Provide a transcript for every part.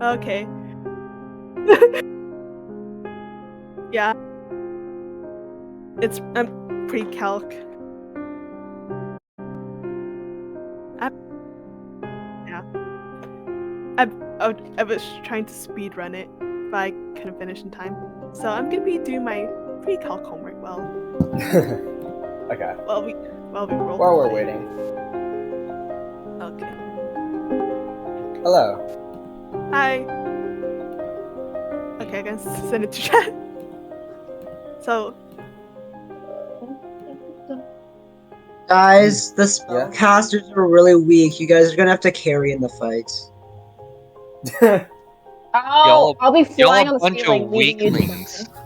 Okay. Yeah. I'm pre-calc. Yeah. I was trying to speed run it, but I couldn't finish in time. So I'm gonna be doing my pre-calc homework Okay. while we roll. While we're waiting. Okay. Hello. Hi. Okay, I can send it to chat. So Guys, the spellcasters are really weak. You guys are gonna have to carry in the fights. I'll be flying on Y'all a the bunch ceiling. of leaving you to weaklings. burn.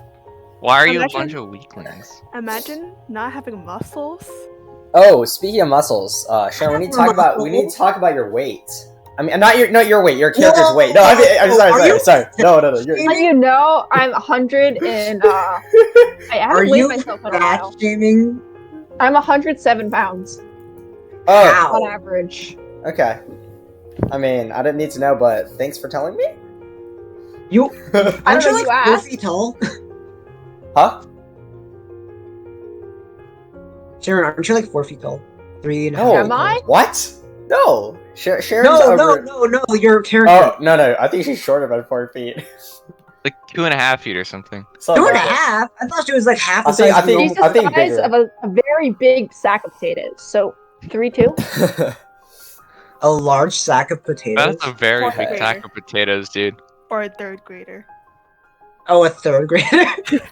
Why are you a Imagine- bunch of weaklings? imagine not having muscles. Oh, speaking of muscles, Sharon, we need to talk about your weight. I mean, not your weight, your character's weight. No, I'm sorry. No. You know, I'm 100 and I Are haven't weighed you myself in a fat while. shaming? I'm 107 pounds Oh, on average. okay. I mean, I didn't need to know, but thanks for telling me. You I aren't don't you know, like you 4 asked. feet tall? Huh? Sharon, aren't you like 4 feet tall? 3.5. No. Am I? What? No. Sharon's No, over... no, your character. Oh, no. I think she's shorter by 4 feet. Like 2.5 feet or something. Something Two and a like that. half? I thought she was like half the I think- size of She's normal. the size bigger. of a very big sack of potatoes. So 3'2". A large sack of potatoes? That's a very Fourth big grader. sack of potatoes, dude. Or a third grader. Oh, a third grader?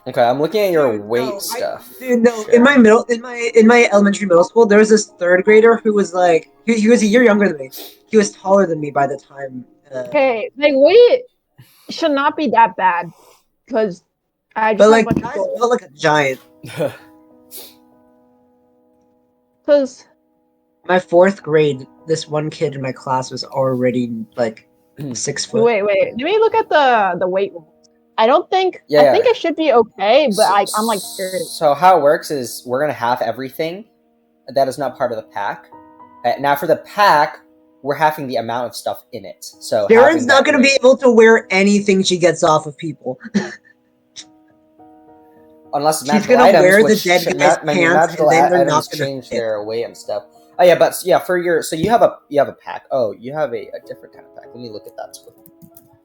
Okay, I'm looking at your Dude, weight no, stuff. Dude, no. In my elementary middle school, there was this third grader who was like he was a year younger than me. He was taller than me by the time. Okay, like weight should not be that bad because I just But have like, a bunch guys of goals. felt like a giant. Because My 4th grade, this one kid in my class was already like 6 foot. wait, let me look at the weight rules. I don't think Yeah, I think I should be okay, but I'm like scared. So how it works is we're gonna have everything that is not part of the pack. Now for the pack, we're having the amount of stuff in it. So Sharon's not gonna be able to wear anything she gets off of people. unless She's magical gonna items, wear the which dead guy's pants, magical and then they're items not gonna change fit. their weight and stuff. Oh yeah, but yeah, for your you have a pack. Oh, you have a different kind of pack. Let me look at that.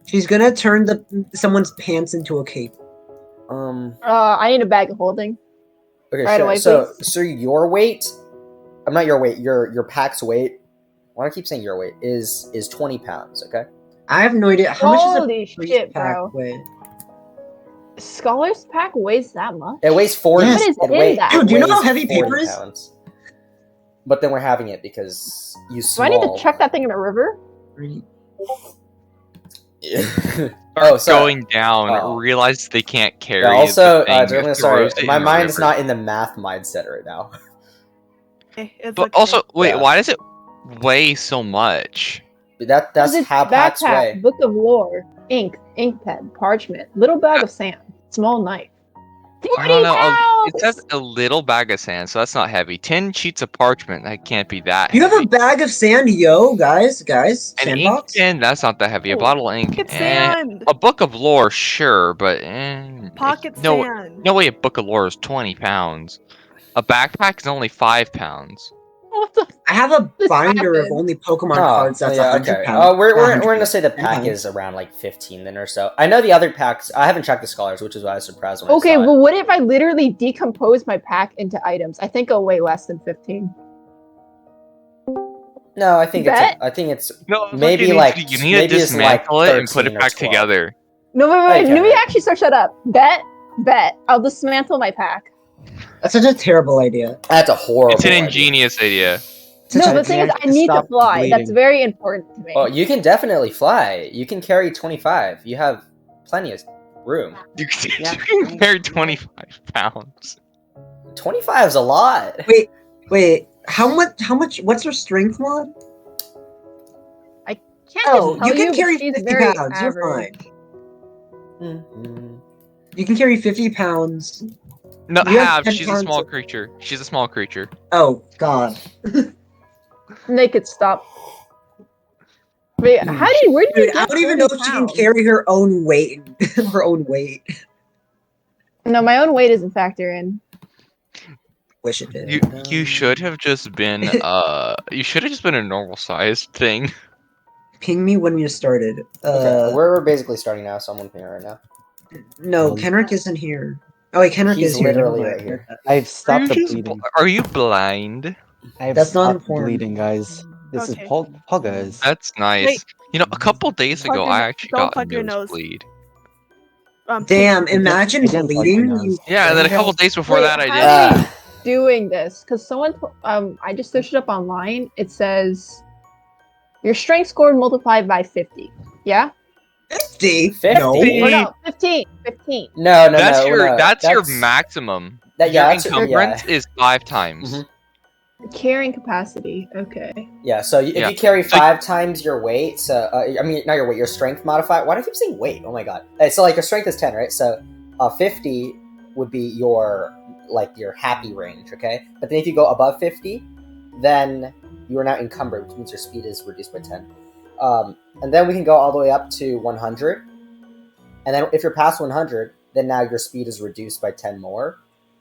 She's gonna turn someone's pants into a cape. I need a bag of holding. Okay, Right sure. away, So your weight, I'm not your weight. Your pack's weight. Why do I keep saying your weight is 20 pounds? Okay. I have no idea how much Holy does a priest shit, pack bro! weigh. Scholar's pack weighs that much? It weighs 40. Yes. What is it in weighs, that? Dude, do you know how weighs heavy 40 paper is? pounds. But then we're having it because you Do small. I need to chuck that thing in a river? Oh, sorry. Going down, Oh. realize they can't carry. Yeah, also, the thing, Jeremy, throws sorry, it my in the mind is river. not in the math mindset right now. It's But okay. also, wait, Yeah. why does it weigh so much? That's It's how packs backpack, weigh. book of lore, ink pen, parchment, little bag of sand, small knife. 40 No, it pounds! says a little bag of sand, so that's not heavy. 10 sheets of parchment, that can't be that You heavy. have a bag of sand, yo, guys. An Sandbox. ink pen, that's not that heavy. A Oh, bottle of ink, Pocket sand. a book of lore, sure, but Pocket no, sand. no way. A book of lore is 20 pounds. A backpack is only 5 pounds. What the I have a This binder of happened. only Pokemon Oh, cards that's yeah, 100 okay. pounds. We're 100 gonna say the pounds. pack is around like 15 then or so. I know the other packs. I haven't checked the scholars, which is why I was surprised when Okay, I saw well, what if I literally decompose my pack into items? I think I'll weigh less than 15. it. No, I think Bet? it's No, that's what maybe you need like to do. You need maybe to it's like dismantle it and put 13 it or back 12. together. No, wait, Okay, let me right. actually search that up. Bet. I'll dismantle my pack. That's such a terrible idea. That's a horrible. It's an idea. ingenious idea. Such No, a the thing is, idea I need to stop fly. bleeding. That's very important to me. Oh, you can definitely fly. You can carry 25. You have plenty of room. You Yeah. can carry 25 pounds. 25 is a lot. Wait. How much? What's her strength mod? Can't Oh, just tell you can but carry she's 50 very pounds. average. You're fine. Mhm. You can carry 50 pounds. No, You have Half, 10 she's a pounds small of- creature. She's a small creature. Oh God. They could stop. Wait, how do you? Where do you Dude, get I don't even know 30 if she can pounds? carry her own weight. Her own weight. No, my own weight doesn't factor in. Wish it did. You should have just been you should have just been a normal sized thing. Ping me when you started. Okay, we're basically starting now, so I'm looking right now. No, Kenrick isn't here. Oh wait, Kenrick He's is here. Never literally mind. right here. I've stopped the Are you just bleeding. are you blind? I've That's not stopped important. bleeding, guys. This Okay. is Poggas. That's nice. Wait. You know, a couple days ago, Plug your- I actually don't got a plug your nose. nosebleed. Damn, I imagine didn't plug my bleeding. nose. You Yeah, and then a couple fangirl. days before Wait, that, I how did. are we Ah. doing this? Because someone, I just searched it up online. It says your strength score multiplied by 50. Yeah? 50? 50? No. Or no, 15. 15. No, That's your no. that's your maximum. That, Your yeah, that's encumbrance is 5 times. Mhm. Carrying capacity. Okay. Yeah, so if Yeah. you carry So- 5 times your weight, so I mean not your weight, your strength modifier. Why do I keep saying weight? Oh my god! So like your strength is 10, right? So 50 would be your happy range, okay? But then if you go above 50, then you are now encumbered, which means your speed is reduced by 10. And then we can go all the way up to 100. And then if you're past 100, then now your speed is reduced by 10 more.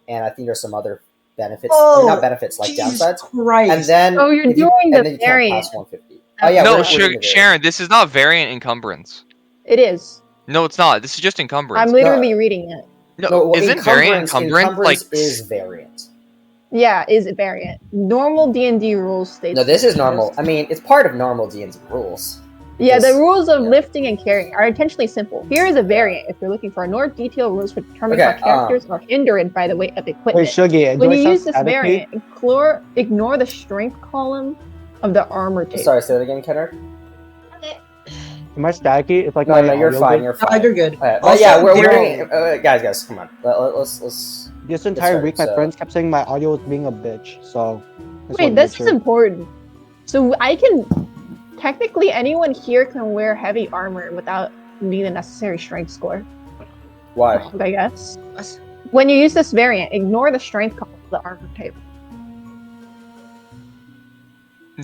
And I think there's some other benefits. I mean, not benefits, like Jesus downsides. Christ. And then Oh, you're if you, doing and the then you can't variant. pass 150. Oh yeah, No, we're doing the variant. Sharon, this is not variant encumbrance. It is. No, it's not. This is just encumbrance. I'm literally reading it. No, well, isn't variant encumbrance like is variant. Yeah, is it variant? Normal D&D rules states. No, this is normal. just- I mean, it's part of normal D&D rules. Yeah, the This- rules of yeah. lifting and carrying are intentionally simple. Here is a variant if you're looking for more detailed rules for determining Okay, how characters are hindered by the weight of Wait, equipment. Shuggy, When do I you sound use this staticky? variant, ignore the strength column of the armor table. Sorry, say that again, Kenner. Am I staticky? It's like No, my no, you're audio fine. good? You're No, fine. you're good. But Also, yeah, we're Daryl- doing. Guys, come on. Let's. This entire Sorry, week, my so- friends kept saying my audio was being a bitch, so... I just Wait, wanted to this make is sure. important. So I can technically anyone here can wear heavy armor without needing the necessary strength score. Why? I guess. When you use this variant, ignore the strength column of the armor table.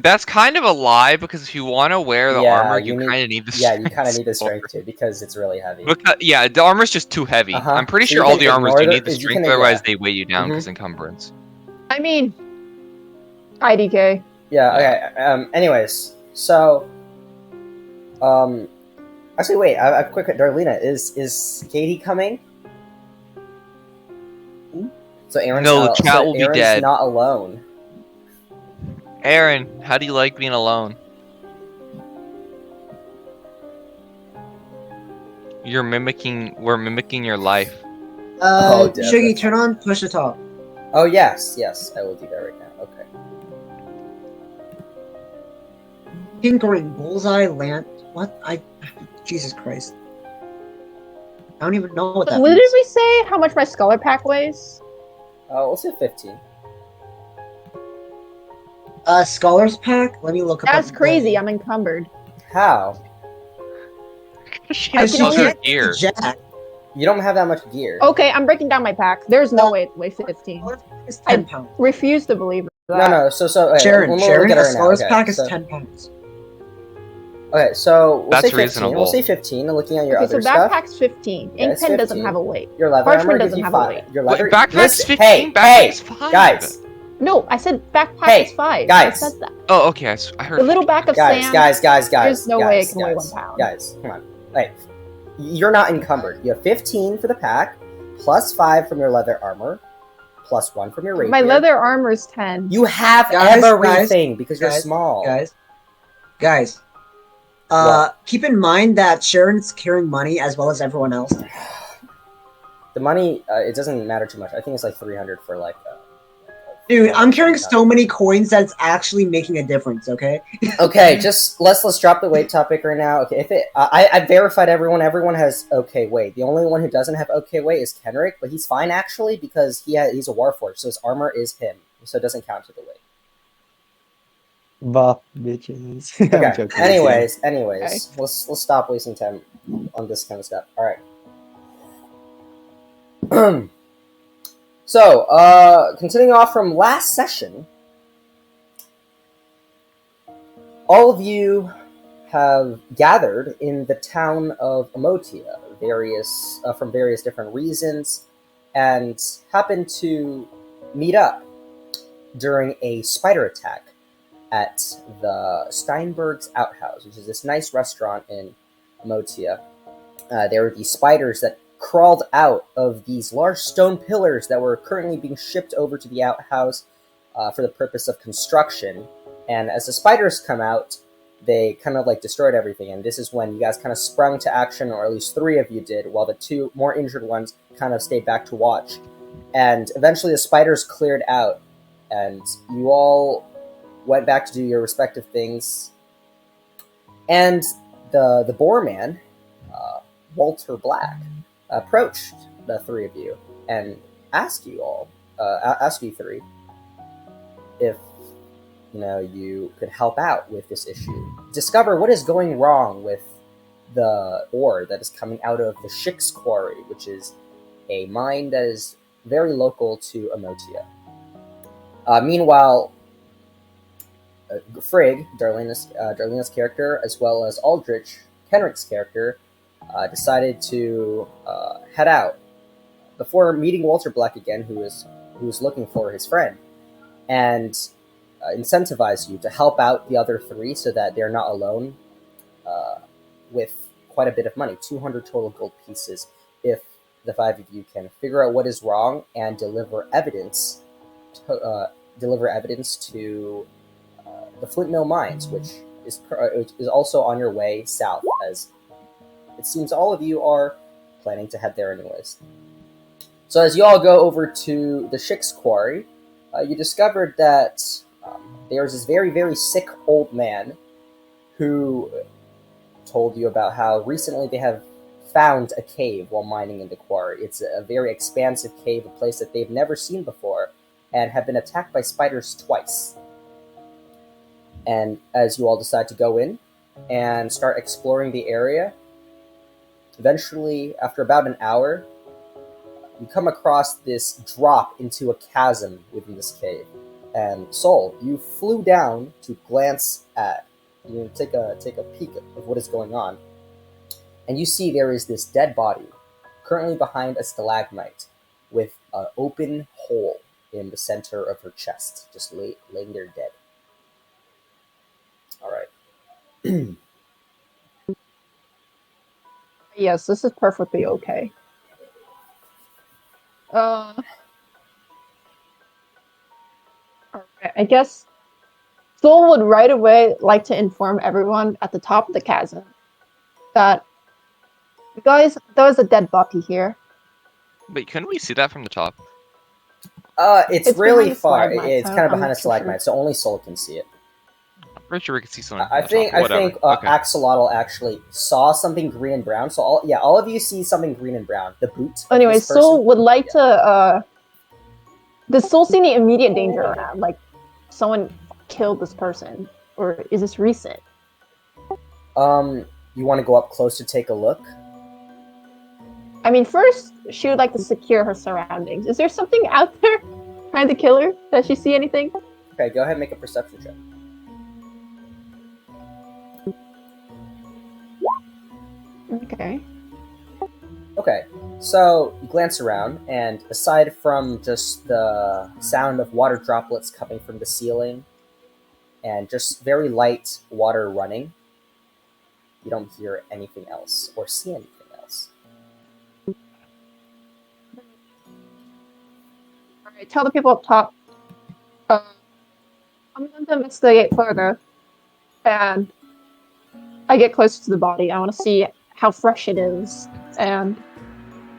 that's kind of a lie because if you want to wear the Yeah, armor, you you need- kind of need the Yeah, strength. you kind of need the score. strength too because it's really heavy. Because, yeah, the armor's just too heavy. Uh-huh. I'm pretty So sure you all can the armors ignore do the- need the you strength, can- otherwise yeah. they weigh you down Mhm. because encumbrance. I mean, IDK. Yeah. Okay. Anyways, so. Actually, wait. I quick. Darlena, is Katie coming? So Aaron's No, not, chat so will be Aaron's dead. not alone. Aaron, how do you like being alone? We're mimicking your life. Oh, damn, Shuggy, that's turn on push to talk. Oh yes, I will do that right now. Okay. Tinkering, bullseye, land. What? Jesus Christ. I don't even know what that What means. did we say? How much my scholar pack weighs? We'll say 15. Scholars pack? Let me look up. That's crazy. I'm encumbered. How? She I has can only- other gear. Jack. You don't have that much gear. Okay, I'm breaking down my pack. There's no way it weighs 15. Scholars pack is 10 pounds. Refuse to believe that. No. So okay, Sharon, we'll Sharon, look at a it right now. scholars Okay, pack is so- 10 pounds. Okay, so we'll That's say 15. reasonable. We'll say 15. Looking at your Okay, so other stuff. backpack's 15. Yeah, Ink it's pen doesn't 15. have a weight. Your leather Parchment armor gives doesn't you have a 5. weight. Your leather. Backpack's Listen, 15. Hey, Backpack's 5. guys, No, I said backpack Hey, is 5. guys. I said that. Oh, okay. I heard. The little back of sand. guys. There's no way it guys, can weigh guys, 1 pound. Guys, come on. Like, you're not encumbered. You have 15 for the pack, plus 5 from your leather armor, plus 1 from your rapier. My leather armor is 10. You have Guys, everything because you're guys, small. Guys. What? Keep in mind that Sharon's carrying money as well as everyone else. The money, it doesn't matter too much. I think it's like 300 for like. Dude, I'm carrying so many coins that it's actually making a difference, okay? Okay, just let's drop the weight topic right now. Okay, if I verified everyone. Everyone has okay weight. The only one who doesn't have okay weight is Kenrick, but he's fine actually because he's a warforged, so his armor is him, so it doesn't count to the weight. Buff bitches. I'm Okay. joking. Anyways, Okay. let's stop wasting time on this kind of stuff. All right. So, continuing off from last session, all of you have gathered in the town of Amotia, from various different reasons, and happen to meet up during a spider attack at the Steinberg's Outhouse, which is this nice restaurant in Amotia. There were these spiders that crawled out of these large stone pillars that were currently being shipped over to the outhouse for the purpose of construction. And as the spiders come out, they kind of like destroyed everything. And this is when you guys kind of sprung to action, or at least 3 of you did, while the 2 more injured ones kind of stayed back to watch. And eventually the spiders cleared out, and you all went back to do your respective things. And the boar man, Walter Black, approached the 3 of you and asked you 3 if you could help out with this issue. Discover what is going wrong with the ore that is coming out of the Shix Quarry, which is a mine that is very local to Amotia. Meanwhile, Frigg, Darlena's character, as well as Aldrich, Kenrick's character, decided to head out before meeting Walter Black again, who was looking for his friend, and incentivize you to help out the other 3 so that they're not alone, with quite a bit of money, 200 total gold pieces, if the 5 of you can figure out what is wrong and deliver evidence to the Flint Mill Mines, which is also on your way south, as it seems all of you are planning to head there anyways. So as you all go over to the Shix Quarry, you discovered that there's this very, very sick old man who told you about how recently they have found a cave while mining in the quarry. It's a very expansive cave, a place that they've never seen before, and have been attacked by spiders twice. And as you all decide to go in and start exploring the area, eventually, after about an hour, you come across this drop into a chasm within this cave. And Sol, you flew down to glance at, take a peek of what is going on. And you see there is this dead body currently behind a stalagmite with an open hole in the center of her chest, just laying there dead. All right. Yes, this is perfectly okay. Alright, I guess Soul would right away like to inform everyone at the top of the chasm that, guys, there was a dead body here. Wait, couldn't we see that from the top? It's really behind the far. stalagmite, It's so kind of I'm behind a not too stalagmite, so only Soul can see it. I'm pretty sure we could see something. I think Okay. Axolotl actually saw something green and brown. So all of you see something green and brown. The boot. of Anyway, this person- Soul would like to. Does Soul see any immediate danger around? Like, someone killed this person, or is this recent? You want to go up close to take a look? I mean, first she would like to secure her surroundings. Is there something out there trying to kill her? Does she see anything? Okay, go ahead and make a perception check. Okay. Okay, so you glance around, and aside from just the sound of water droplets coming from the ceiling, and just very light water running, you don't hear anything else, or see anything else. Alright, tell the people up top. I'm going to investigate further, and I get closer to the body. I want to see how fresh it is, and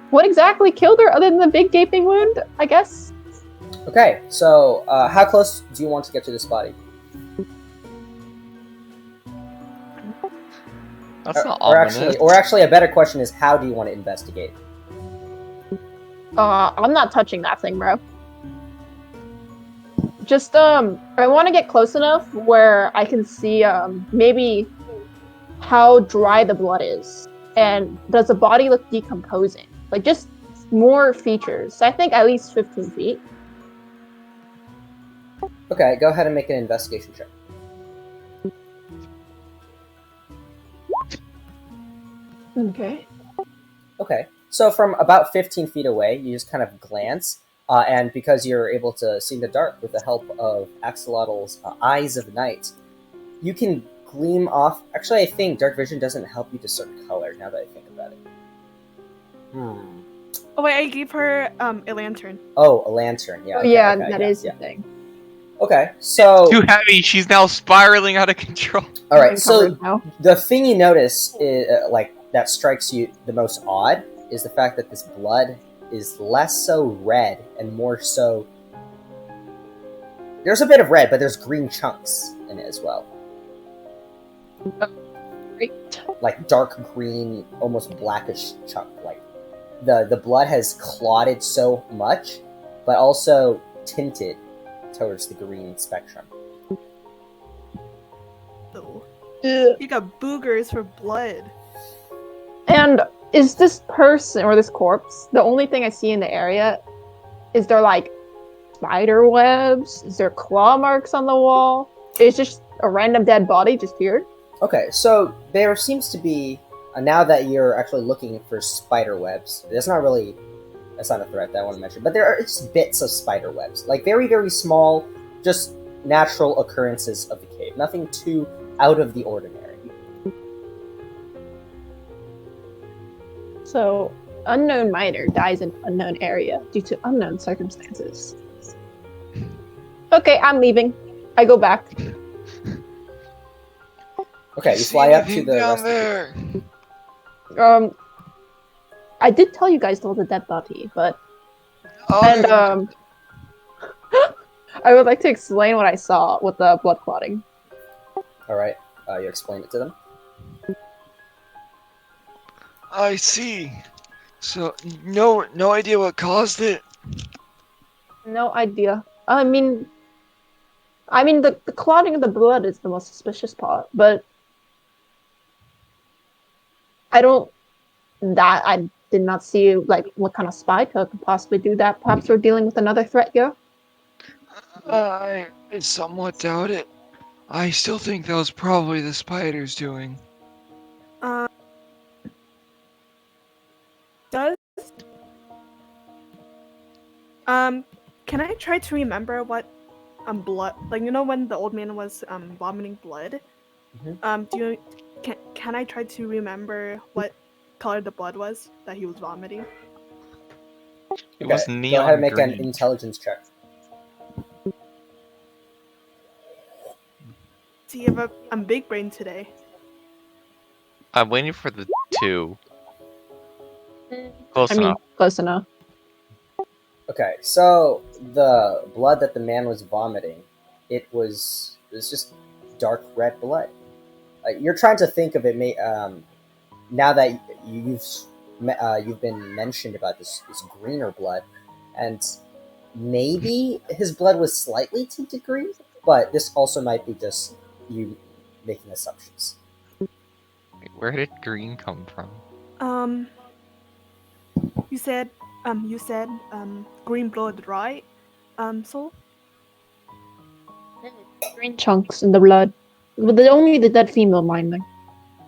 what exactly killed her other than the big gaping wound, I guess? Okay, so how close do you want to get to this body? That's not Or ominous. actually, a better question is, how do you want to investigate? I'm not touching that thing, bro. Just, I want to get close enough where I can see, maybe how dry the blood is. And does the body look decomposing? Like, just more features. I think at least 15 feet. Okay, go ahead and make an investigation check. Okay. Okay. So from about 15 feet away, you just kind of glance, and because you're able to see in the dark with the help of Axolotl's Eyes of Night, you can gleam off. Actually, I think dark vision doesn't help you discern color. Now that I think about it. Oh wait, I gave her a lantern. Oh, a lantern. Yeah. Okay, yeah, okay, that yeah, is yeah. the thing. Okay. So. Too heavy. She's now spiraling out of control. All right. I'm So encumbered now. the thing you notice, is, that strikes you the most odd, is the fact that this blood is less so red and more so. There's a bit of red, but there's green chunks in it as well. Great. Like dark green, almost blackish chunk. Like the blood has clotted so much, but also tinted towards the green spectrum. Oh, Ugh. you got boogers for blood. And is this person or this corpse the only thing I see in the area? Is there like spider webs? Is there claw marks on the wall? Is just a random dead body just here? Okay, so there seems to be now that you're actually looking for spider webs. That's not a threat that I want to mention, but there are just bits of spider webs, like very very small, just natural occurrences of the cave. Nothing too out of the ordinary. So, unknown miner dies in unknown area due to unknown circumstances. Okay, I'm leaving. I go back. Okay, you fly up to the down rest there. I did tell you guys to hold the dead body, but Oh, and I would like to explain what I saw with the blood clotting. All right, you explain it to them. I see. So no idea what caused it. No idea. I mean, the clotting of the blood is the most suspicious part, but I did not see like what kind of spy could possibly do that. Perhaps we're dealing with another threat here. I somewhat doubt it. I still think that was probably the spiders doing. Does can I try to remember what blood, like when the old man was vomiting blood? Mhm. Can I try to remember what color the blood was that he was vomiting? It Okay, was go neon ahead and make an green. intelligence check. See if I'm big brain today. I'm waiting for the 2. Close I mean, enough. close enough. Okay, so the blood that the man was vomiting, it was just dark red blood. You're trying to think of it. Now that you've been mentioned about this greener blood, and maybe his blood was slightly tinted green, but this also might be just you making assumptions. Where did green come from? You said green blood, right? So Green chunks in the blood. But only the dead female miner.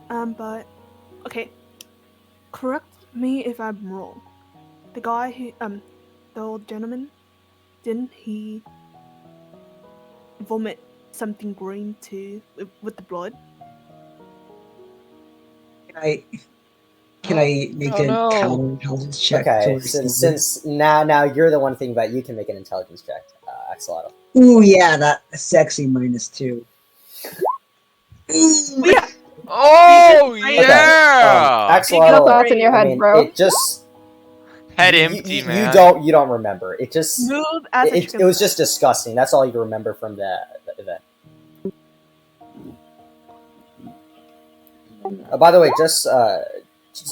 but okay. Correct me if I'm wrong. The guy who the old gentleman, didn't he vomit something green too with the blood? Can I make Oh, a no. counterintelligence check Okay, towards since now you're the one thinking about it, you can make an intelligence check, Axolotl. Ooh, yeah, that sexy -2. Ooh, Yeah. Oh Okay, yeah! No Axolotl, thoughts in your I head, mean, bro. it just Head you, empty, you, man. you don't remember. It just Smooth as a it chicken. was just disgusting. That's all you remember from the event. By the way, just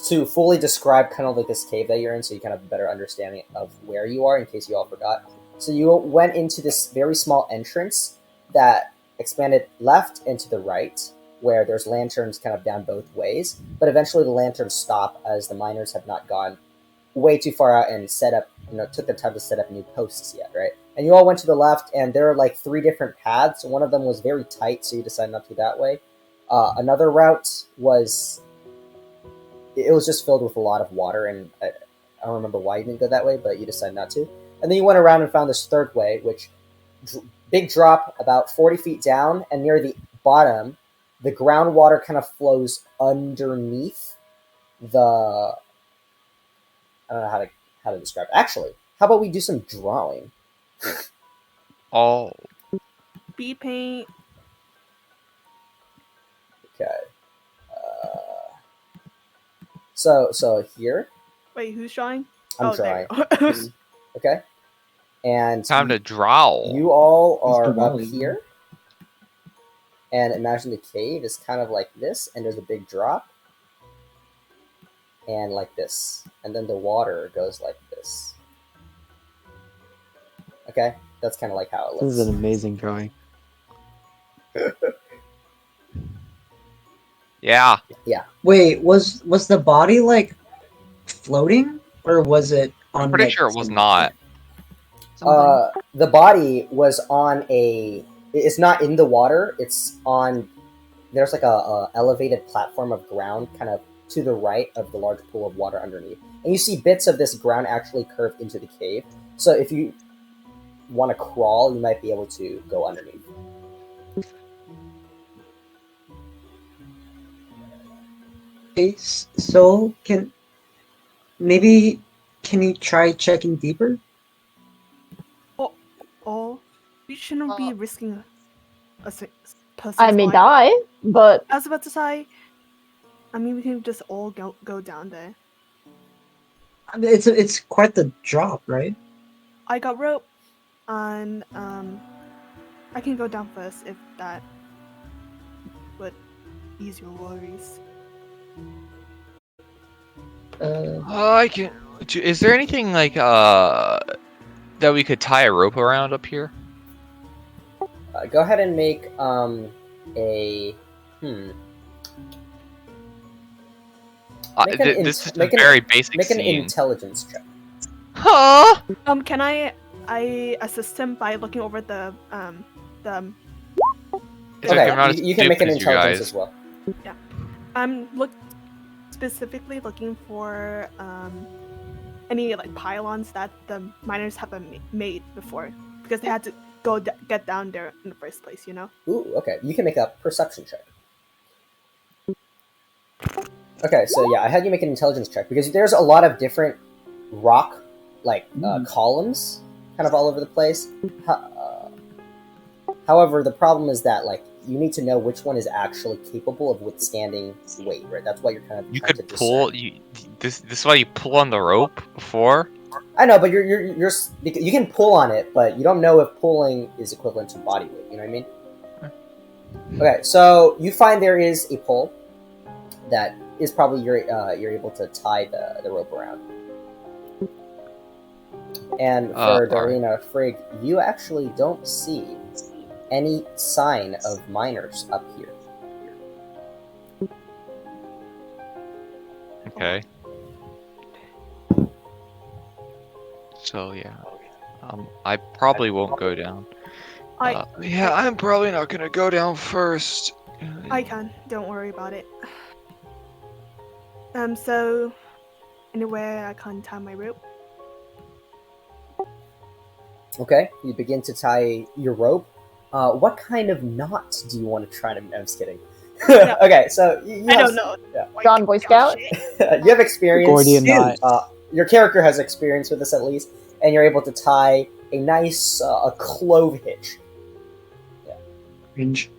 to fully describe kind of like this cave that you're in, so you kind of have a better understanding of where you are, in case you all forgot. So you went into this very small entrance that expanded left and to the right, where there's lanterns kind of down both ways. But eventually the lanterns stop as the miners have not gone way too far out and set up, took the time to set up new posts yet, right? And you all went to the left, and there are like 3 different paths. One of them was very tight, so you decided not to go that way. Another route was it was just filled with a lot of water, and I don't remember why you didn't go that way, but you decided not to. And then you went around and found this third way, which big drop about 40 feet down, and near the bottom, the groundwater kind of flows underneath the. I don't know how to describe it. Actually, how about we do some drawing? Oh, Speed paint. Okay. So here Wait, who's drawing? I'm there drawing. you go. Okay, and time to draw. you all Mr. are up Wally. here, and imagine the cave is kind of like this, and there's a big drop, and like this, and then the water goes like this. Okay, that's kind of like how it This is an looks. amazing drawing. Yeah. Wait, was the body like floating, or was it on? I'm pretty like, sure it was some- not. something? The body was on a. It's not in the water. It's on. There's like a elevated platform of ground, kind of to the right of the large pool of water underneath, and you see bits of this ground actually curve into the cave. So if you want to crawl, you might be able to go underneath. Okay, so can you try checking deeper? Oh, we shouldn't be risking a person's I may life. die, but I was about to say. I mean, we can just all go down there. I mean, it's quite the drop, right? I got rope, and I can go down first if that would ease your worries. I can. Is there anything like that we could tie a rope around up here? Go ahead and make a Make an This is make a an- very basic make an scene. intelligence check. Huh? Can I assist him by looking over the It's like I'm not Okay, as you can make an stupid as you intelligence guys. as well. I'm specifically looking for any like pylons that the miners haven't made before, because they had to get down there in the first place, you know. Ooh, okay. You can make a perception check. Okay, so yeah, I had you make an intelligence check because there's a lot of different rock, like columns, kind of all over the place. However, the problem is that like you need to know which one is actually capable of withstanding weight, right? That's why you're kind of You trying could to pull. discern. This is why you pull on the rope before. I know, but you can pull on it, but you don't know if pulling is equivalent to body weight. You know what I mean? Okay, so you find there is a pole that is probably you're able to tie the rope around. And for Darlena Frigg, you actually don't see any sign of miners up here. Okay. So yeah, I probably won't go down. Yeah, I'm probably not gonna go down first. I can. Don't worry about it. So anywhere I can tie my rope. Okay, you begin to tie your rope. What kind of knot do you want to try to? I'm just kidding. Okay, so I don't know. Yeah. Like, John Boy Scout. You have experience. Gordian knot. Your character has experience with this at least, and you're able to tie a nice a clove hitch. Cringe.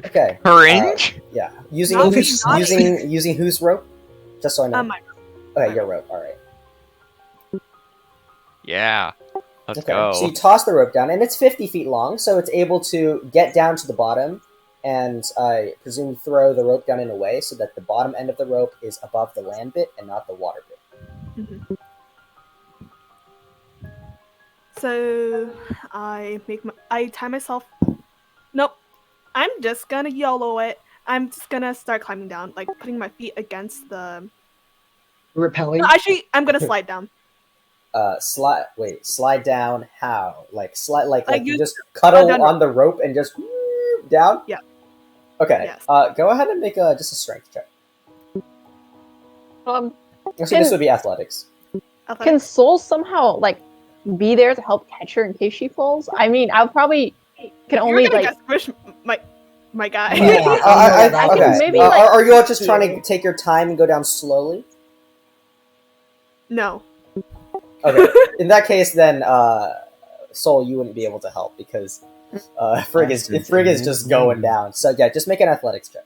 Okay. Cringe? Yeah. Using Not whose me, not using whose rope? Just so I know. My Okay, your rope. All right. Yeah. Let's Okay. go. So you toss the rope down, and it's 50 feet long, so it's able to get down to the bottom, and I presume throw the rope down in a way so that the bottom end of the rope is above the land bit and not the water bit. Mm-hmm. So I tie myself. Nope. I'm just gonna YOLO it. I'm just gonna start climbing down, like putting my feet against the. Repelling. No, actually, I'm gonna slide down. Slide down how? Like Like you you- just cuddle down on the rope and just down? Yeah. Okay. Yes. Go ahead and make just a strength check. Um, So this would be athletics. can Athletics? Soul somehow like be there to help catch her in case she falls? I mean, I'll probably can only You're gonna like get squish, my guy. Yeah, I don't know what that I can is. maybe, like, are you all just trying here. to take your time and go down slowly? No. Okay. In that case, then Soul, you wouldn't be able to help because Frigg is just going down. So yeah, just make an athletics check.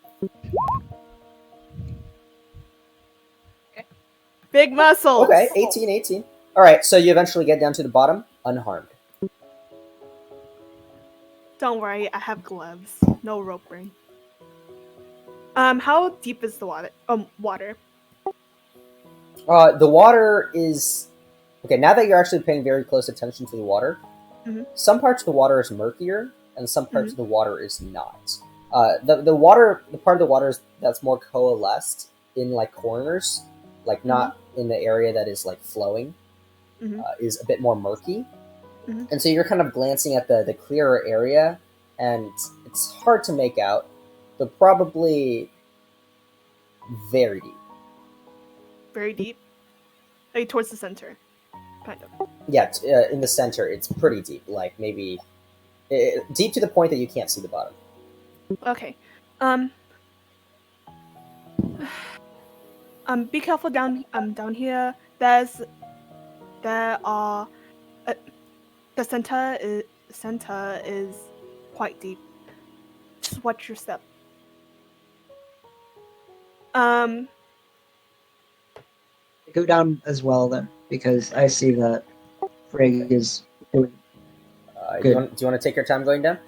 Big muscles. Okay, 18. All right, so you eventually get down to the bottom unharmed. Don't worry, I have gloves. No rope burn. How deep is the water? Water. The water is okay. Now that you're actually paying very close attention to the water, some parts of the water is murkier, and some parts of the water is not. The water, the part of the water that's more coalesced in like corners, like not in the area that is like flowing, is a bit more murky. And so you're kind of glancing at the clearer area, and it's hard to make out, but probably very deep. Very deep. Like towards the center, kind of. Yeah, in the center, it's pretty deep. Like maybe deep to the point that you can't see the bottom. Okay. Be careful down here. There are the center is quite deep. Just watch your step. Go down as well then, because I see that Frigg is doing. Do you want to take your time going down?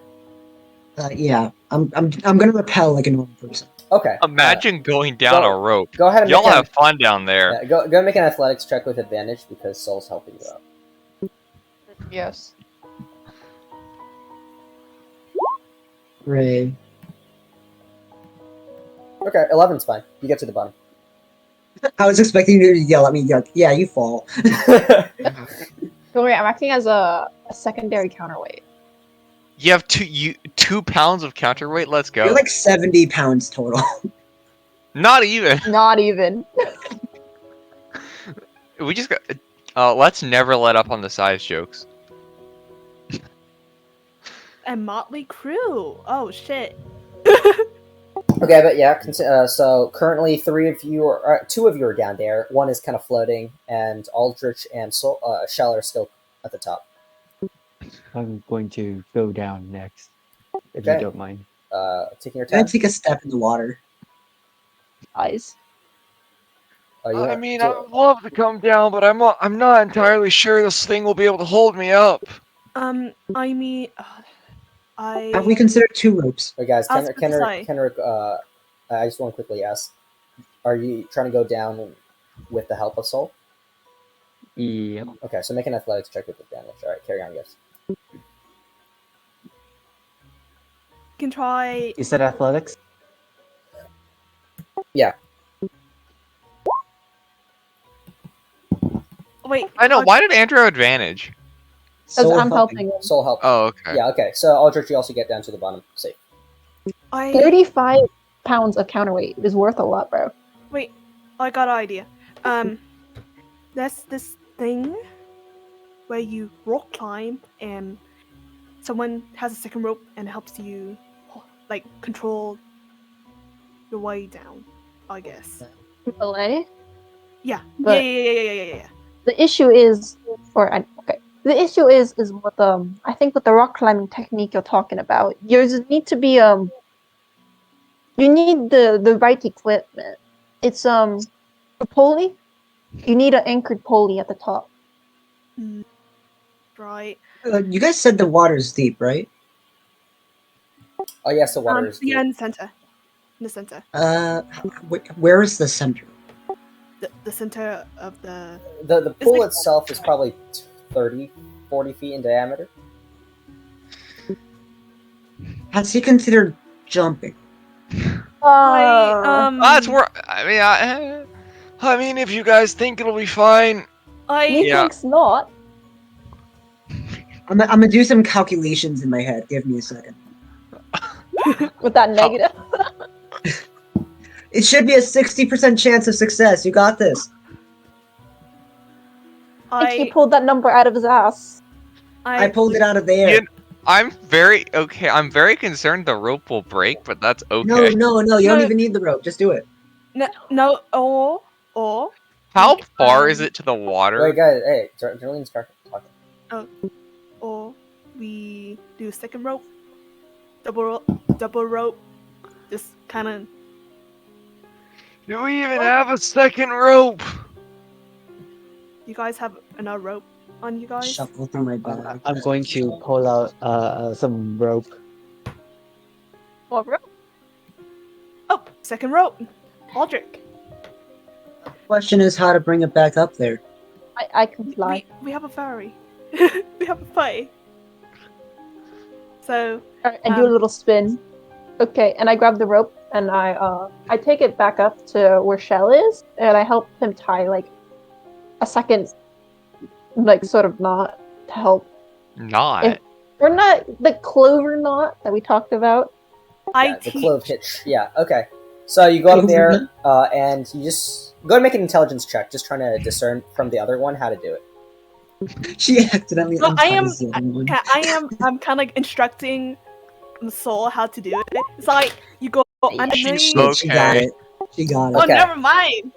Yeah, I'm gonna rappel like a normal person. Okay. Imagine going down a rope. Go ahead and Y'all have fun down there. go and make an athletics check with advantage because Soul's helping you out. Yes. Ray. Okay, 11's fine. You get to the bottom. I was expecting you to yell at me, like, yeah, you fall. Don't worry, I'm acting as a secondary counterweight. You have 2 pounds of counterweight. Let's go. You're like 70 pounds total. Not even. Not even. We just got. Let's never let up on the size jokes. And motley crew. Oh shit. Okay, but yeah, so currently 2 of you are down there. One is kind of floating, and Aldrich and Shell are still at the top. I'm going to go down next, if Okay. you don't mind. Taking your I'm gonna time. take a step in the water. Eyes. I mean, I would love to come down, but I'm not entirely sure this thing will be able to hold me up. I mean, Have we considered 2 ropes? Hey guys, I was about to say. Kenrick, I just want to quickly ask: are you trying to go down with the help of Soul? Yep. Okay, so make an athletics check with advantage. All right, carry on, guys. can try. You said athletics? Yeah. Wait. I know. Why did Andrew have advantage? Because Soul I'm helping him. Soul help. Oh, okay. Yeah, okay. So Aldrich, you also get down to the bottom. Safe. 35 pounds of counterweight is worth a lot, bro. Wait, I got an idea. There's this thing where you rock climb and someone has a second rope and helps you like control your way down, I guess. Belay? Yeah. But- Yeah. The issue is, the issue is with I think with the rock climbing technique you're talking about, you need to be you need the right equipment. It's a pulley. You need an anchored pulley at the top. Right. You guys said the water's deep, right? Oh yes, the water is Yeah, deep. in the center. In the center. Where is the center? The center of the. The pool itself is probably 30, 40 feet in diameter. Has he considered jumping? That's where. I mean, if you guys think it'll be fine. He Yeah. thinks not. I'm gonna do some calculations in my head. Give me a second. With that negative. It should be a 60% chance of success. You got this. I think he pulled that number out of his ass. I pulled it out of the air. I'm very concerned the rope will break, but that's okay. No, you No. don't even need the rope. Just do it. No, or How far is it to the water? Wait, guys, hey, Darlene's talking. or we do second rope, double rope, just kind of. Do we even have a second rope? You guys have enough rope on you guys? Shuffle through my bag. I'm going to pull out some rope. What rope? Oh, second rope, Aldrich. Question is how to bring it back up there. I can fly. We have a ferry. We have a fight. So. Alright, I do a little spin. Okay, and I grab the rope and I take it back up to where Shell is, and I help him tie like a second, like sort of knot to help. Not. Or not the clover knot that we talked about. Yeah, the clove hitch. Yeah, okay. So you go up there, and you just go and make an intelligence check, just trying to discern from the other one how to do it. She accidentally. Well, I'm kind of instructing Soul how to do it. It's like you go underneath. She got it. She got it. Oh, Okay. never mind.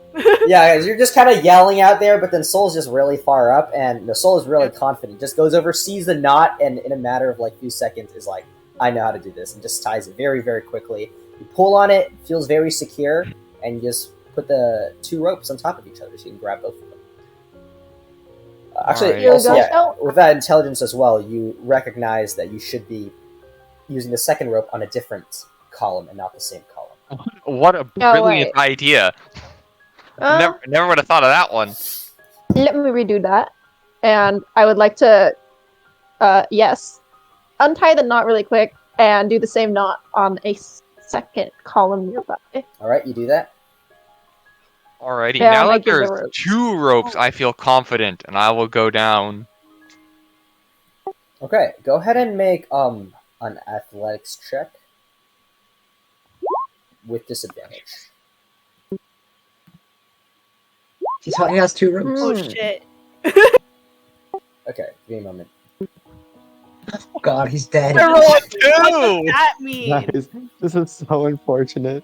Yeah, you're just kind of yelling out there, but then Soul's just really far up, and the Soul is really confident. Just goes over, sees the knot, and in a matter of like a few seconds is like, I know how to do this, and just ties it very, very quickly. You pull on it, feels very secure, and you just put the two ropes on top of each other so you can grab both of them. Actually, Alright. also, yeah, with that intelligence as well, you recognize that you should be using the second rope on a different column and not the same column. What a brilliant idea. Never would have thought of that one. Let me redo that. And I would like to, yes, untie the knot really quick and do the same knot on a second column nearby. Alright, you do that? Alrighty, Yeah, now I that give the there's rope. 2 ropes, I feel confident, and I will go down. Okay, go ahead and make an athletics check with disadvantage. He has two ropes. Oh shit. Okay, give me a moment. Oh god, he's dead. What does Two! that mean? Guys, this is so unfortunate.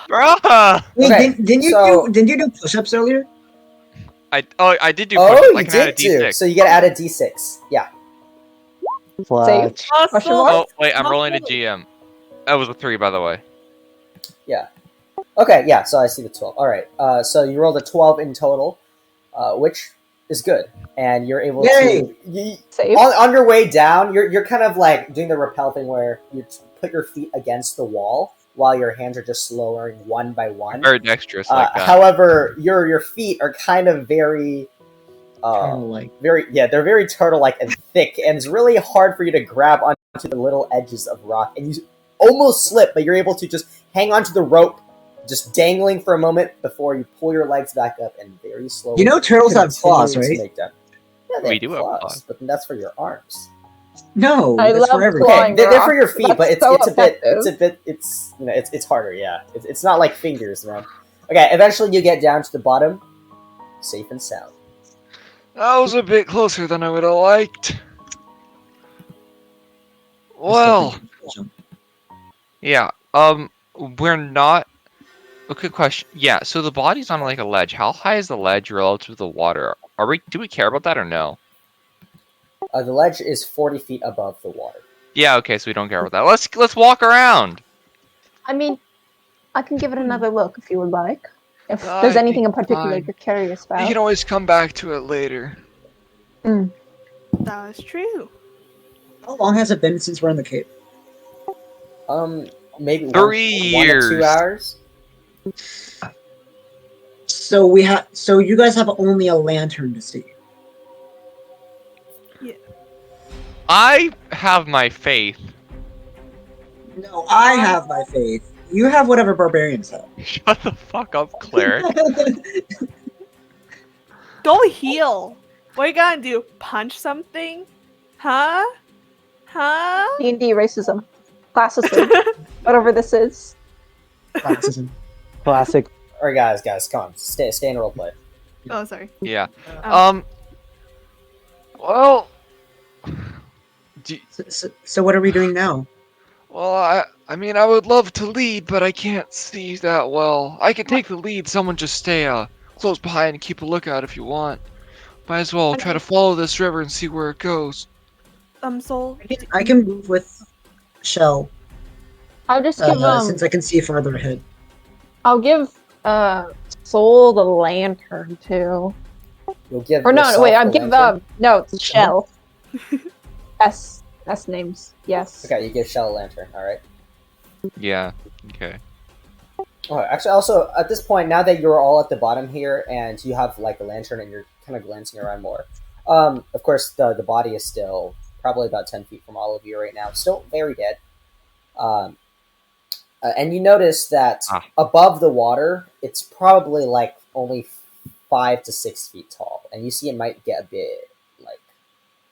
Bruh! Wait, Okay, didn't you do push-ups earlier? I did do Oh, push-ups. I you can add a did do. D6. So you gotta add a d6. Yeah. Fletch. Question mark? Oh, wait, I'm rolling a GM. That was a 3, by the way. Okay, yeah, so I see the 12. Alright, so you rolled a 12 in total, which is good. And you're able Yay! to... Save. On your way down, you're kind of like doing the rappel thing where you put your feet against the wall while your hands are just lowering one by one. Very dexterous like that. However, your feet are kind of very... Turtle-like. they're very turtle-like and thick, and it's really hard for you to grab onto the little edges of rock, and you almost slip, but you're able to just hang onto the rope, just dangling for a moment before you pull your legs back up and very slowly. You know turtles have claws, continue to right? make down. Yeah, they We have do have claws. but that's for your arms. No, I that's love for everything. clawing. Okay, they're for your rocks. feet, That's but it's so it's effective. a bit it's harder. Yeah, it's not like fingers, man. Okay, eventually you get down to the bottom, safe and sound. That was a bit closer than I would have liked. Well, yeah, we're not... A good question. Yeah, so the body's on like a ledge. How high is the ledge relative to the water? Do we care about that or no? The ledge is 40 feet above the water. Yeah, okay, so we don't care about that. Let's walk around. I mean, I can give it another look if you would like. If I there's anything in think particular fine. you're curious We about. can always come back to it later. That's true. How long has it been since we're in the cave? Maybe 3 1 to 2 years. hours. So you guys have only a lantern to see. I have my faith. No, I have my faith. You have whatever barbarians have. Shut the fuck up, cleric. Go heal. What are you gonna do? Punch something? Huh? Huh? D&D racism. Classism. Whatever this is. Classism. Classic. All right, guys, come on, stay in role play. Oh, sorry. Yeah. Um, Well. So what are we doing now? Well, I mean, I would love to lead, but I can't see that well. I can take the lead. Someone just stay close behind and keep a lookout if you want. Might as well try to follow this river and see where it goes. Soul. I can move with Shell I'll just give since I can see farther ahead. I'll give Soul the lantern too. You'll give. Or no, yourself wait, I'll the give lantern? no, it's Shell. S names. Yes. Okay, you give Shell a lantern. All right. Yeah. Okay. Oh, actually, also at this point, now that you're all at the bottom here and you have like a lantern and you're kind of glancing around more, of course the body is still probably about 10 feet from all of you right now, still very dead. And you notice that above the water, it's probably like only 5 to 6 feet tall, and you see it might get a bit like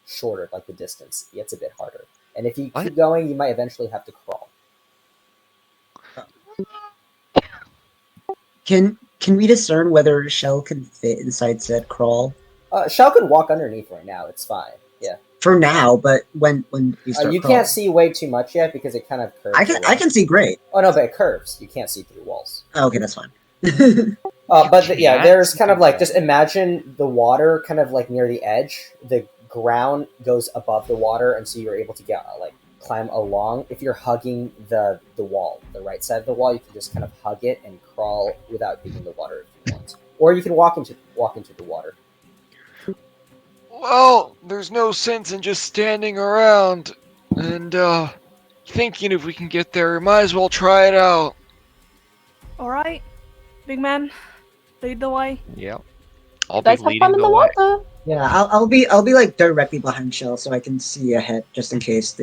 shorter, like the distance gets a bit harder. And if you keep going, you might eventually have to crawl. Can we discern whether Shell can fit inside said crawl? Shell can walk underneath right now. It's fine. Yeah. For now, but when we start you crawling. can't see way too much yet because it kind of curves. I can see great. Oh no, but it curves. You can't see through walls. Oh, okay, that's fine. Yeah, there's kind of like, just imagine the water kind of like near the edge. The ground goes above the water, and so you're able to get like climb along. If you're hugging the wall, the right side of the wall, you can just kind of hug it and crawl without hitting the water if you want. Or you can walk into the water. Well, there's no sense in just standing around and thinking if we can get there. Might as well try it out. All right, big man, lead the way. Yep. I'll be Guys have fun leading in the the way. water. Yeah, I'll be like directly behind Shell so I can see ahead just in case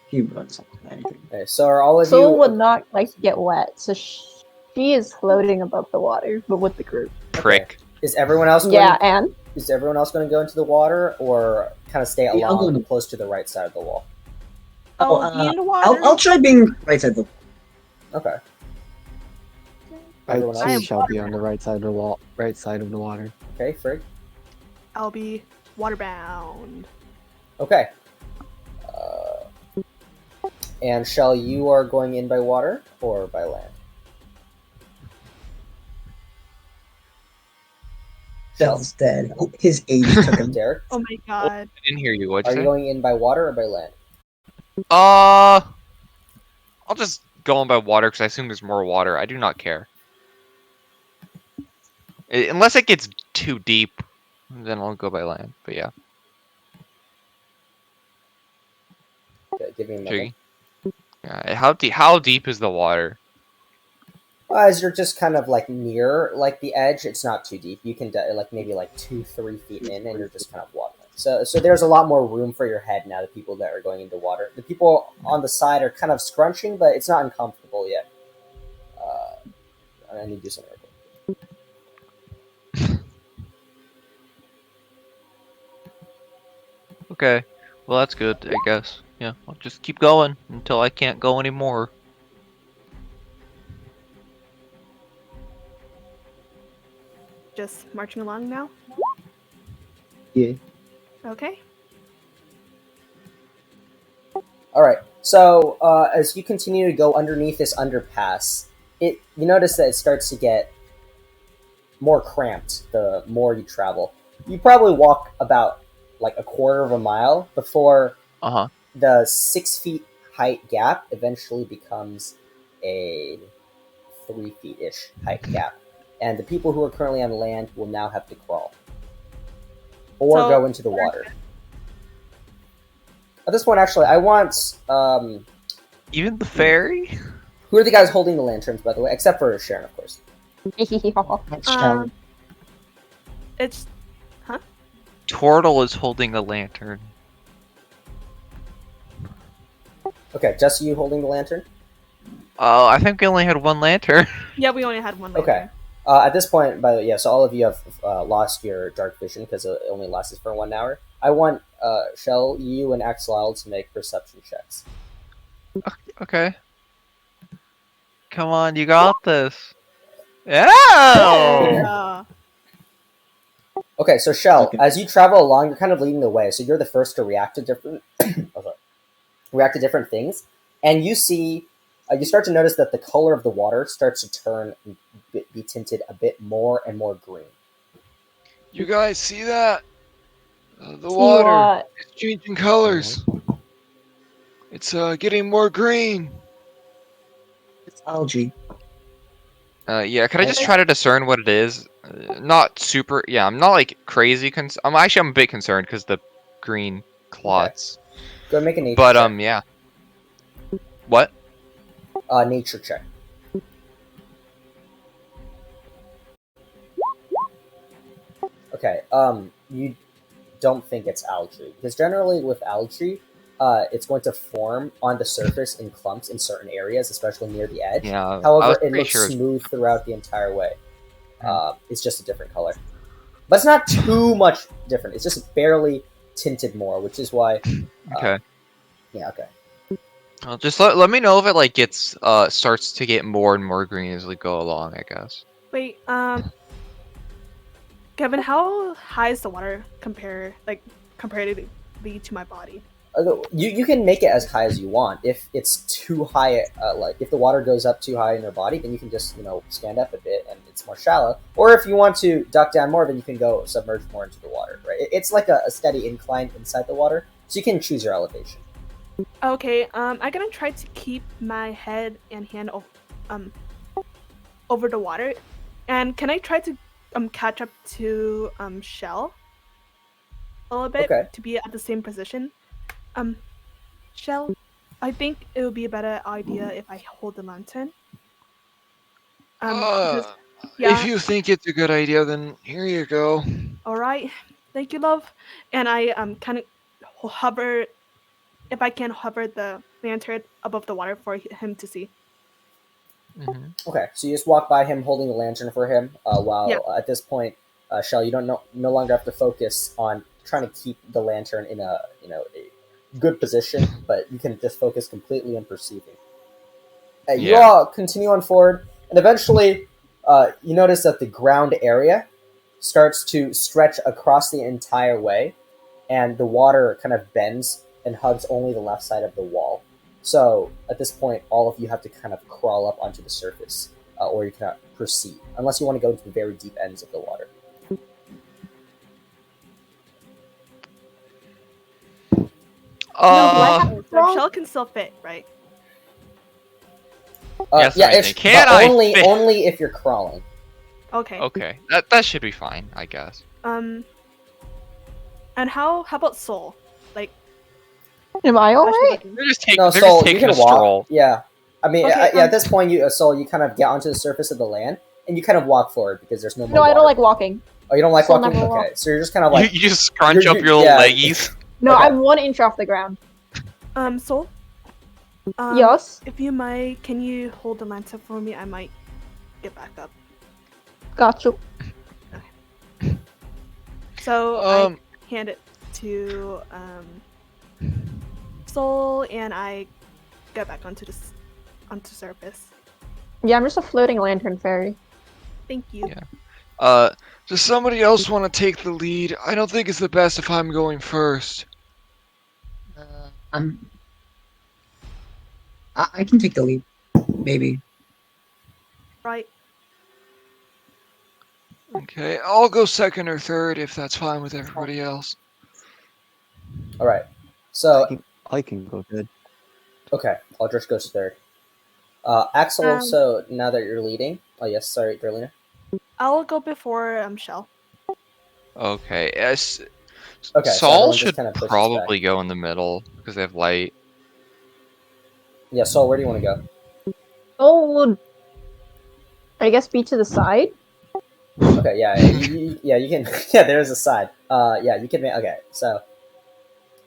he runs into anything. Okay, so are all of Soul you? would not like to get wet, so she is floating above the water, but with the group. Prick. Is everyone else? Yeah, and Is everyone else going to go into the water, or kind of stay Yeah, I'll go along in. close to the right side of the wall? Be in the water. I'll try being right side of the. Okay. I Everyone too else? shall be on the right side of the wall, right side of the water. Okay, Frigg. I'll be waterbound. Okay. And Shell, you are going in by water or by land? Shell's dead. His age took him. Derek, Oh my god. I didn't hear you. What'd are you you say? going in by water or by land? I'll just go on by water because I assume there's more water. I do not care. Unless it gets too deep, then I'll go by land. But yeah. Okay, give me a moment. Jiggy. How deep is the water? As you're just kind of like near like the edge, it's not too deep. You can like maybe like 2-3 feet in, and you're just kind of waddling. So there's a lot more room for your head now. The people that are going into water, the people on the side are kind of scrunching, but it's not uncomfortable yet. I need to do something real quick. Okay. Well, that's good, I guess. Yeah, I'll just keep going until I can't go anymore. Just marching along now. Yeah. Okay. All right. So as you continue to go underneath this underpass, you notice that it starts to get more cramped the more you travel. You probably walk about like a quarter of a mile before the 6 feet height gap eventually becomes a 3 feet ish height gap, and the people who are currently on land will now have to crawl or go into the water. At this point, actually, I want even the fairy. Who are the guys holding the lanterns, by the way, except for Sharon, of course. That's Shell. It's Turtle is holding a lantern. Okay, just you holding the lantern? Oh, I think we only had one lantern. yeah. We only had one. Okay. At this point, by the way, yeah, so all of you have lost your dark vision because it only lasts for 1 hour. I want Shell, you, and Axel to make perception checks. Okay. Come on, you got this. Yeah. Yeah. Okay, so Shell, Okay. as you travel along, you're kind of leading the way, so you're the first to react to different react to different things, and you see, you start to notice that the color of the water starts to turn, be tinted a bit more and more green. You guys see that? The See water what? is changing colors. It's getting more green. It's algae. Yeah, could I just try to discern what it is? Not super. Yeah, I'm not like crazy. I'm a bit concerned because the green clots. Go and make a nature But check. yeah. What? Nature check. Okay. You don't think it's algae because generally with algae, it's going to form on the surface in clumps in certain areas, especially near the edge. Yeah. I However, was it pretty looks sure. smooth throughout the entire way. It's just a different color, but it's not too much different. It's just barely tinted more, which is why. Okay. Yeah. Okay. Well, just let me know if it like gets starts to get more and more green as we go along. I guess. Wait, Kevin, how high is the water comparatively to my body? You can make it as high as you want. If it's too high, like if the water goes up too high in your body, then you can just stand up a bit and it's more shallow. Or if you want to duck down more, then you can go submerge more into the water. Right? It's like a steady incline inside the water, so you can choose your elevation. Okay, I'm gonna try to keep my head and hand over the water, and can I try to catch up to Shell a little bit Okay. to be at the same position? Shell, I think it would be a better idea if I hold the lantern. Because, If yeah, you think it's a good idea, then here you go. all right, thank you, love. And I kind of hover, if I can hover the lantern above the water for him to see. Mm-hmm. Okay, so you just walk by him holding the lantern for him. While Yeah. At this point, Shell, you don't no longer have to focus on trying to keep the lantern in a a good position, but you can just focus completely on perceiving. You Yeah. all continue on forward, and eventually, you notice that the ground area starts to stretch across the entire way, and the water kind of bends and hugs only the left side of the wall. So at this point, all of you have to kind of crawl up onto the surface, or you cannot proceed unless you want to go into the very deep ends of the water. Shell can still fit, right? Yes, Yeah, right, can but I only fit? only if you're crawling. Okay. Okay, that should be fine, I guess. And how about Soul? Like, Am I how's she alright? looking? They're just No, they're Soul, just you taking can a walk. stroll. Yeah, I mean, Okay, at this point, Soul, you kind of get onto the surface of the land, and you kind of walk forward because there's no more No, I water. don't like walking. Oh, you don't like Soul walking? never Okay, walks. so you're just kind of like You just scrunch you're- up your little yeah. leggies. No, Okay. I'm 1 inch off the ground. Soul? Yes? If you might, can you hold the lantern for me? I might get back up. Got you. So I hand it to Soul, and I get back onto surface. Yeah, I'm just a floating lantern fairy. Thank you. Yeah. Does somebody else want to take the lead? I don't think it's the best if I'm going first. I can take the lead, maybe. Right. Okay, I'll go second or third if that's fine with everybody else. all right. So I can go good. okay, Aldrich goes third. Axel. So now that you're leading, oh yes, sorry, Darlena. I'll go before Shell. Okay. Yes. Okay, so Saul everyone just should kind of pushes probably back. go in the middle because they have light. Yeah, Saul, where do you want to go? Oh, I guess be to the side. Okay, yeah, you can. Yeah, there's a side. Yeah, you can. Okay, so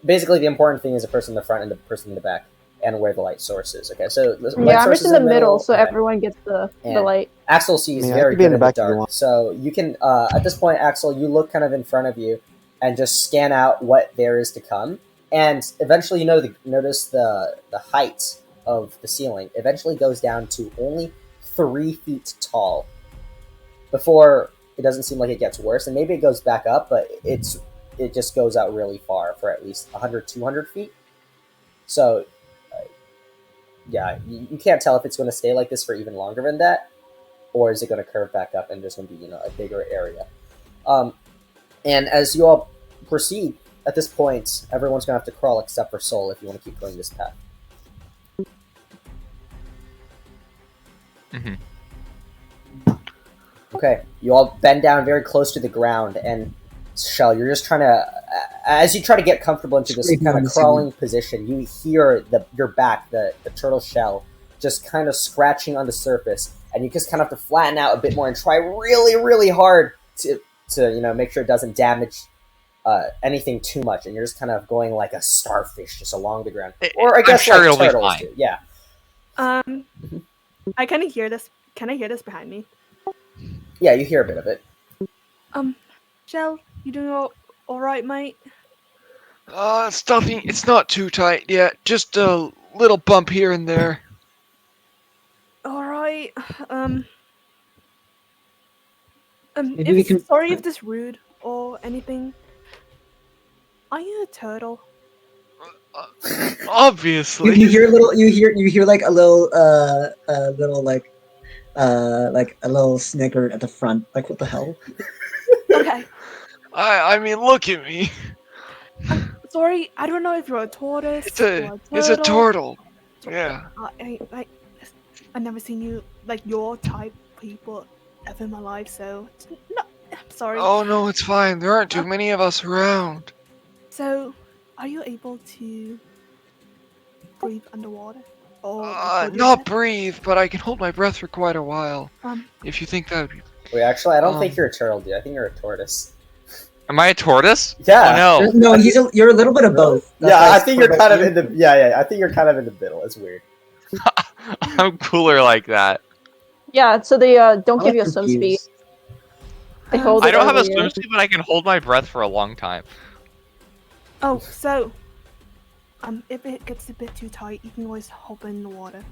basically, the important thing is the person in the front and the person in the back, and where the light source is. Okay, so the light Yeah, I'm source just is in the middle, so okay. everyone gets the light. Axel sees I mean, I very could be in good the in the back if you dark, want. so you can. At this point, Axel, you look kind of in front of you, and just scan out what there is to come, and eventually, you notice the height of the ceiling eventually goes down to only 3 feet tall. Before it doesn't seem like it gets worse, and maybe it goes back up, but it just goes out really far for at least 100, 200 feet. So, yeah, you can't tell if it's going to stay like this for even longer than that, or is it going to curve back up and there's going to be a bigger area. And as you all proceed, at this point, everyone's going to have to crawl except for Soul if you want to keep going this path. Mm-hmm. Okay, you all bend down very close to the ground, and Shell, you're just trying to, as you try to get comfortable into this kind of crawling position, you hear your back, the turtle shell, just kind of scratching on the surface, and you just kind of have to flatten out a bit more and try really, really hard to make sure it doesn't damage anything too much, and you're just kind of going like a starfish just along the ground, or I guess I'm sure like it'll turtles be fine. do. Yeah. I kind of hear this. Can I hear this behind me? Yeah, you hear a bit of it. Shell, you doing all right, mate? Stuffing. It's not too tight yet. Just a little bump here and there. All right. Maybe we can. Sorry if this rude or anything. Are you a turtle? Obviously. You hear a little. You hear like a little like a little snicker at the front. Like, what the hell? Okay. I mean, look at me. Sorry, I don't know if you're a tortoise It's or a turtle. a turtle. Yeah. I never seen you like your type people ever in my life, so no, I'm sorry. Oh no, it's fine. There aren't too many of us around. So, are you able to breathe underwater? Or Not breathe, but I can hold my breath for quite a while. Um, If you think that would be... Wait, actually, I don't think you're a turtle, dude. I think you're a tortoise. Am I a tortoise? Yeah. Oh, no. No, you're a little bit of both. That's Yeah, why I it's think you're quite kind of right in the. Yeah. I think you're kind of in the middle. It's weird. I'm cooler like that. Yeah, so they don't I'm give you a swim speed. confused. They hold I it don't have a over you. swim speed, but I can hold my breath for a long time. oh, so if it gets a bit too tight, you can always hop in the water.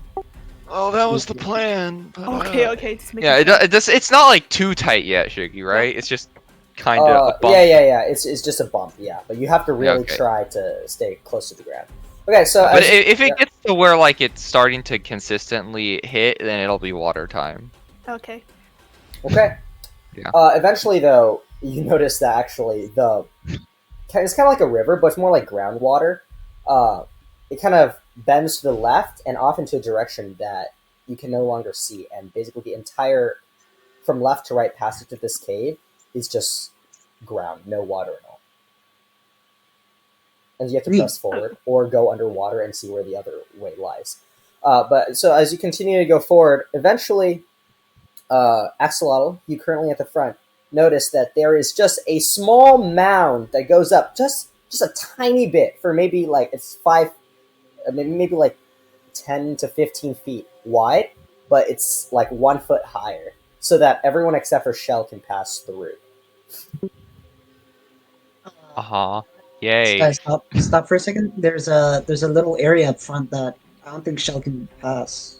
Oh, that was the plan. But, Okay, just make Yeah, it's not like too tight yet, Shiggy, right? It's just kind of a bump. Yeah. It's just a bump. Yeah, but you have to really okay. try to stay close to the ground. Okay, so But as if it gets to where like it's starting to consistently hit, then it'll be water time. Okay. Okay. Yeah. Eventually, though, you notice that actually it's kind of like a river, but it's more like groundwater. It kind of bends to the left and off into a direction that you can no longer see, and basically the entire from left to right passage of this cave is just ground, no water at all. And you have to press forward or go underwater and see where the other way lies. But so as you continue to go forward, eventually, Axolotl, you currently at the front, notice that there is just a small mound that goes up just a tiny bit for maybe like it's maybe like 10 to 15 feet wide, but it's like 1 foot higher, so that everyone except for Shell can pass through. Yay. Guys, stop for a second. There's a little area up front that I don't think Shell can pass.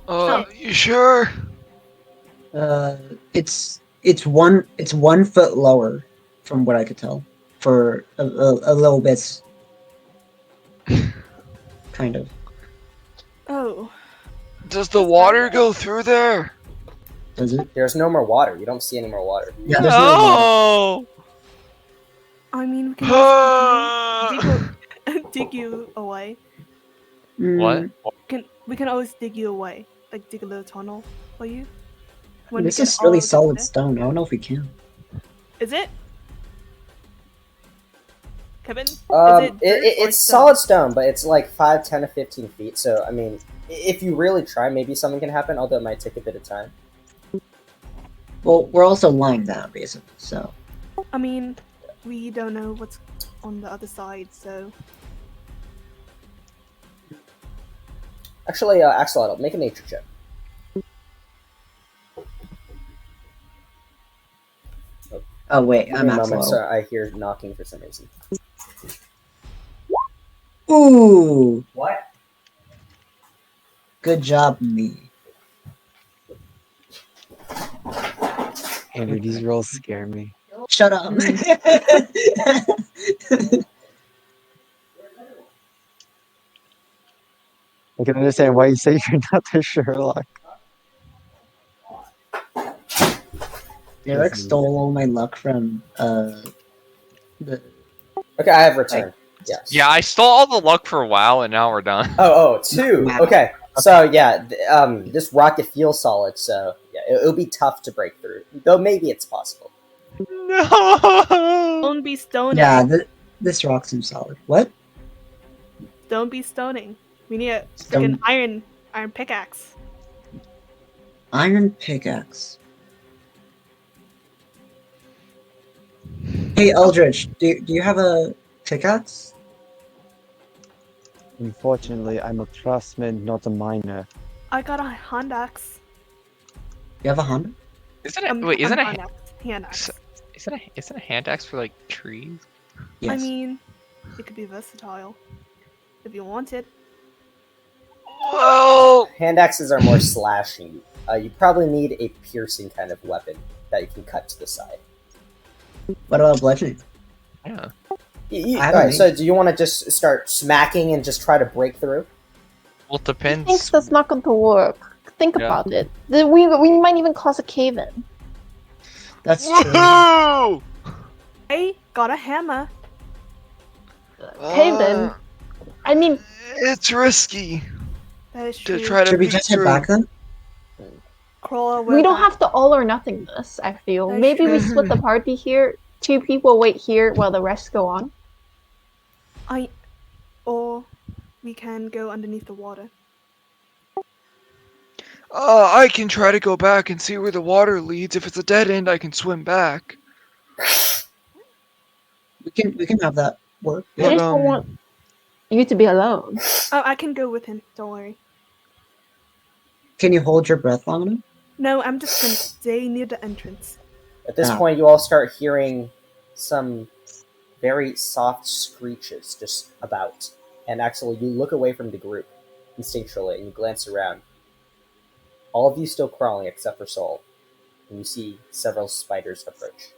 You sure? It's 1 foot lower, from what I could tell, for a little bit. Kind of. Oh. Does the water go through there? Does it? There's no more water. You don't see any more water. Yeah, there's no water. No. I mean, we can always dig you away. What? We can always dig you away, like dig a little tunnel for you. When This we get is really all solid together. stone. I don't know if we can. Is it? Kevin? Is It's stone? solid stone, but it's like 5, 10 to 15 feet. So I mean, if you really try, maybe something can happen. Although it might take a bit of time. Well, we're also lying down, basically. So. I mean, we don't know what's on the other side, so. Actually, Axolotl, make a nature check. Oh wait, Give I'm me a moment, Axolotl. so I hear knocking for some reason. Ooh, What? good job, me. Andrew, these rolls scare me. Shut up. I can understand why you say you're not the Sherlock. Derek stole all my luck from the Okay, I have returned. Yes. Yeah, I stole all the luck for a while, and now we're done. Oh, 2. Wow. Okay. So yeah, this rocket feels solid, so yeah, it'll be tough to break through. Though maybe it's possible. No. Don't be stoning. yeah. This rock seems solid. What? Don't be stoning. We need a Stone- freaking iron pickaxe. Iron pickaxe. Hey Eldridge, do you have a pickaxe? Unfortunately, I'm a craftsman, not a miner. I got a hand axe. You have a Honda? Isn't it? Wait, isn't hand it? axe. Hand axe. Isn't a hand axe for like trees? Yes. I mean, it could be versatile if you want it. Whoa! Hand axes are more slashing. You probably need a piercing kind of weapon that you can cut to the side. What about bludgeoning? Yeah. I haven't Alright, made- so do you want to just start smacking and just try to break through? Well, it He thinks depends. that's not going to work. Think Yeah. about it. We might even cause a cave in. That's true. Woohoo! I got a hammer. Cave in. I mean, It's risky That is to true. try to Should we peek just head through. back then? Crawl away. we don't have to all or nothing this, I feel. That's Maybe we true. split the party here. 2 people wait here while the rest go on. Or we can go underneath the water. I can try to go back and see where the water leads. If it's a dead end, I can swim back. We can have that work. I But, just don't want you to be alone. Oh, I can go with him. Don't worry. Can you hold your breath long enough? No, I'm just gonna stay near the entrance. At this Ah. point, you all start hearing some very soft screeches just about. And actually, you look away from the group instinctually and you glance around. All of you still crawling except for Soul. And you see several spiders approach.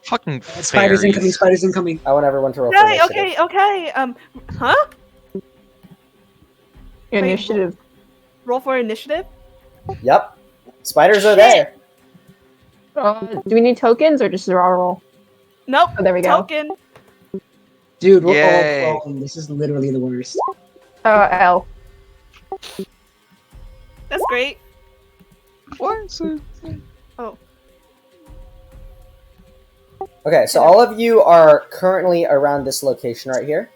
Fucking Spiders incoming, fairies. spiders incoming. I want everyone to roll for Okay, initiative. okay. Huh? Initiative. Roll for initiative. Yep. Spiders are Shit. there. Do we need tokens or just raw roll? Nope. Oh, there we go. Token. Dude, we're Yay. all crawling. This is literally the worst. L. That's great. What? Oh, Okay, so all of you are currently around this location right here.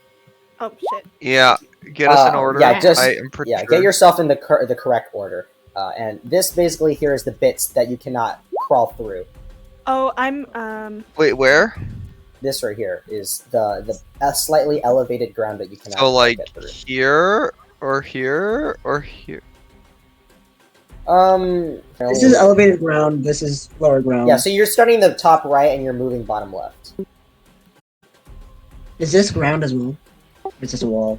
oh shit. Yeah. Get us in order. Yeah, just I am pretty yeah, sure. get yourself in the correct order. And this basically here is the bits that you cannot crawl through. Oh, I'm Wait, where? This right here is the slightly elevated ground that you cannot So like get through. here or here or here. This is elevated ground. This is lower ground. Yeah, so you're starting the top right and you're moving bottom left. Is this ground as well? Or is this a wall?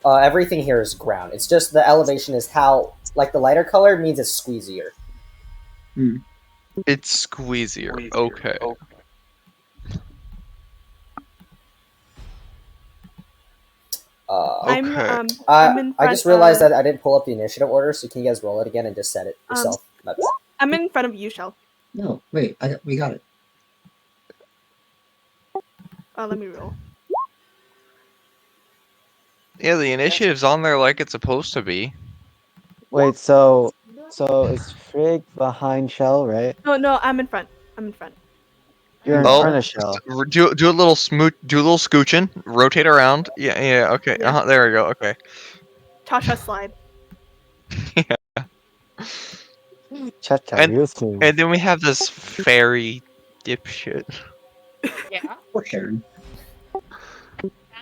Everything here is ground. It's just the elevation is how, like the lighter color means it's squeezier. It's squeezier. Okay. I'm Okay. I'm in I front just realized of, that I didn't pull up the initiative order, so can you guys roll it again and just set it yourself? My bad. I'm in front of you, Shell. No, wait. We got it. Let me roll. Yeah, the initiative's on there like it's supposed to be. Wait, so is Frigg behind Shell, right? No, I'm in front. I'm in front. You're in Oh. front of Shell. Do a little scooching, rotate around. Yeah, okay. Yeah. There we go. Okay. Cha-cha slide. Cha-cha, And- real smooth. And then we have this fairy dipshit. Yeah. Poor Sharon.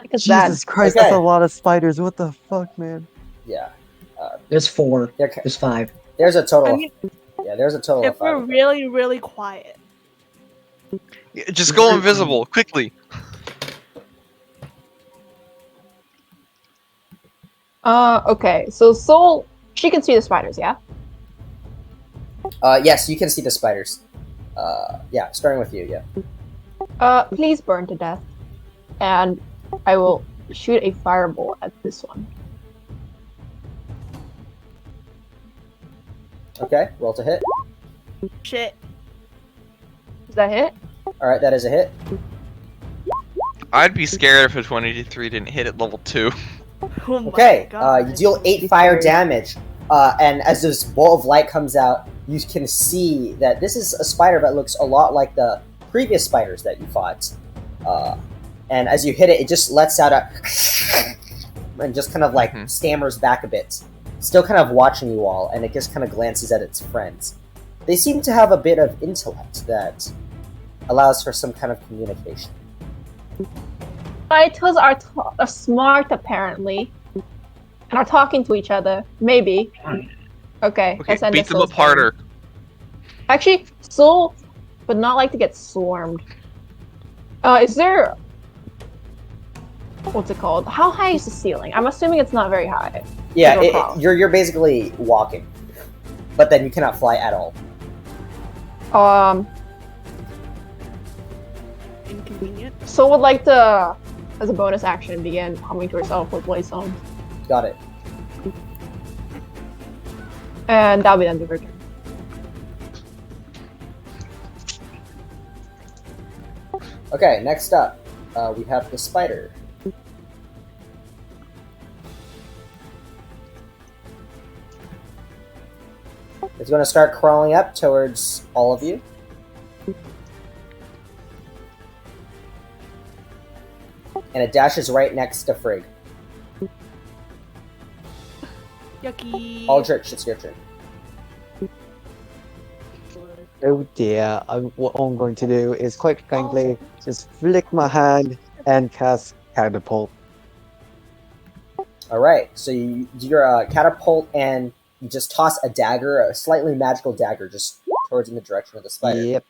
Because that. Jesus Christ, Okay. that's a lot of spiders. What the fuck, man? Yeah. There's 4. There, There's 5. there's a total. I mean, There's a total of if we're 5. really, really quiet. Yeah, just go invisible quickly. Okay. So Soul, she can see the spiders, yeah? Yes, you can see the spiders. Yeah, starting with you. Yeah. Please burn to death. And I will shoot a fireball at this one. Okay, roll to hit. Shit. Does that hit? All right, that is a hit. I'd be scared if a 23 didn't hit at level 2. Oh my Okay, god. you deal 8 fire damage, and as this ball of light comes out, you can see that this is a spider that looks a lot like the previous spiders that you fought. And as you hit it, it just lets out a and just kind of like stammers back a bit, still kind of watching you all, and it just kind of glances at its friends. They seem to have a bit of intellect that allows for some kind of communication. Spiders are smart, apparently. And are talking to each other. Maybe. Okay, Okay, let's end beat this them Soul's up harder. turn. Actually, Soul would not like to get swarmed. Is there... What's it called? How high is the ceiling? I'm assuming it's not very high. Yeah, you're basically walking, but then you cannot fly at all. Inconvenient. Soul would like to, as a bonus action, begin humming to herself with Blaze songs. Got it. And that'll be the end of her turn. Okay, next up, we have the spider. It's going to start crawling up towards all of you. And it dashes right next to Frigg. Yucky. Aldrich, it's your turn. Oh dear, what I'm going to do is quite frankly just flick my hand and cast Catapult. Alright, so you do your catapult and you just toss a dagger, a slightly magical dagger, just towards in the direction of the spider. Yep.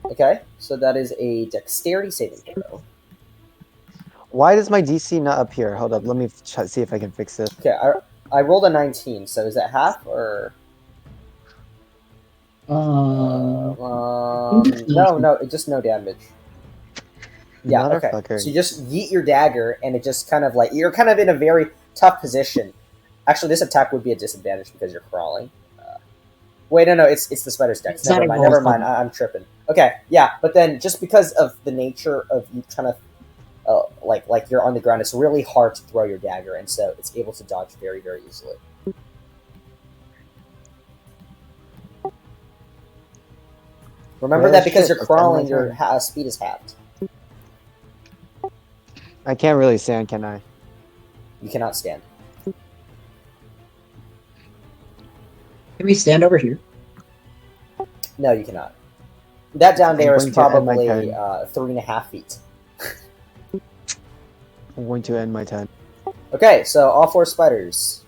Okay, so that is a dexterity saving throw. Why does my DC not appear? Hold up, let me see if I can fix this. Okay, I rolled a 19, so is that half or... no, just no damage. Yeah, okay. Motherfucker. So you just yeet your dagger, and it just kind of like... You're kind of in a very tough position. Actually, this attack would be a disadvantage because you're crawling. Wait, no, it's the spider's dex. Never mind, I'm tripping. Okay, yeah, but then just because of the nature of you kind of... like you're on the ground, it's really hard to throw your dagger, and so it's able to dodge very, very easily. Remember that because you're crawling, your speed is halved. I can't really stand, can I? You cannot stand. Can we stand over here? No, you cannot. That down there is going to end my probably turn. 3.5 feet. I'm going to end my turn. Okay, so all 4 spiders.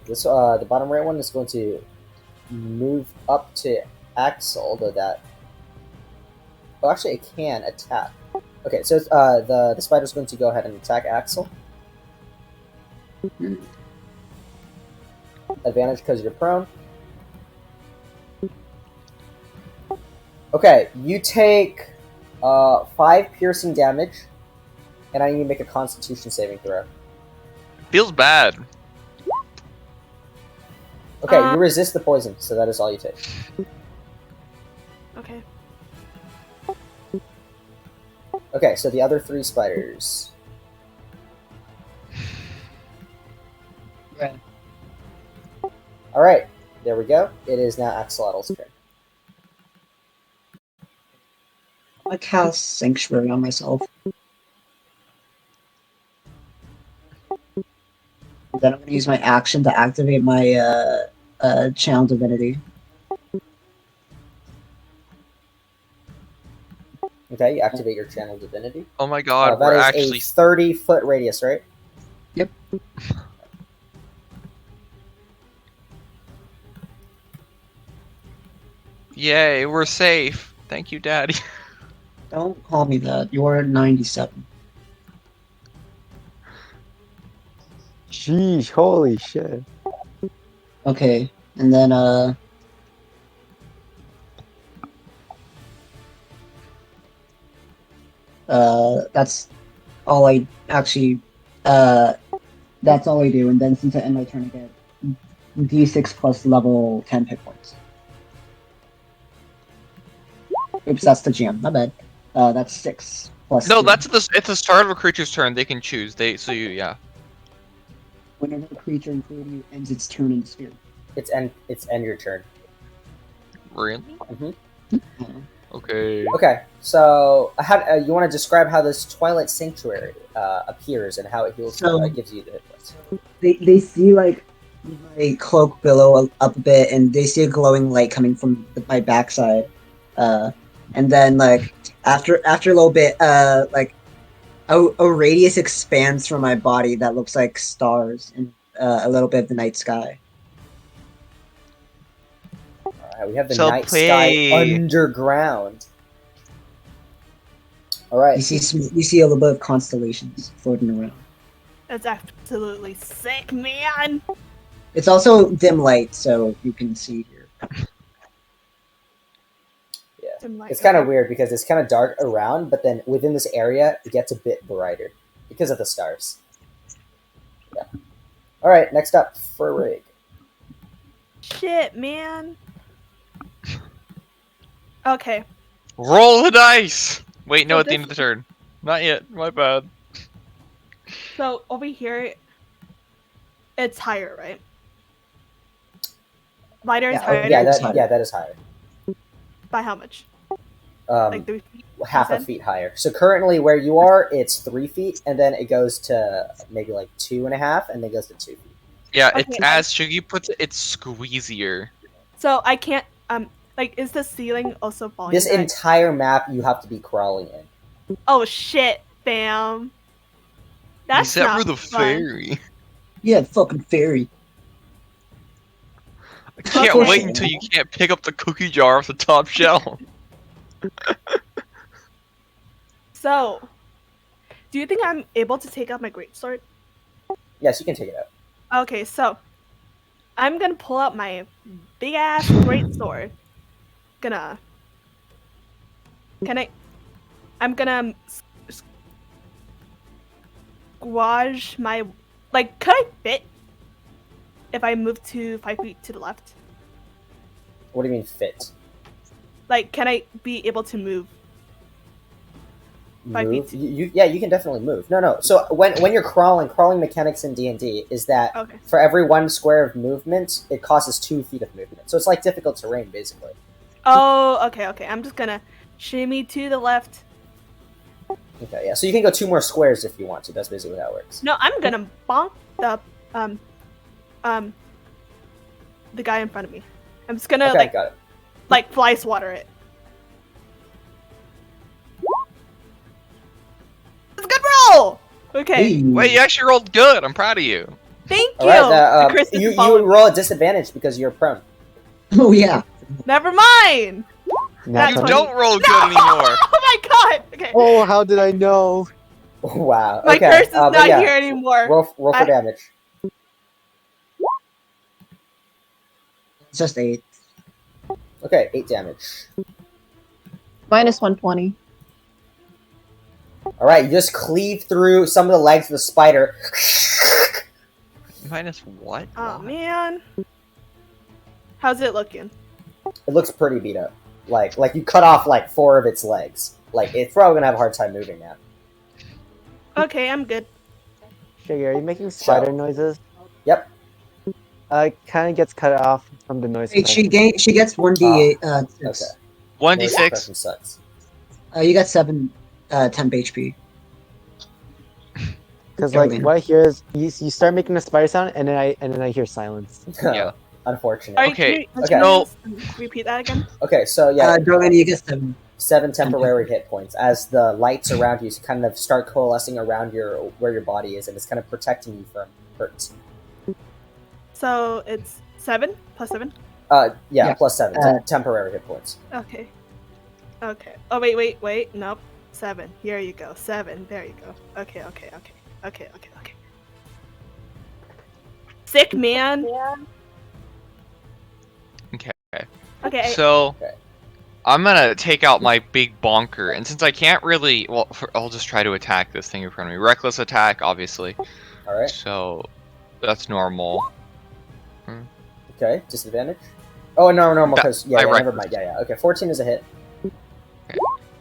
This the bottom right one is going to move up to Axel, though that... Oh, actually, it can attack. Okay, so the spider's going to go ahead and attack Axel. Advantage because you're prone. Okay, you take 5 piercing damage, and I need to make a Constitution saving throw. Feels bad. Okay, you resist the poison, so that is all you take. Okay. Okay, so the other 3 spiders. Right. Alright, there we go. It is now Axolotl's turn. I cast Sanctuary on myself. Then I'm going to use my action to activate my Channel Divinity. Okay, you activate your Channel Divinity. Oh my god, That we're is actually... a 30-foot radius, right? Yep. Yay, we're safe. Thank you, Daddy. Don't call me that. You're 97. Sheesh, holy shit. Okay, and then that's all I actually that's all I do. And then since I end my turn, I get D6 plus level 10 hit points. Oops, that's the GM. My bad. That's 6 plus. No, 3. that's at the start of a creature's turn. They can choose. Yeah. Whenever a creature, including you, ends its turn in the sphere. It's end your turn. Really? Mm-hmm. Okay. Okay, so how you want to describe how this Twilight Sanctuary appears and how it heals, So- gives you the hit points? They see like my cloak billow up a bit, and they see a glowing light coming from my backside. And then like after a little bit, like a radius expands from my body that looks like stars and a little bit of the night sky. All right, we have the So night play. sky underground. All right. You see a little bit of constellations floating around. That's absolutely sick, man. It's also dim light, so you can see here. Yeah. Dim light, It's kind of okay. weird because it's kind of dark around, but then within this area, it gets a bit brighter because of the stars. Yeah. All right, next up, Furrig. Shit, man. Okay, Roll the dice. Wait, no, So at the end of the turn. Not yet. My bad. so over here, it's higher, right? Lighter is Yeah, higher. Yeah, it's that higher. yeah, that is higher. By how much? Like 3 feet? Half a you said? feet higher. So currently, where you are, it's 3 feet, and then it goes to maybe like 2.5, and then it goes to 2 feet. Yeah, Okay, it's as Shuggy puts it, it's squeezier. So I can't. Like, is the ceiling also falling? This back? entire map, you have to be crawling in. Oh shit, fam. That's Except not for the fun. fairy. Yeah, fucking fairy. I can't Okay. wait until you can't pick up the cookie jar off the top shelf. So, do you think I'm able to take out my greatsword? Yes, you can take it out. Okay, so I'm gonna pull out my big ass greatsword. Gonna. Can I? I'm gonna squash my. Like, could I fit if I move to 5 feet to the left? What do you mean fit? Like, can I be able to move? 5 Move? feet. Yeah, you can definitely move. No. So when you're crawling mechanics in D&D is that Okay. for every 1 square of movement, it causes 2 feet of movement. So it's like difficult terrain, basically. Oh, okay. I'm just gonna shimmy to the left. Okay, yeah. So you can go 2 more squares if you want to. That's basically how it works. No, I'm gonna bonk the guy in front of me. I'm just gonna Okay, got it. like fly swatter it. It's a good roll. Okay, Hey. Wait, you actually rolled good. I'm proud of you. thank All you. right, The Chris you didn't follow me. roll at disadvantage because you're prone. Oh yeah. Never mind. Nat You 20. don't roll good No! anymore. Oh my god. Okay. Oh, how did I know? Wow. My okay. curse is but not yeah, here anymore. Roll for I- damage. It's just 8. Okay, 8 damage. Minus 120. All right, you just cleave through some of the legs of the spider. Minus what? Oh man. How's it looking? It looks pretty beat up. Like you cut off like 4 of its legs. Like it's probably gonna have a hard time moving now. Okay, I'm good. Shaggy, are you making spider So- noises? Yep. Kind of gets cut off from the noise. Wait, she gets 1d8. Okay. 6. 1d6. Suppression sucks. You got 7 temp HP. Because There like we go. what I hear is you start making a spider sound and then I hear silence. Yeah. Unfortunate. Are you, Okay, can okay. you No. repeat that again? Okay, so yeah, Darlene, you get 7. 7 temporary hit points as the lights around you kind of start coalescing around where your body is, and it's kind of protecting you from hurts. So it's 7 plus 7. Yeah, Yeah. plus 7. Temporary hit points. Okay. Okay. Oh wait. Nope. 7. Here you go. 7. There you go. Okay. Sick man. Okay. Okay. So Okay. I'm gonna take out my big bonker, and since I can't really, well, I'll just try to attack this thing in front of me. Reckless attack, obviously. All right. So that's normal. Okay. Disadvantage. Oh no, normal because I never mind. Yeah. Okay. 14 is a hit.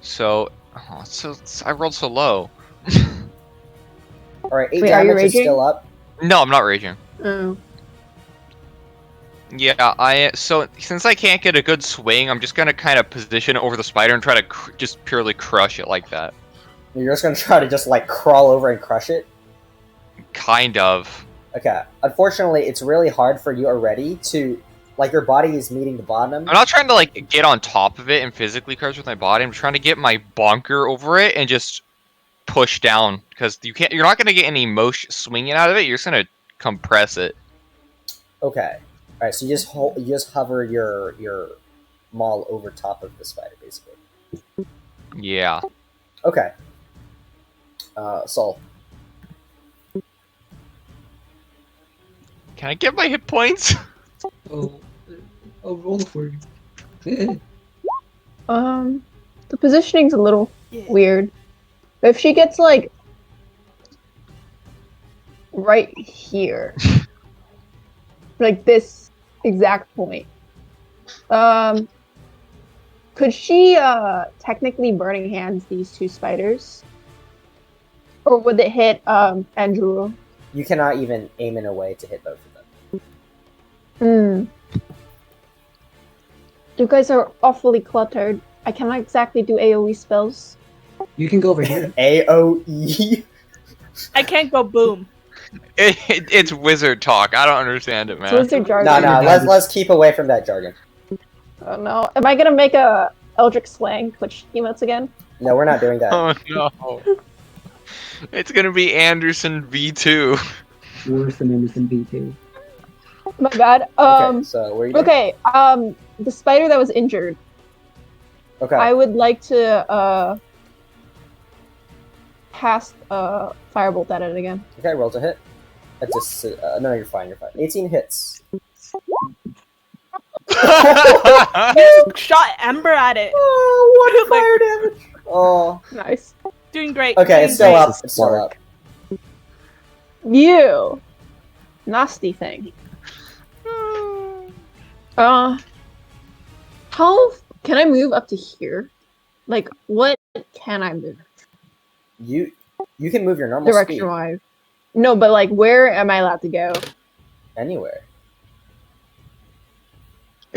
So, I rolled so low. All right. 8 Wait, are you damage is raging? still up. No, I'm not raging. Oh. Yeah, so since I can't get a good swing, I'm just gonna kind of position it over the spider and try to just purely crush it like that. You're just gonna try to just like crawl over and crush it. Kind of. Okay. Unfortunately, it's really hard for you already to, like, your body is meeting the bottom. I'm not trying to like get on top of it and physically crush with my body. I'm trying to get my bonker over it and just push down because you're not gonna get any motion swinging out of it. You're just gonna compress it. Okay. All right. So you just hover your maul over top of the spider, basically. Yeah. Okay. Sol. Can I get my hit points? Oh, I'll roll for you. The positioning's a little Yeah. weird. But if she gets like right here, like this exact point, could she technically burning hands these two spiders, or would it hit Andrew? You cannot even aim in a way to hit both of them. You guys are awfully cluttered. I cannot exactly do AoE spells. You can go over here. AOE. I can't go boom. It's wizard talk. I don't understand it, So man. is there jargon? No. Let's keep away from that jargon. Oh no. Am I gonna make a Eldritch Slang Twitch emotes again? No, we're not doing that. Oh no. It's gonna be Anderson V2. Worse than Anderson B2. My bad. Okay. So where are you? Doing? Okay, the spider that was injured. Okay. I would like to cast firebolt at it again. Okay. Roll to hit. That's no, you're fine. You're fine. 18 hits. You shot Ember at it. Oh, what fire damage! Oh. Nice. Doing great. Okay, doing it's still great. up. It's still up. You nasty thing. How can I move up to here? Like, what can I move You can move your normal direction speed wise? No, but like, where am I allowed to go? anywhere.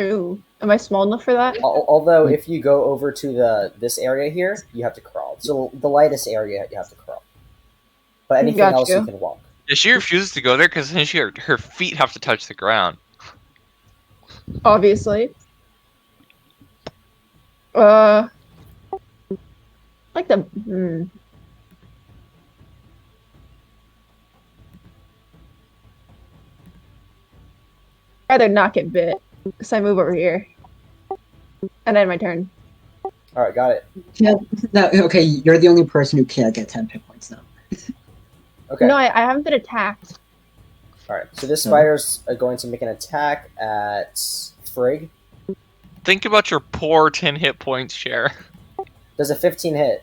Ooh, am I small enough for that? Although, if you go over to this area here, you have to crawl. So the lightest area, you have to crawl. But anything else, you can walk. Yeah, she refuses to go there because then her feet have to touch the ground. Obviously. Like the rather not get bit, so I move over here, and then my turn. All right, got it. Yeah, no, okay, you're the only person who can't get 10 hit points now. Okay. No, I haven't been attacked. All right. So this spider's going to make an attack at Frigg. Think about your poor 10 hit points, Cher. Does a 15 hit?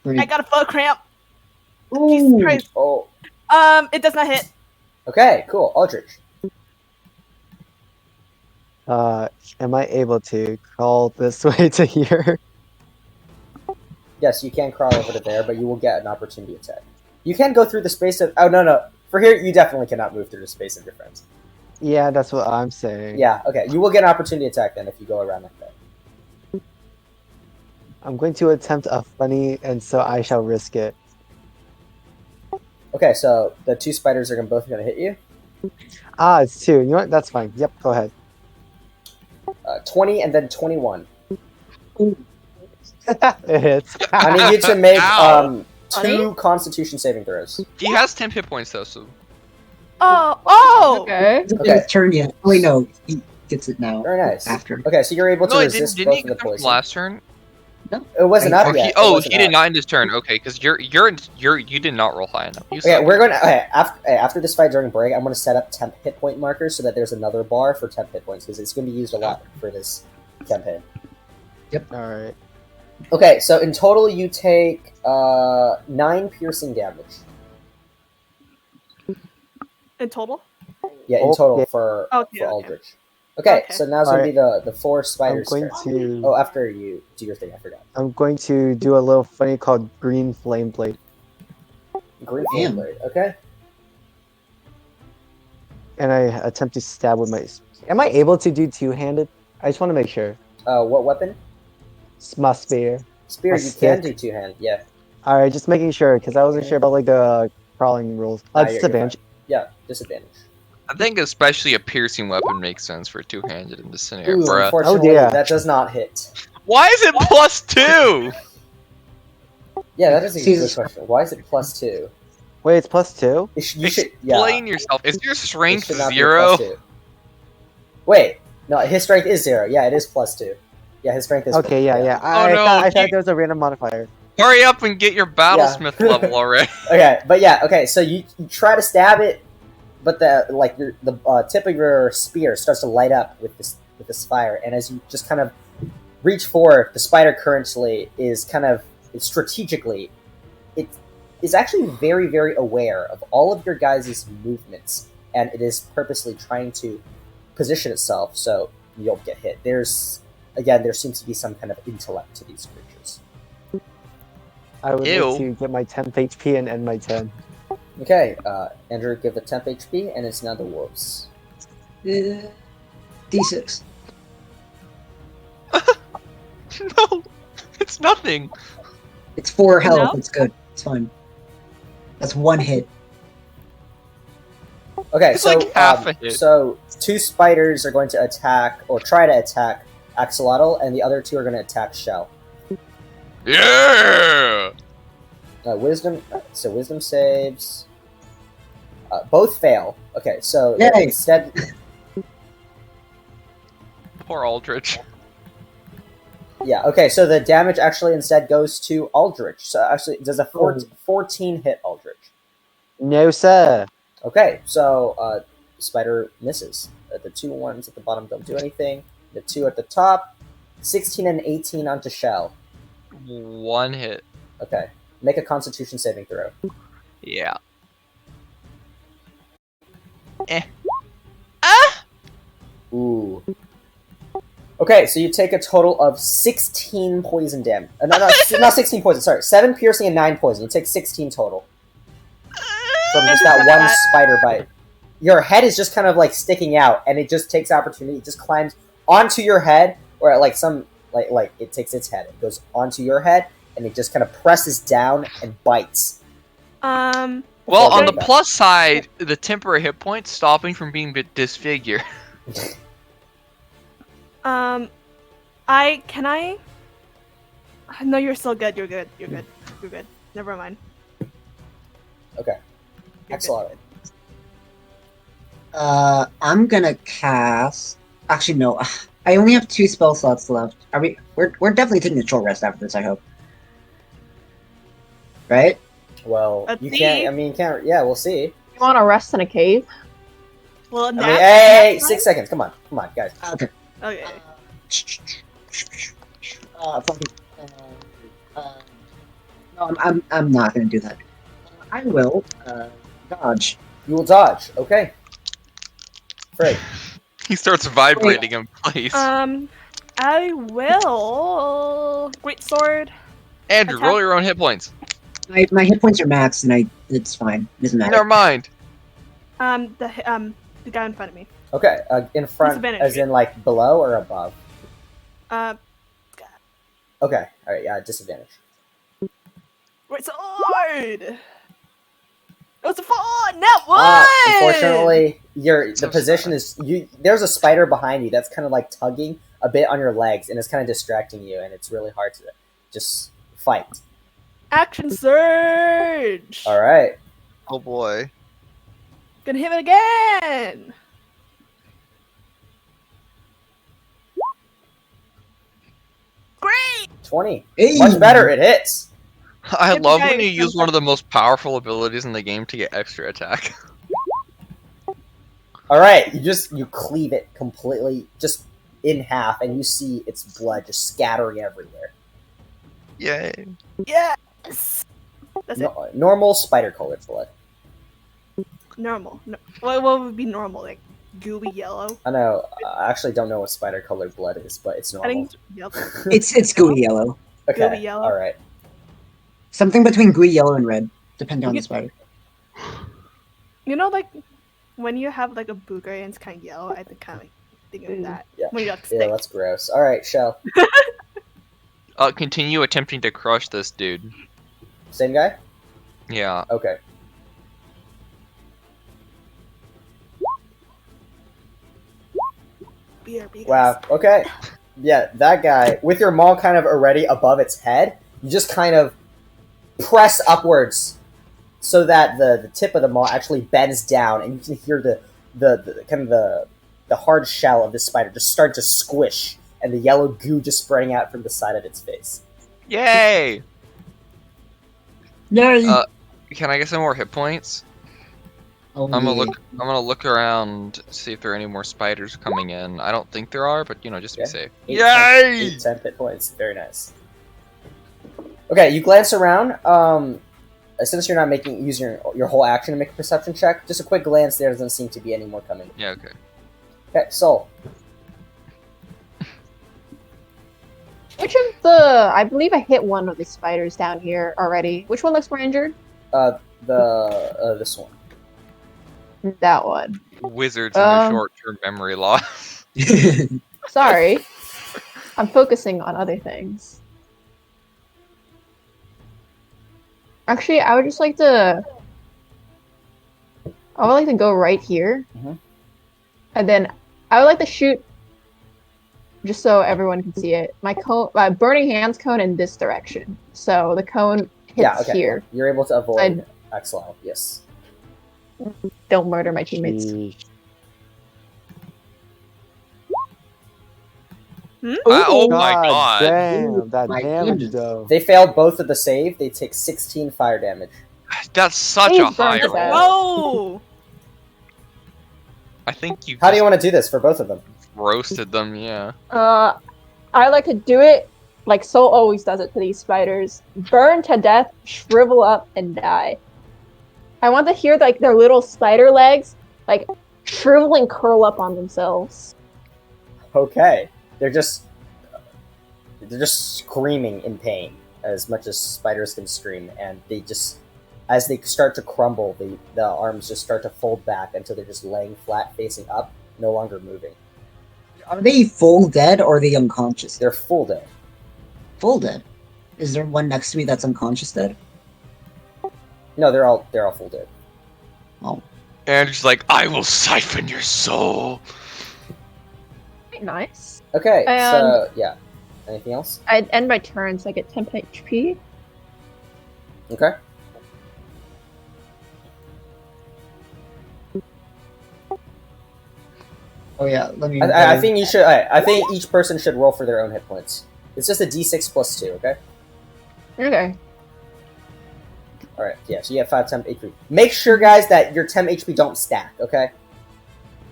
I got a foot cramp. Ooh. Jesus Christ. Oh. It does not hit. Okay. Cool. Aldrich. Am I able to crawl this way to here? Yes, you can crawl over to there, but you will get an opportunity attack. You can go through the space of. Oh no. For here, you definitely cannot move through the space of your friends. Yeah, that's what I'm saying. Yeah. Okay. You will get an opportunity attack then if you go around like that. I'm going to attempt a funny, and so I shall risk it. Okay. So the two spiders are both going to hit you. Ah, it's 2. You know what? That's fine. Yep, go ahead. 20 and then 21. It hits. I need you to make Ow. 2 Constitution saving throws. He has 10 hit points though, so Oh! Okay. It's Okay. his turn yet. Oh, wait, no. He gets it now. Very nice. After. Okay, so you're able to No, it didn't. resist Didn't both he of the come from poison. last turn? It wasn't I- up Oh, yet. he, It oh, wasn't he did up. not in his turn. Okay, because you did not roll high enough. You Okay, suck. we're gonna after this fight during break. I'm gonna set up temp hit point markers so that there's another bar for temp hit points because it's gonna be used a lot for this campaign. Alright. Okay, so in total you take 9 piercing damage. In total? Yeah, in Okay. total for Okay, okay. Aldrich. Okay, Okay. so now it's gonna be the 4 I'm spiders' going turn. to Oh, after you do your thing, I forgot. I'm going to do a little funny called green flame blade. Green flame Damn. blade. Okay. And I attempt to stab with my. Am I able to do two-handed? I just want to make sure. What weapon? It's my spear. Spear. A You can stick. do two-handed. Yeah. All right, just making sure because I wasn't sure about like the crawling rules. Nah, you're Disadvantage. fine. Yeah, disadvantage. I think especially a piercing weapon makes sense for two-handed in this scenario, Ooh, bruh. unfortunately, dear. that does not hit. Why is it +2? Yeah, that is a good Jesus. question. Why is it +2? Wait, it's +2. You should. Yeah. Explain yourself. Is your It strength should not be 0? +2. Wait, no, his strength is 0. Yeah, it is +2. Yeah, his strength is. Okay, yeah. Oh, I no, thought you- there was a random modifier. Hurry up and get your battlesmith Yeah. level already. Okay, but yeah, okay. So you try to stab it, but the tip of your spear starts to light up with this fire, and as you just kind of reach forward, the spider currently is kind of strategically, it is actually very, very aware of all of your guys' movements, and it is purposely trying to position itself so you don't get hit. There seems to be some kind of intellect to these creatures. I would Ew. like to get my 10th HP and end my turn. Okay, Andrew, give the temp HP, and it's now the wolves. D6. No, it's nothing. It's 4 health. No? It's good. It's fine. That's 1 hit. Okay, It's so like half a hit. so 2 spiders are going to attack or try to attack Axolotl, and the other 2 are going to attack Shell. Yeah. Wisdom saves. Both fail. Okay, so Yay. instead, Poor Aldrich. yeah. Okay, so the damage actually instead goes to Aldrich. So actually, does a 14 hit Aldrich? No, sir. Okay, so spider misses. The 2 ones at the bottom don't do anything. The 2 at the top, 16 and 18 onto Shell. 1 hit. Okay, make a Constitution saving throw. Yeah. Ooh. Okay, so you take a total of 16 poison damage. Not 16 poison, sorry. 7 piercing and 9 poison. You take 16 total. From just that one spider bite. Your head is just kind of like sticking out, and it just takes opportunity. It just climbs onto your head, or it takes its head. It goes onto your head, and it just kind of presses down and bites. Um, Well, on the Okay. plus side, the temporary hit points stop me from being disfigured. I. No, you're still good. You're good. You're good. You're good. Never mind. Okay. You're Excellent. good. I'm gonna cast. Actually, no. I only have 2 spell slots left. We're definitely taking a short rest after this. I hope. Right? Well, Let's you see. can't. I mean, you can't. Yeah, we'll see. You want to rest in a cave? Well, I mean, nap- hey, nap 6 seconds. Come on, guys. Okay. time? Okay. Fucking, no, I'm not gonna do that. I will dodge. You will dodge. Okay. Great. He starts vibrating in place. I will. Great sword. Andrew, attack. roll your own hit points. My hit points are maxed, and it's fine. It doesn't matter. Never mind. The guy in front of me. Okay. In front, Disadvantage, as in like below or above. Okay. All right. Yeah. Disadvantage. Great sword. It was a fun. Net one. Unfortunately, the So position is you. There's a spider behind you that's kind of like tugging a bit on your legs, and it's kind of distracting you, and it's really hard to just fight. Action surge. All right. Oh boy. Gonna hit it again. Great. 20. Hey! Much better. It hits. I Hit the love guy when you from use one of the most powerful abilities in the game to get extra attack. All right, you cleave it completely, just in half, and you see its blood just scattering everywhere. Yay. Yes. That's it. Normal spider-colored blood. Normal. No, what would be normal? Like gooey yellow. I know. I actually don't know what spider-colored blood is, but it's I normal. think it's yellow. It's gooey yellow. Okay. gooey yellow. All right. Something between gooey yellow and red, depending on You- the spider. You know, like when you have like a booger and it's kind of yellow, I kind of think of that. Yeah. When you got Yeah, stick. that's gross. All right, Shell. Continue attempting to crush this dude. Same guy. Yeah. Okay. BRB. Wow. Okay. Yeah, that guy with your maul kind of already above its head. You just kind of press upwards so that the tip of the maul actually bends down, and you can hear the kind of the hard shell of the spider just start to squish, and the yellow goo just spreading out from the side of its face. Yay! Yay! Can I get some more hit points? Oh, I'm yeah. gonna look around, see if there are any more spiders coming in. I don't think there are, but just to be Yeah. safe. 8, Yay! 10 hit points. Very nice. Okay, you glance around. Since you're not using your whole action to make a perception check, just a quick glance. There doesn't seem to be any more coming. Yeah, okay. Okay, Soul. Which of the? I believe I hit one of the spiders down here already. Which one looks more injured? This one. That one. Wizards and their short-term memory loss. Sorry. I'm focusing on other things. Actually, I would like to go right here. Mhm. And then I would like to shoot just so everyone can see it. My burning hands cone in this direction. So the cone hits Yeah, okay. here. You're able to avoid I'd- Excellent. Yes. Don't murder my teammates. Sheesh. Oh my god. Damn, that My damage goodness. though. They failed both of the save. They take 16 fire damage. That's such Please a high burn to death. roll. Whoa! I think you How do you just want to do this for both of them? roasted them, yeah. I like to do it like Soul always does it to these spiders. Burn to death, shrivel up, and die. I want to hear like their little spider legs like shrivel and curl up on themselves. Okay. They're just screaming in pain as much as spiders can scream, and they just, as they start to crumble, the arms just start to fold back until they're just laying flat, facing up, no longer moving. Are they full dead or are they unconscious? They're full dead. Full dead. Is there one next to me that's unconscious dead? No, they're all full dead. And she's like, I will siphon your soul. Quite nice. Okay, so And- yeah. Anything else? I'd end my turn so I get 10 HP. Okay. Oh yeah, let me. I think you should. I think each person should roll for their own hit points. It's just a d6 plus 2. Okay. Okay. All right. Yeah. So you have 5 temp HP. Make sure, guys, that your temp HP don't stack. Okay.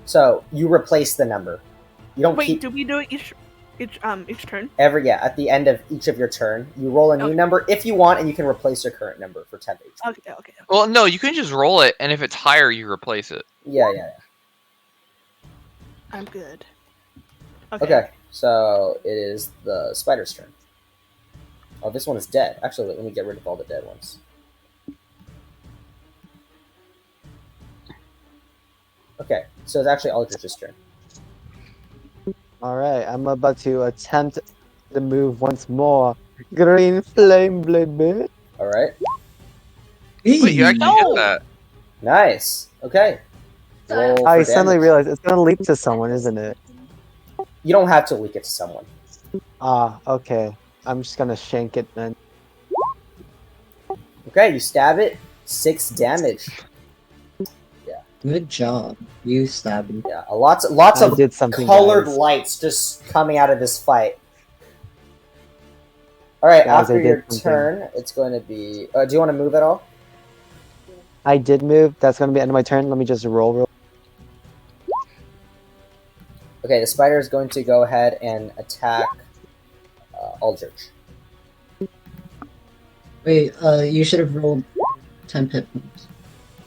So you replace the number. You don't Wait, keep do we do it each turn? at the end of each of your turn. You roll a new Okay. number if you want, and you can replace your current number for temp HP. Okay. Well, no, you can just roll it, and if it's higher, you replace it. Yeah. I'm good. Okay. So it is the spider's turn. Oh, this one is dead. Actually, let me get rid of all the dead ones. Okay, so it's actually Aldrich's turn. Alright, I'm about to attempt the move once more. Green flame blade, baby. All right, Wait, you actually No! get that. nice. Okay, roll for I suddenly damage. realized it's gonna leap to someone, isn't it? You don't have to leak it to someone. Ah, okay. I'm just gonna shank it then. Okay, you stab it. 6 damage. Good job. You stabbed me. Yeah, lots I of did something, colored guys. lights just coming out of this fight. All right, Guys, I after did your something. turn, it's going to be. Do you want to move at all? I did move. That's gonna be the end of my turn. Let me just roll. Okay, the spider is going to go ahead and attack Aldrich. Wait, you should have rolled 10 hit points.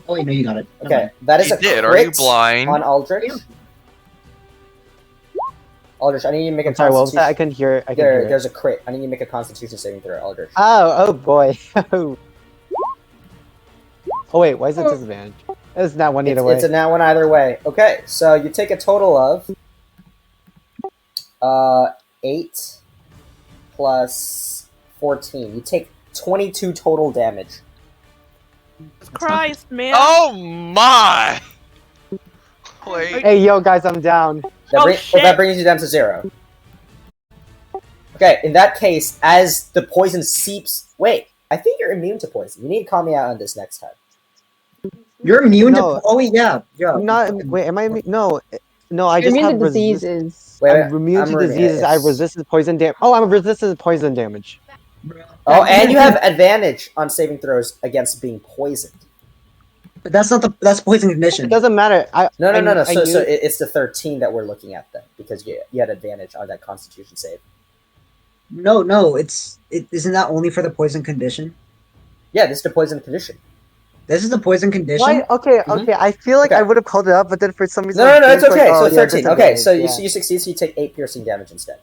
Oh wait, no, you got it. Never Okay, mind. that is You a did. crit Are you blind? on Aldrich. Aldrich, I need you to make a I'm sorry, what was that? I Constitution. couldn't hear it. I couldn't hear it. There's a crit. I need you to make a Constitution saving throw, Aldrich. Oh boy. Oh wait, why is it disadvantage? It's not one either way. It's a nat one either way. Okay, so you take a total of 8 plus 14. You take 22 total damage. Christ, man. Oh my! Wait. Hey, yo, guys, I'm down. Shit. That brings you down to 0. Okay, in that case, as the poison seeps... Wait, I think you're immune to poison. You need to call me out on this next time. You're immune No. to. Oh wait, yeah. I'm not. Wait, am I immune? No. I You're just immune have to diseases. I'm immune to diseases. I resist poison damage. Oh, I'm resistant to poison damage. Oh, and you have advantage on saving throws against being poisoned. But that's poison condition. It doesn't matter. No. So knew- it's the 13 that we're looking at then, because you had advantage on that Constitution save. No, isn't that only for the poison condition? Yeah, this is the poison condition. This is the poison condition. Why? Okay. Mhm. I feel like Okay. I would have called it up, but then for some reason. No, it's like, okay. oh, So yeah, 13. Okay, so you disadvantage, succeed, so you take 8 piercing damage instead.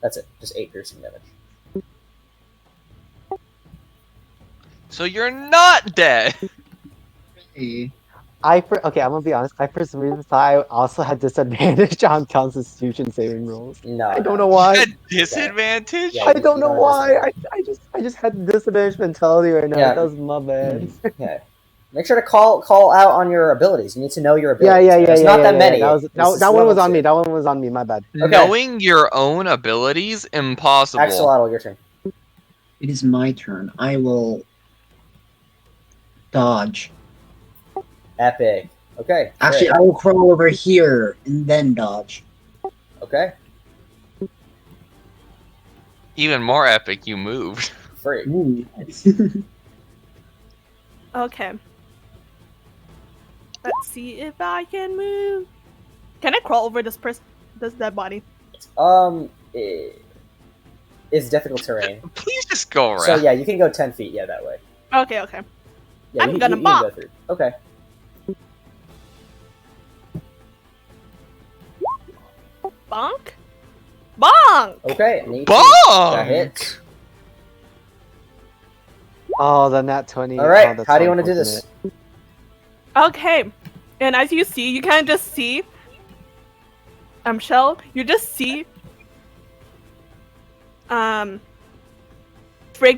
That's it. Just 8 piercing damage. So you're not dead. Hey. I'm gonna be honest. I for some reason thought I also had disadvantage on Constitution saving rolls. No. I don't know why. A disadvantage? Yeah, I don't know you why. disadvantage. I just had disadvantage mentality right now. Yeah. That was my bad. Okay. Make sure to call out on your abilities. You need to know your Yeah. abilities. There's not that many. That This is one was level on 2. me. That one was on me. My bad. Okay. Knowing your own abilities, impossible. Axolotl, your turn. It is my turn. I will dodge. Epic. Okay. Actually, great. I will crawl over here and then dodge. Okay. Even more epic, you moved. Free. Ooh. Okay. Let's see if I can move. Can I crawl over this dead body? It's difficult terrain. Please just go around. So yeah, you can go 10 feet. Yeah, that way. Okay. Yeah, I'm you gonna can go bop. through. Okay. Bonk? Bonk! Okay. And Bonk! That hits. Oh, the nat 20. All right. Oh, that's How do so you want to do this? unfortunate. Okay. And as you see, you can't just see Shell, you just see Frigg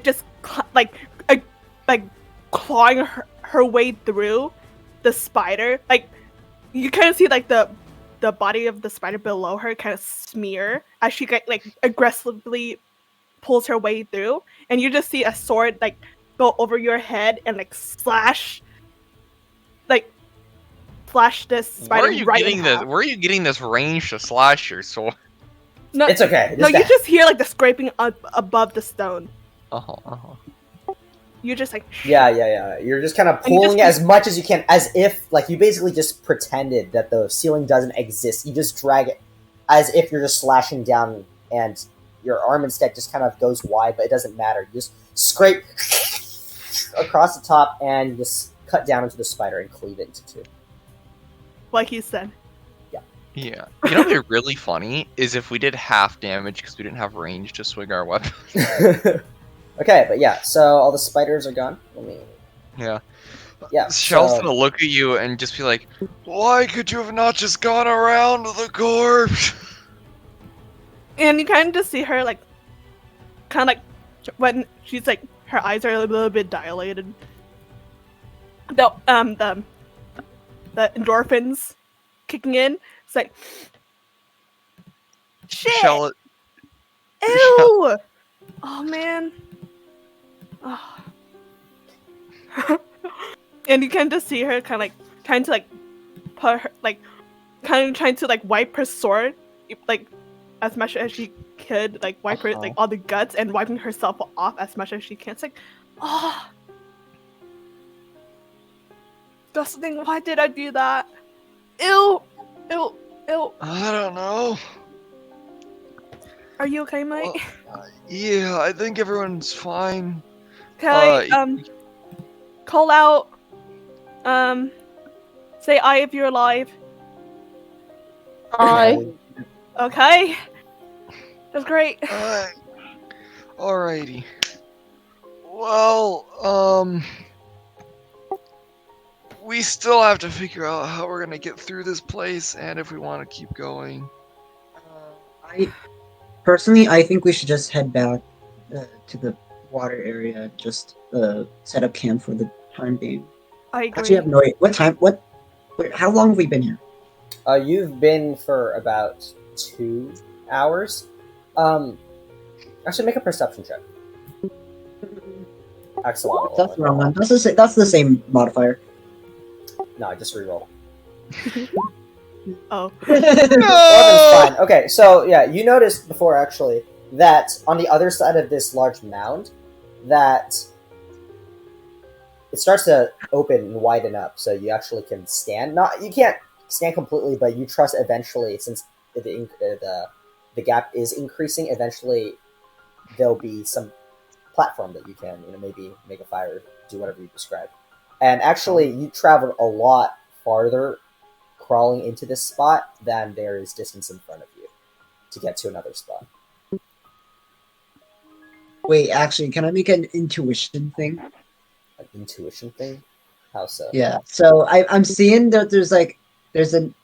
just like clawing her way through the spider. Like you kind of see like the body of the spider below her kind of smear as she like aggressively pulls her way through, and you just see a sword like go over your head and like slash this spider Where are you right getting in this? half. Where are you getting this range to slash your sword? No, It's okay. no, you just hear like the scraping up above the stone. You just like Yeah. You're just kind of And you pulling just- as much as you can, as if like you basically just pretended that the ceiling doesn't exist. You just drag it as if you're just slashing down, and your arm instead just kind of goes wide, but it doesn't matter. You just scrape across the top and you just cut down into the spider and cleave it into 2. like you said. Yeah. You know what'd be really funny is if we did half damage because we didn't have range to swing our weapon. Okay, but yeah, so all the spiders are gone. Let me. Yeah. Yeah. Shell's so- gonna look at you and just be like, "Why could you have not just gone around the corpse?" And you kind of just see her like, kind of like when she's like her eyes are a little bit dilated. The endorphins kicking in. It's like shit. Shell, Ew. Oh man. Oh. And you can just see her kind of like trying to like put her like kind of trying to like wipe her sword, like as much as she could, like wipe her like all the guts and wiping herself off as much as she can. It's like, oh, disgusting! Why did I do that? Ew, ew, ew. I don't know. Are you okay, Mike? Well, yeah, I think everyone's fine. Can I call out? Say I if you're alive. I Okay. That's great. Alrighty. Well, we still have to figure out how we're gonna get through this place and if we want to keep going. I personally, I think we should just head back to the water area. Just set up camp for the time being. I agree. Actually, I have no idea. What time? How long have we been here? You've been for about 2 hours. Actually, make a perception check. Axolotl. That's the wrong one. That's the same modifier. No, just reroll. Oh. 11's fine. Okay, so yeah, you noticed before actually that on the other side of this large mound, that it starts to open and widen up, so you actually can stand. You can't stand completely, but you trust eventually, since the gap is increasing, eventually there'll be some platform that you can, maybe make a fire, do whatever you described. And actually, you traveled a lot farther crawling into this spot than there is distance in front of you to get to another spot. Wait, actually, can I make an intuition thing? An intuition thing? How so? Yeah. So I'm seeing that there's an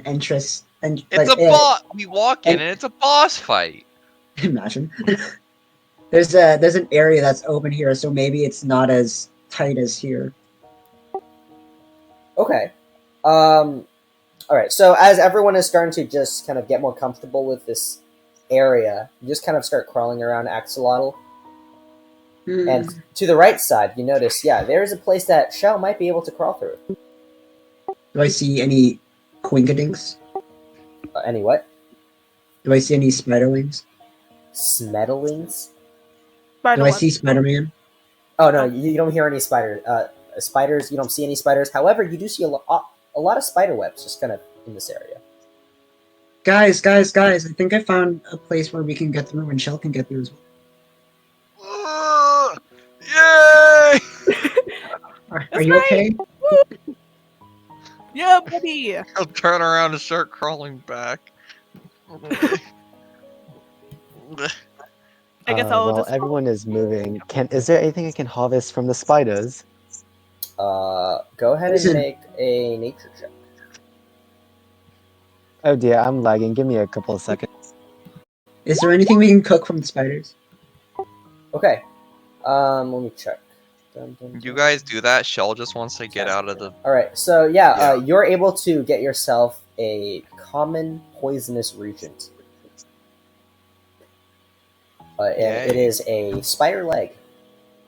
entrance and It's a boss. We walk in and it's a boss fight. Imagine. There's an area that's open here, so maybe it's not as tight as here. Okay. Alright, so as everyone is starting to just kind of get more comfortable with this area, you just kind of start crawling around Axolotl. And to the right side, you notice, there is a place that Shell might be able to crawl through. Do I see any quinkadinks? Any what? Do I see any spiderlings? Smedlings? Do I see Spider-Man? Oh no, you don't hear any spiders. You don't see any spiders. However, you do see a lot of spider webs just kind of in this area. Guys! I think I found a place where we can get through and Shell can get through as well. Yay! Are you okay? Yeah, buddy. I'll turn around and start crawling back. I guess I'll while just everyone is moving, is there anything I can harvest from the spiders? Go ahead and make a nature check. Oh dear, I'm lagging. Give me a couple of seconds. Is there anything we can cook from the spiders? Okay. Let me check. You guys do that. Shell just wants to get out of the. Alright, so you're able to get yourself a common poisonous regent. And it is a spider leg.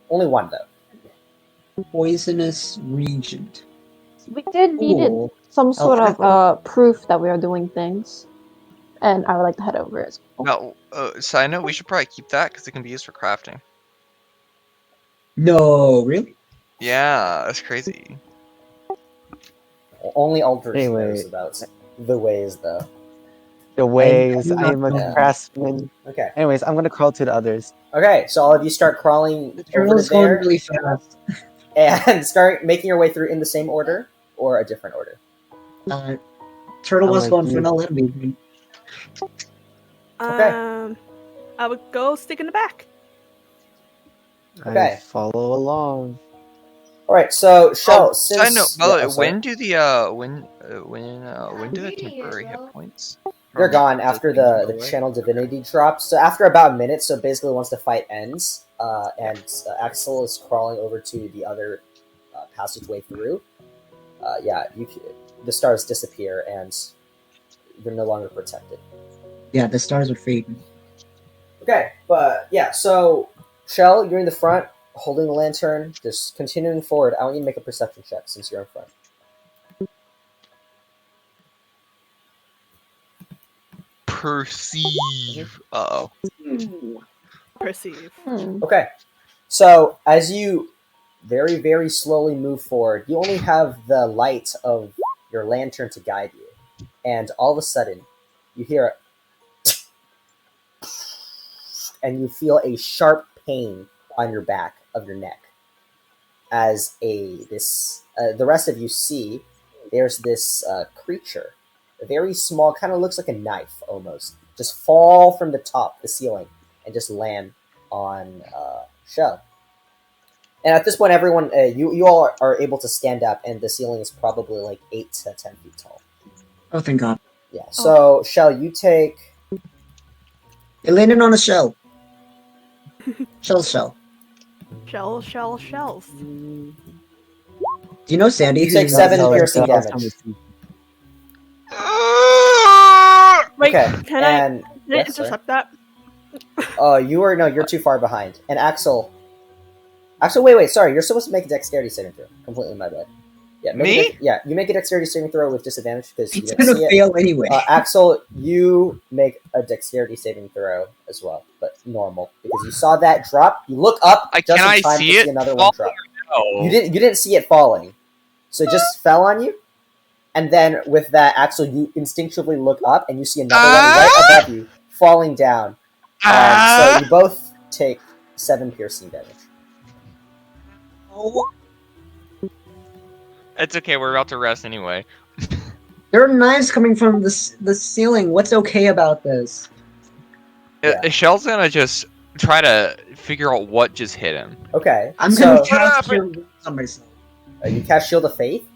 Only one, though. Poisonous regent. We did needed some sort of proof that we are doing things, and I would like to head over as well. No, side note, we should probably keep that because it can be used for crafting. No, really? Yeah, that's crazy. Only Aldrich knows about the ways, though. The ways, I am a craftsman. Okay. Anyways, I'm gonna crawl to the others. Okay, so all of you start crawling over to there. Really fast. And start making your way through in the same order or a different order. Turtle was going for an Olympic. Okay. I would go stick in the back. Okay. I follow along. All right. So, Shell. Since I know. By the way, sorry. when do the temporary hit points? They're gone after the channel divinity drops. So after about a minute, so basically once the fight ends, and Axel is crawling over to the other passageway through, the stars disappear and they're no longer protected. Yeah, the stars are fading. Okay, but yeah, so Shell, you're in the front, holding the lantern, just continuing forward. I want you to make a perception check since you're in front. perceive. Uh-oh. Perceive. Okay. So as you very, very slowly move forward, you only have the light of your lantern to guide you. And all of a sudden, you hear and you feel a sharp pain on your back of your neck. As the rest of you see, there's this creature, a very small, kind of looks like a knife almost, just fall from the top, the ceiling, and just land on Shell. And at this point, everyone, you all are able to stand up, and the ceiling is probably like 8 to 10 feet tall. Oh, thank God. Yeah. So Shell, you take. It landed on a shell. Shell. Shells. Do you know Sandy? You who's take in 7 that- piercing Last damage. Wait, Okay, can I and yes, sorry. intercept that? You're too far behind. And Axel, wait, sorry, you're supposed to make a dexterity saving throw. Completely my bad. Yeah, Me? You make a dexterity saving throw with disadvantage because you It's didn't gonna see it. fail anyway. Axel, you make a dexterity saving throw as well, but normal because you saw that drop. You look up just Can I in time see to it see another fall one drop. No. You didn't see it falling, so it just fell on you. And then with that, Axel, you instinctively look up and you see another one right above you falling down. So you both take 7 piercing damage. Oh, It's okay, we're about to rest anyway. there are knives coming from the ceiling. What's okay about this? Yeah. Shell's gonna just try to figure out what just hit him. Okay. I'm so, gonna cast Cure Wounds on myself. you cast Shield of Faith?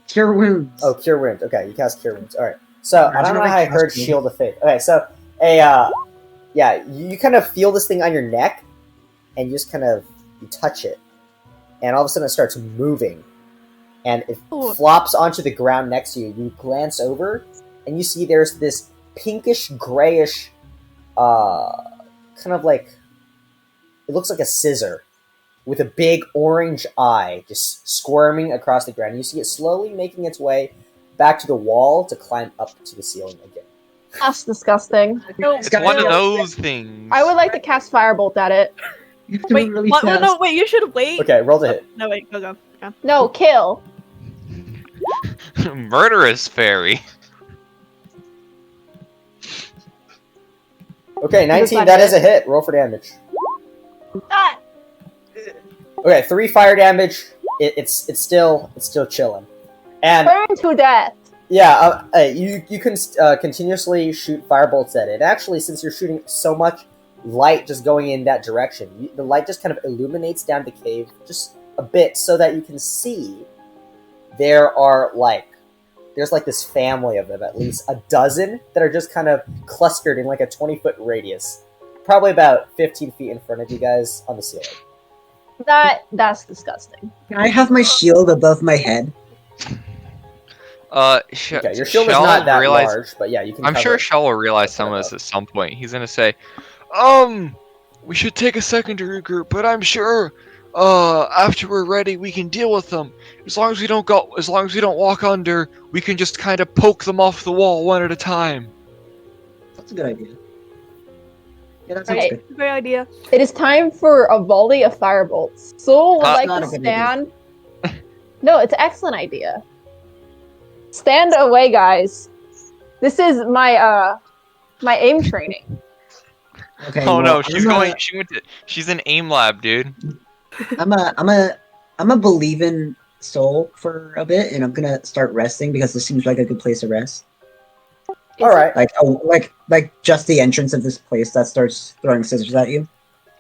Cure Wounds. Oh, Cure Wounds. Okay, you cast Cure Wounds. Alright. So, I don't know how I heard Cast Shield of Faith. Okay, so, you kind of feel this thing on your neck, and you just you touch it, and all of a sudden it starts moving, and it flops onto the ground next to you. You glance over, and you see there's this pinkish, grayish, kind of like, it looks like a scissor, with a big orange eye just squirming across the ground. You see it slowly making its way back to the wall to climb up to the ceiling again. That's disgusting. It's one of those things. I would like to cast Firebolt at it. You have to Wait, move really what? fast. No, wait, you should wait. Okay, roll to hit. No, wait, go. Yeah. No, kill. Murderous fairy. Okay, 19, that is a hit. Roll for damage. Ah! Okay, 3 fire damage. It's still chilling. And Burn to death. yeah, you can continuously shoot firebolts at it. Actually, since you're shooting so much light just going in that direction, the light just kind of illuminates down the cave just a bit so that you can see there's this family of them, at least a dozen, that are just kind of clustered in like a 20-foot radius, probably about 15 feet in front of you guys on the ceiling. That's disgusting. Can I have my shield above my head? Okay, your shield is not that large, but yeah, you can. I'm cover sure it. Shell will realize some of this at some point. He's gonna say, We should take a second to regroup, but I'm sure, after we're ready, we can deal with them. As long as we don't walk under, we can just kind of poke them off the wall one at a time. That's a good idea. Yeah, that sounds Right. good. Great idea. It is time for a volley of firebolts. Soul would like not to a good stand. No, it's an excellent idea. Stand away, guys. This is my aim training. Okay. "Oh well, no, she's in aim lab, dude." I'm a believing soul for a bit, and I'm gonna start resting because this seems like a good place to rest. All right. Like just the entrance of this place that starts throwing scissors at you.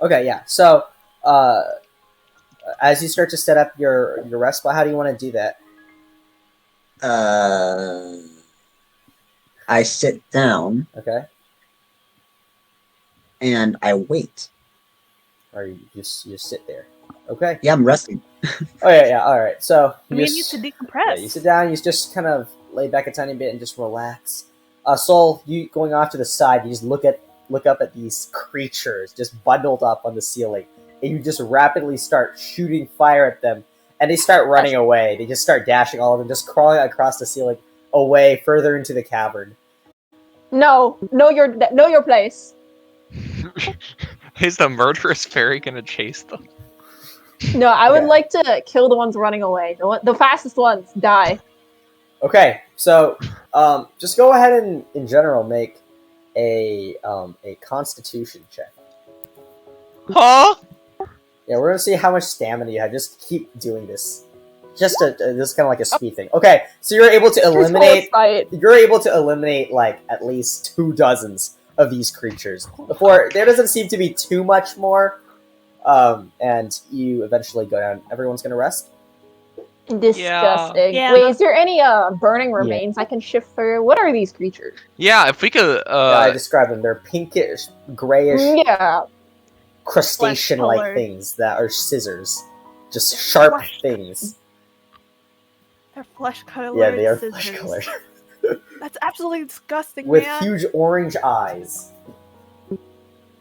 Okay, yeah. So, as you start to set up your rest spot, how do you want to do that? I sit down Okay, and I wait. or you just sit there. Okay. Yeah, I'm resting. Oh yeah. All right. So We need to decompress. Yeah, you sit down. You just kind of lay back a tiny bit and just relax. Soul, you going off to the side. You just look up at these creatures just bundled up on the ceiling, and you just rapidly start shooting fire at them. And they start running away. They just start dashing, all of them, just crawling across the ceiling, away further into the cavern. No, know your place. Is the murderous fairy gonna chase them? No, I would Okay. like to kill the ones running away. The fastest ones die. Okay, so just go ahead and in general make a Constitution check. Huh? Yeah, we're gonna see how much stamina you have. Just keep doing this. Just this is kind of like a speed thing. Okay, so you're able to eliminate. Parasite. You're able to eliminate like at least 2 dozens of these creatures. Before there doesn't seem to be too much more, and you eventually go down. Everyone's gonna rest. Disgusting. Yeah. Wait, is there any burning remains I can shift through? What are these creatures? Yeah, if we could. I describe them. They're pinkish, grayish, Yeah. crustacean-like Flesh-colored. things that are scissors, just sharp things. They're flesh colored. Yeah, they are scissors. flesh colored That's absolutely disgusting, with man. huge orange eyes.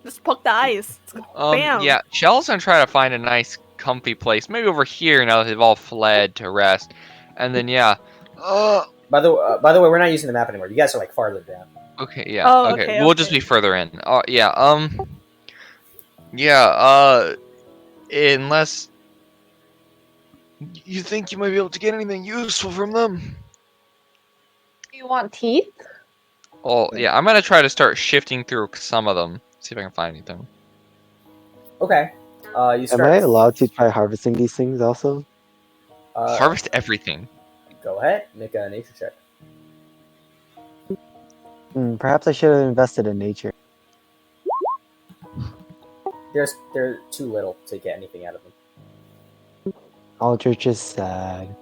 Just poke the eyes. Bam. Yeah, Shell's gonna try to find a nice, comfy place, maybe over here now that they've all fled to rest, and then yeah. By the way, we're not using the map anymore. You guys are like farther down. Okay, yeah. Oh, okay. okay, We'll just okay. be further in. Yeah. Unless You think you might be able to get anything useful from them? Do you want teeth? yeah, I'm gonna try to start shifting through some of them. See if I can find anything. Okay. You Am start. I allowed to try harvesting these things also? Harvest everything. Go ahead. Make a nature check. Perhaps I should have invested in nature. They're too little to get anything out of them. Aldrich is sad.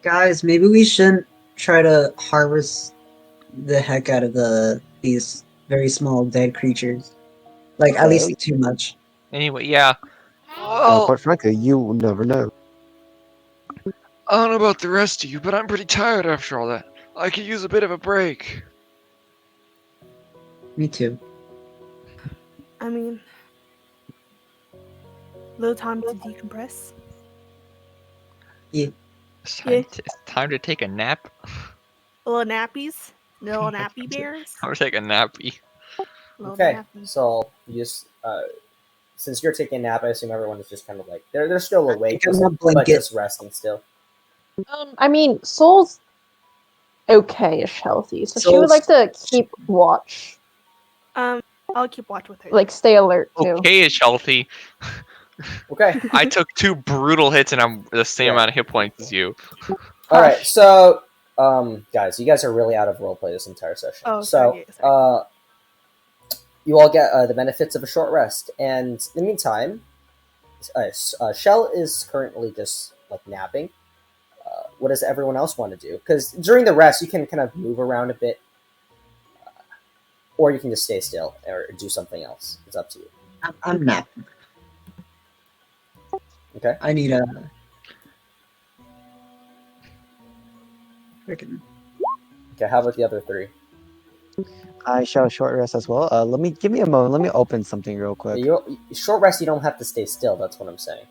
Guys, maybe we shouldn't try to harvest the heck out of these very small dead creatures. Like, at least too much. Anyway, yeah. Well, Quite frankly, you never know. I don't know about the rest of you, but I'm pretty tired after all that. I could use a bit of a break. Me too. I mean, little time to decompress. It's time to take a nap. Little nappies. Little nappy bears. I'm gonna take a nappy. Little Okay. nappies. So you just since you're taking a nap, I assume everyone is just kind of like they're still awake, Give them a but blanket. just resting still. I mean, Soul's okay-ish healthy, so she would like to keep watch, I'll keep watch with her. like stay alert too. Okay-ish healthy. Okay. I took 2 brutal hits and I'm the same Yeah. amount of hit points as you. All right. So, guys, you guys are really out of roleplay this entire session. Oh, so, sorry. you all get the benefits of a short rest, and in the meantime, Shell is currently just like napping. What does everyone else want to do? Because during the rest, you can kind of move around a bit, or you can just stay still or do something else. It's up to you. I'm napping. Okay. I need a... Freaking... Okay. How about the other 3? I shall short rest as well. Give me a moment. Let me open something real quick. Short rest. You don't have to stay still. That's what I'm saying.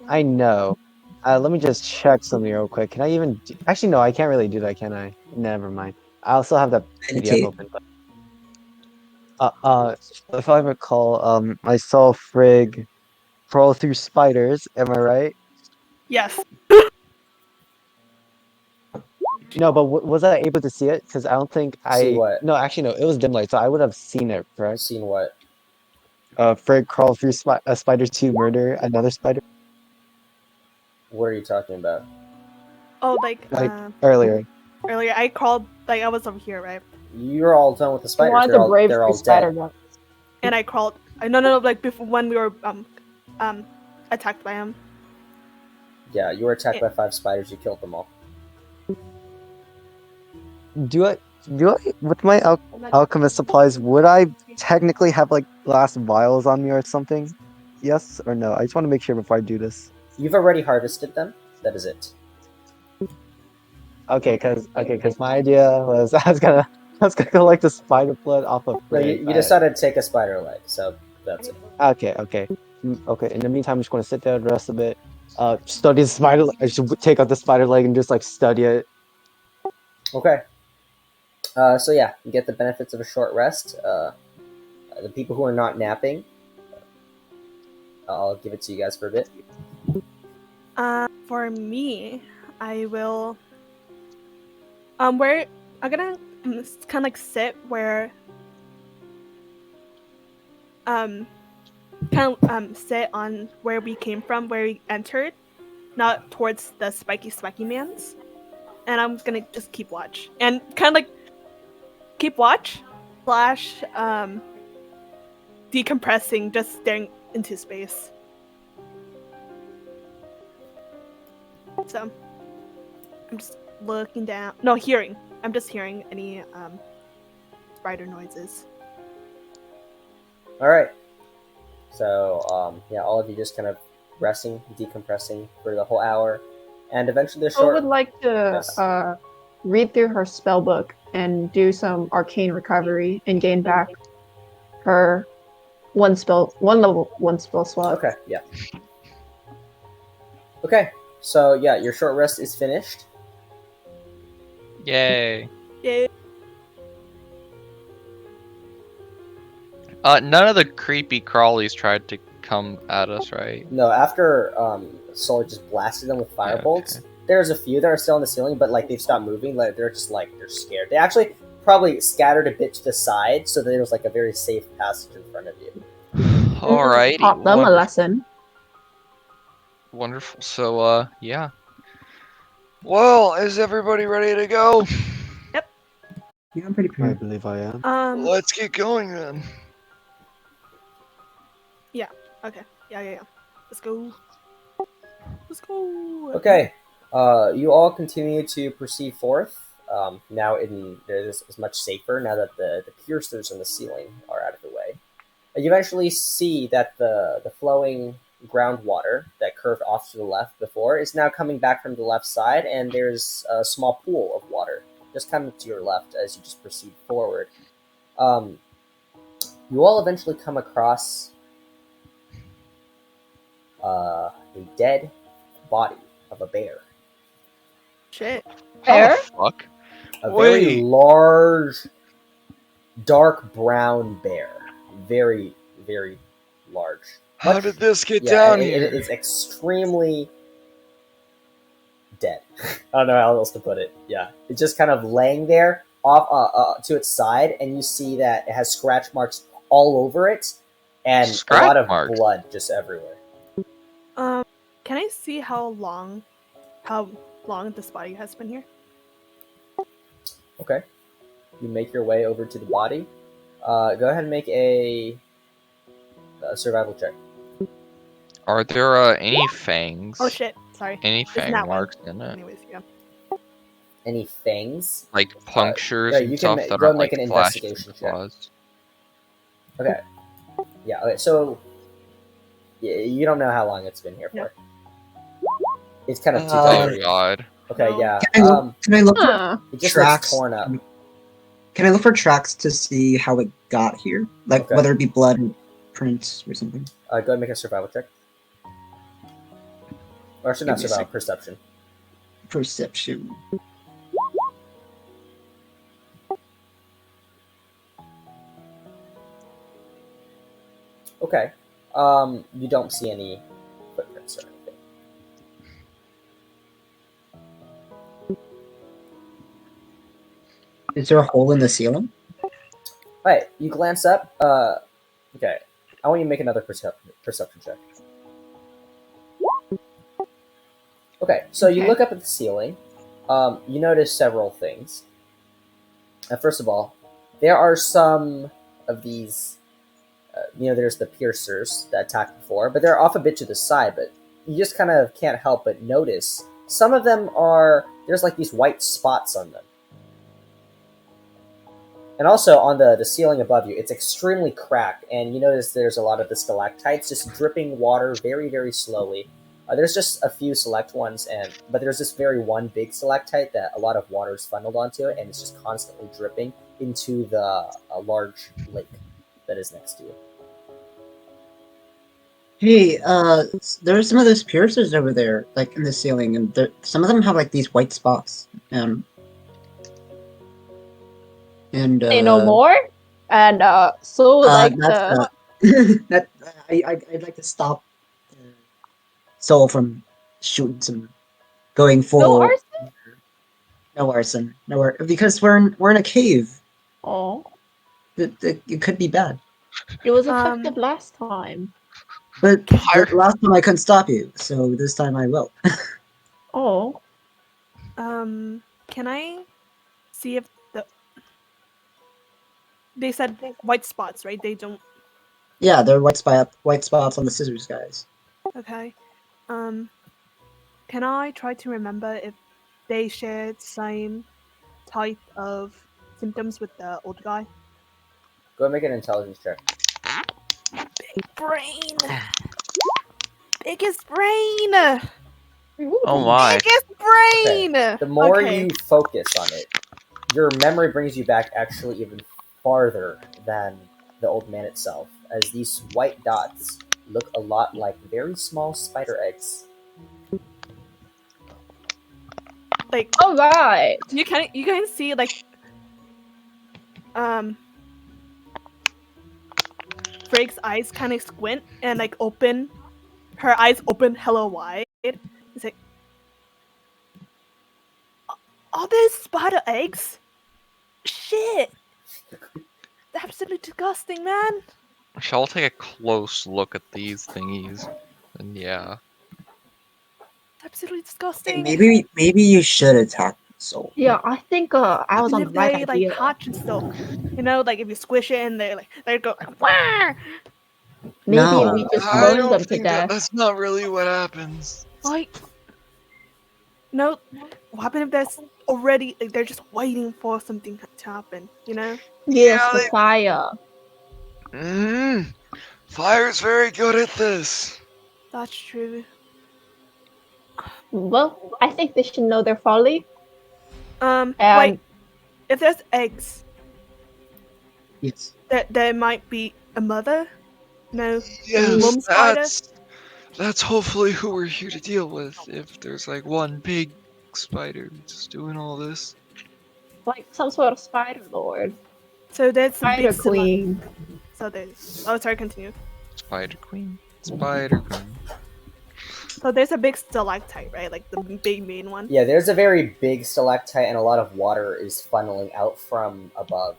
I know. Let me just check something real quick. Can I even... Actually, no, I can't really do that, can I? Never mind. I also have the PDF Meditate. open. But... if I recall, I saw Frigg crawl through spiders. Am I right? Yes. No, but was I able to see it? Because I don't think See what? No, actually, no. It was dim light, so I would have seen it, I've correct? seen what? Frigg crawl through a spider to murder another spider What are you talking about? Oh, like earlier. earlier, I crawled. Like I was over here, right? You're all done with the I spiders. wanted They're to all, brave they're the all spider dead. gun. And I crawled. No. Like before when we were attacked by him. Yeah, you were attacked by 5 spiders. You killed them all. Do I with my alchemist supplies? Would I technically have like glass vials on me or something? Yes or no? I just want to make sure before I do this. You've already harvested them. That is it. Okay, because my idea was I was gonna collect the spider blood off of No, Frigg. you decided to take a spider leg, so that's it. Okay. Okay. In the meantime, I'm just gonna sit there, rest a bit. Study the spider. I should take out the spider leg and just like study it. Okay. So yeah, you get the benefits of a short rest. The people who are not napping, I'll give it to you guys for a bit. For me, I will. Where I'm gonna kind of like sit where. Kind of sit on where we came from, where we entered, not towards the spiky mans. And I'm gonna just keep watch and kind of like keep watch slash decompressing, just staring into space. So I'm just looking down. No, hearing. I'm just hearing any spider noises. All right. So yeah, all of you just kind of resting, decompressing for the whole hour, and eventually they're I short. would like to Yes. read through her spell book and do some arcane recovery and gain back her one level one spell slot. Okay. Yeah. Okay. So yeah, your short rest is finished. Yay. Yeah. None of the creepy crawlies tried to come at us, right? No, after Solar just blasted them with fire Yeah, bolts, okay. there's a few that are still on the ceiling, but like they've stopped moving. Like they're just like they're scared. They actually probably scattered a bit to the side, so that there was like a very safe passage in front of you. Alrighty. Taught them a lesson. Wonderful. So, yeah. Well, is everybody ready to go? Yeah, I'm pretty I prepared. believe I am. Let's get going then. Okay. Yeah. Let's go. Let's go. Okay, you all continue to proceed forth. Now it is much safer now that the piercers in the ceiling are out of the way. You eventually see that the flowing groundwater that curved off to the left before is now coming back from the left side, and there's a small pool of water just kind of to your left as you just proceed forward. You all eventually come across a dead body of a bear. Shit. How Bear? the fuck? A very Wait. large, dark brown bear. Very, very large. How did this get Yeah, down it- here? it's extremely dead. I don't know how else to put it. Yeah, it's just kind of laying there off to its side, and you see that it has scratch marks all over it, and Scratch a lot of marks? blood just everywhere. Can I see how long this body has been here? Okay, you make your way over to the body. Go ahead and make a survival check. Are there any fangs? Oh shit. Sorry. Any It's fang that one. marks in it? Anyways, yeah. Any fangs? Like punctures yeah, and you can stuff that go aren't make like an flashes investigation and check. claws? Okay. Yeah. Okay. So you don't know how long it's been here for. No. It's kind of too Uh, dirty. Oh god. Okay. No. Yeah. Can I look for Huh. It just tracks? looks torn up. Can I look for tracks to see how it got here? Like Okay. whether it be blood and prints or something. Go ahead and make a survival check. Or actually, not Give me a survival, sec. perception. Perception. Okay. You don't see any footprints or anything. Is there a hole in the ceiling? Alright, you glance up. Okay. I want you to make another perception check. Okay, so you Okay. look up at the ceiling. You notice several things. First of all, there are some of these. There's the piercers that attacked before, but they're off a bit to the side. But you just kind of can't help but notice some of them are. There's like these white spots on them. And also on the ceiling above you, it's extremely cracked, and you notice there's a lot of the stalactites just dripping water very, very slowly. There's just a few select ones, but there's this very one big stalactite that a lot of water is funneled onto it, and it's just constantly dripping into the large lake that is next to you. Hey, there's some of those piercers over there, like in the ceiling, and some of them have like these white spots. And Say no more. And so like that's the that I'd like to stop Soul from shooting some going no full arson. no arson nowhere because we're in a cave. Oh, It could be bad. it was effective Um, last time. But the Fire. last time I couldn't stop you, so this time I will. Oh, can I see if they said white spots, right? They don't. Yeah, there are white spots on the scissors, guys. Okay. Um, can I try to remember if they shared same type of symptoms with the old guy? Go and make an intelligence check. Brain, biggest brain, Oh my. biggest brain. The more Okay. you focus on it, your memory brings you back actually even farther than the old man itself, as these white dots look a lot like very small spider eggs. Like all right. you can see like um Frake's eyes kind of squint and like open. Her eyes open hella wide. It's like, are those spider eggs? Shit! Absolutely disgusting, man. Shall I take a close look at these thingies? And yeah. Absolutely Hey, disgusting. maybe you should attack Soul. Yeah, I think I was Even on the if right they like idea. hatch and still, like if you squish it and they go like, wah! Maybe No. we just I burn don't them to think death. that's not really what happens. Like, no. What happened if there's already like they're just waiting for something to happen? Yes, Yeah, the fire. Fire's very good at this. That's true. Well, I think they should know their folly. Wait. And If there's eggs, Yes. there might be a mother. No, Yes, mom spider. that's hopefully who we're here to deal with. If there's like one big spider just doing all this. like some sort of spider lord, So there's some spider big queen. So there's. Oh, sorry. Continue. Spider Queen. Spider Queen. So there's a big stalactite, right? Like the big main one. Yeah, there's a very big stalactite, and a lot of water is funneling out from above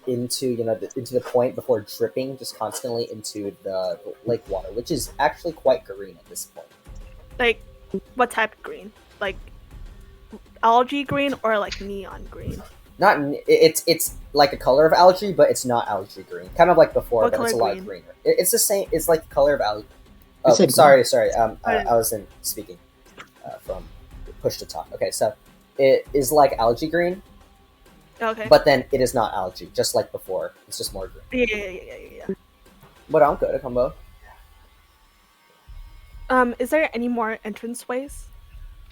into into the point before dripping just constantly into the lake water, which is actually quite green at this point. Like, what type of green? Like algae green or like neon green? Not it's like a color of algae, but it's not algae green. Kind of like before, What but it's a color lot green? greener. It's the same. It's like the color of algae. You Oh, said sorry. Pardon. I wasn't speaking from push to talk. Okay, so it is like algae green, Okay. but then it is not algae, just like before. It's just more green. Yeah. But I'm good at combo. Is there any more entrance ways,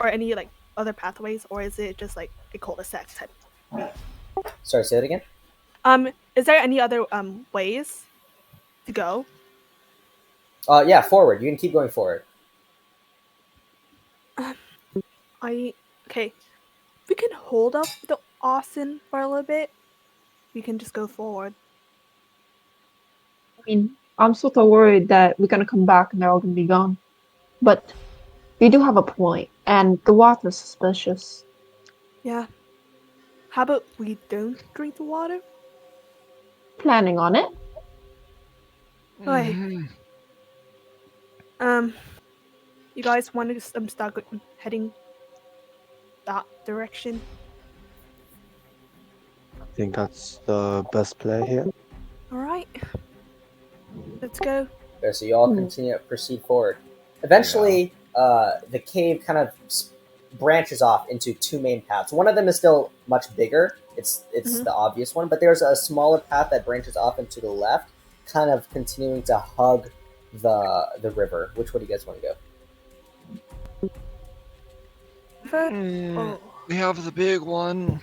or any like other pathways, or is it just like a cul-de-sac type? Sorry, say it again. Is there any other ways to go? Yeah, forward. You can keep going forward. Okay. We can hold up the Austin for a little bit. We can just go forward. I mean, I'm sort of worried that we're gonna come back and they're all gonna be gone. But you do have a point, and the water's suspicious. Yeah. How about we don't drink the water? Planning on it. Okay. Mhm. You guys want to start heading that direction? I think that's the best play here. All right. Let's go. Okay, so you all continue to proceed forward. Eventually, the cave kind of branches off into two main paths. One of them is still much bigger. It's Mhm. the obvious one, but there's a smaller path that branches off into the left, kind of continuing to hug the river. Which one do you guys want to go? Oh. We have the big one.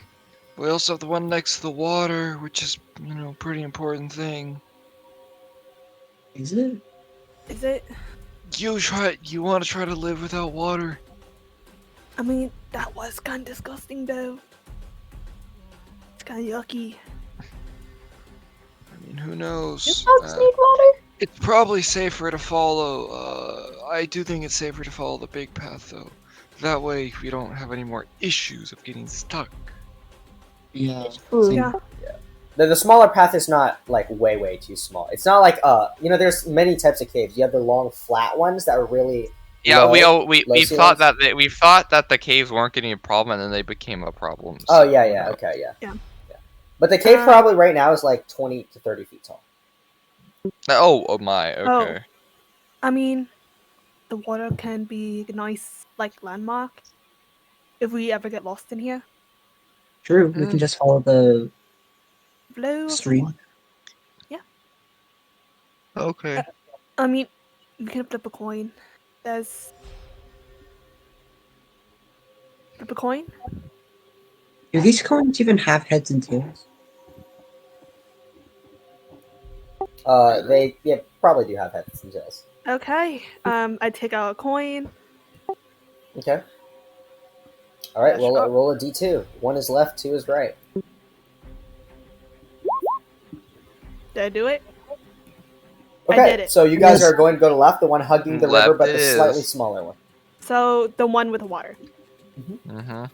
We also have the one next to the water, which is, pretty important thing. Is it? Is it? You want to try to live without water? I mean, that was kind of disgusting, though. kind of yucky. I mean, who Do knows? bugs need water? It's probably safer to follow. I do think it's safer to follow the big path, though. That way, we don't have any more issues of getting stuck. Yeah. It's food. Yeah. The smaller path is not like way too small. It's not like there's many types of caves. You have the long flat ones that are really Yeah, low, we low thought ceilings. that we thought that the caves weren't getting a problem, and then they became a problem. Oh so, yeah, okay, yeah. Yeah. But the cave probably right now is like 20 to 30 feet tall. Oh my. Oh. Okay. I mean, the water can be a nice like landmark if we ever get lost in here. True. We can just follow the Flow of the stream. water. Okay. I mean, we can flip a coin. There's flip a coin. Do these coins even have heads and tails? They probably do have heads and tails. Okay. I take out a coin. Okay. All right, Yeah, sure. roll a d2. 1 is left, 2 is right. Did I do it? Okay, I did it. so you guys Yes. are going to go to left, the one hugging the river, Left but the it slightly is. smaller one. So the one with the water. Mm-hmm.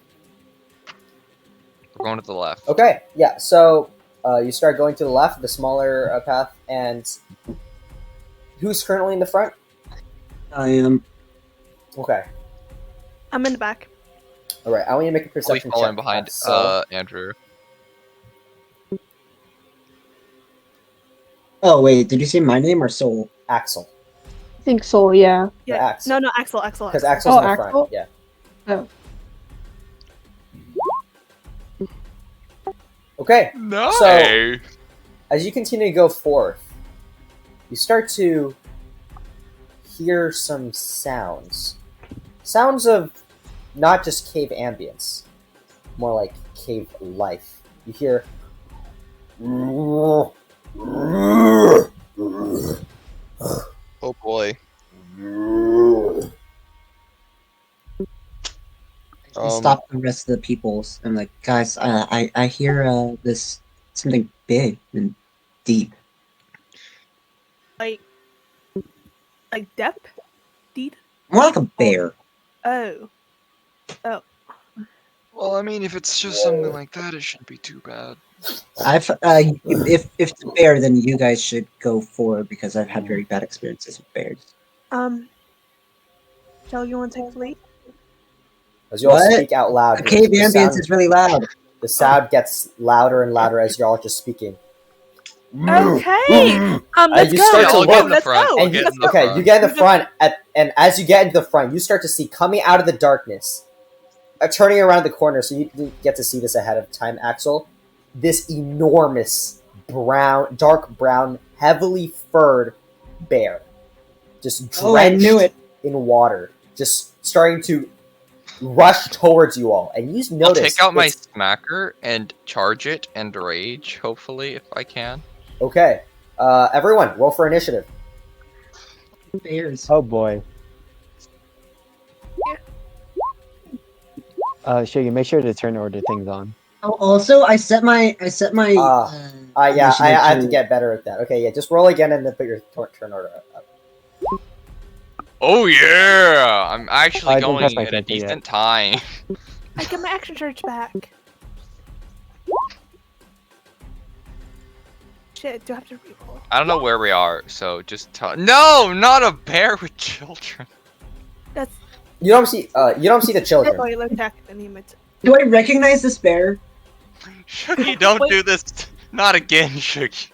We're going to the left. Okay, yeah, so you start going to the left, the smaller path, and who's currently in the front? I am. Okay, I'm in the back. all right, I want you to make a I'll be perception following check. behind So, Andrew. Oh wait, did you say my name or Soul? Axel. I think so, yeah. The Yeah. Axel. No, Axel. Because Axel. Axel's Oh, in the Axel? front, yeah. Oh. Okay, No. as you continue to go forth, you start to hear some sounds. Sounds of not just cave ambience, more like cave life. You hear. Oh boy. I stop the rest of the peoples. I'm like, guys, I hear this something big and deep. Like depth? Deed? More like a bear. Oh. Well, I mean, if it's just something like that, it shouldn't be too bad. If it's a bear, then you guys should go for it because I've had very bad experiences with bears. Shall you want to take the lead? As you all What? speak out loud, The cave the ambience sound, is really loud. the sound gets louder and louder as you're all just speaking. Okay. Let's you go. start Let's to go. look, Let's go. And Get you, in the okay, front. you get in the front, and as you get into the front, you start to see coming out of the darkness, turning around the corner, so you get to see this ahead of time, Axel. This enormous dark brown, heavily furred bear, just drenched Oh, I knew it. in water, just starting to rush towards you all, and you I'll notice. take out my it's- smacker and charge it and rage, hopefully, if I can. Okay, everyone, roll for initiative. Bears. Oh boy. Shiggy, make sure to turn order things on. Oh, also, I set my. Yeah, I have to initiative get better at that. Okay, yeah, just roll again and then put your turn order up. Oh yeah! I'm actually I didn't press going my at a center yet. decent time. I get my action charge back. Shit, do I have to reroll? I don't know where we are, so just tell. No, not a bear with children. That's You don't see the children. spoiler tech limit. Do I recognize this bear? Shuggy, don't do this. Not again, Shuggy.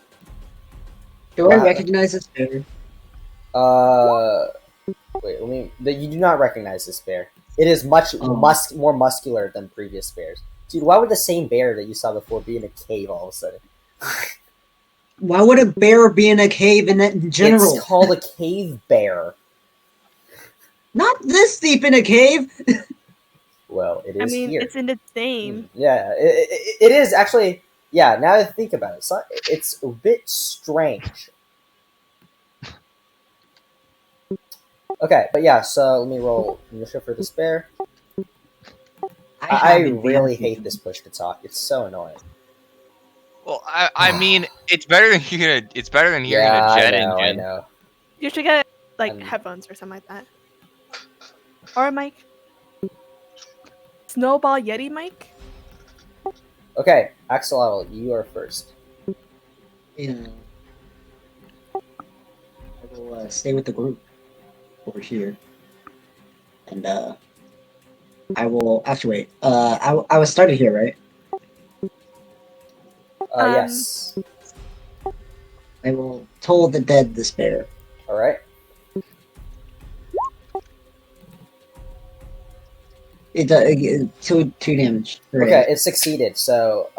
Do What I happened? recognize this bear? Wait, you do not recognize this bear. It is much more muscular than previous bears. Dude, why would the same bear that you saw before be in a cave all of a sudden? Why would a bear be in a cave in general? It's called a cave bear. Not this deep in a cave. Well, it is I mean, here. it's in its name. Yeah, it is actually. Yeah, now that I think about it, it's a bit strange. Okay, but yeah, so let me roll initiative for this bear. I have really advantage. hate this push to talk. It's so annoying. Well, I mean, it's better than hearing a jet I engine. know. You should get like Um, headphones or something like that. Or a mic. Snowball Yeti mic. Okay, Axolotl, you are first. You know, I will stay with the group over here, and I will actually wait. I was started here, right? Yes. I will toll the dead despair. All right. It does two damage. Okay, Hooray. it succeeded. So,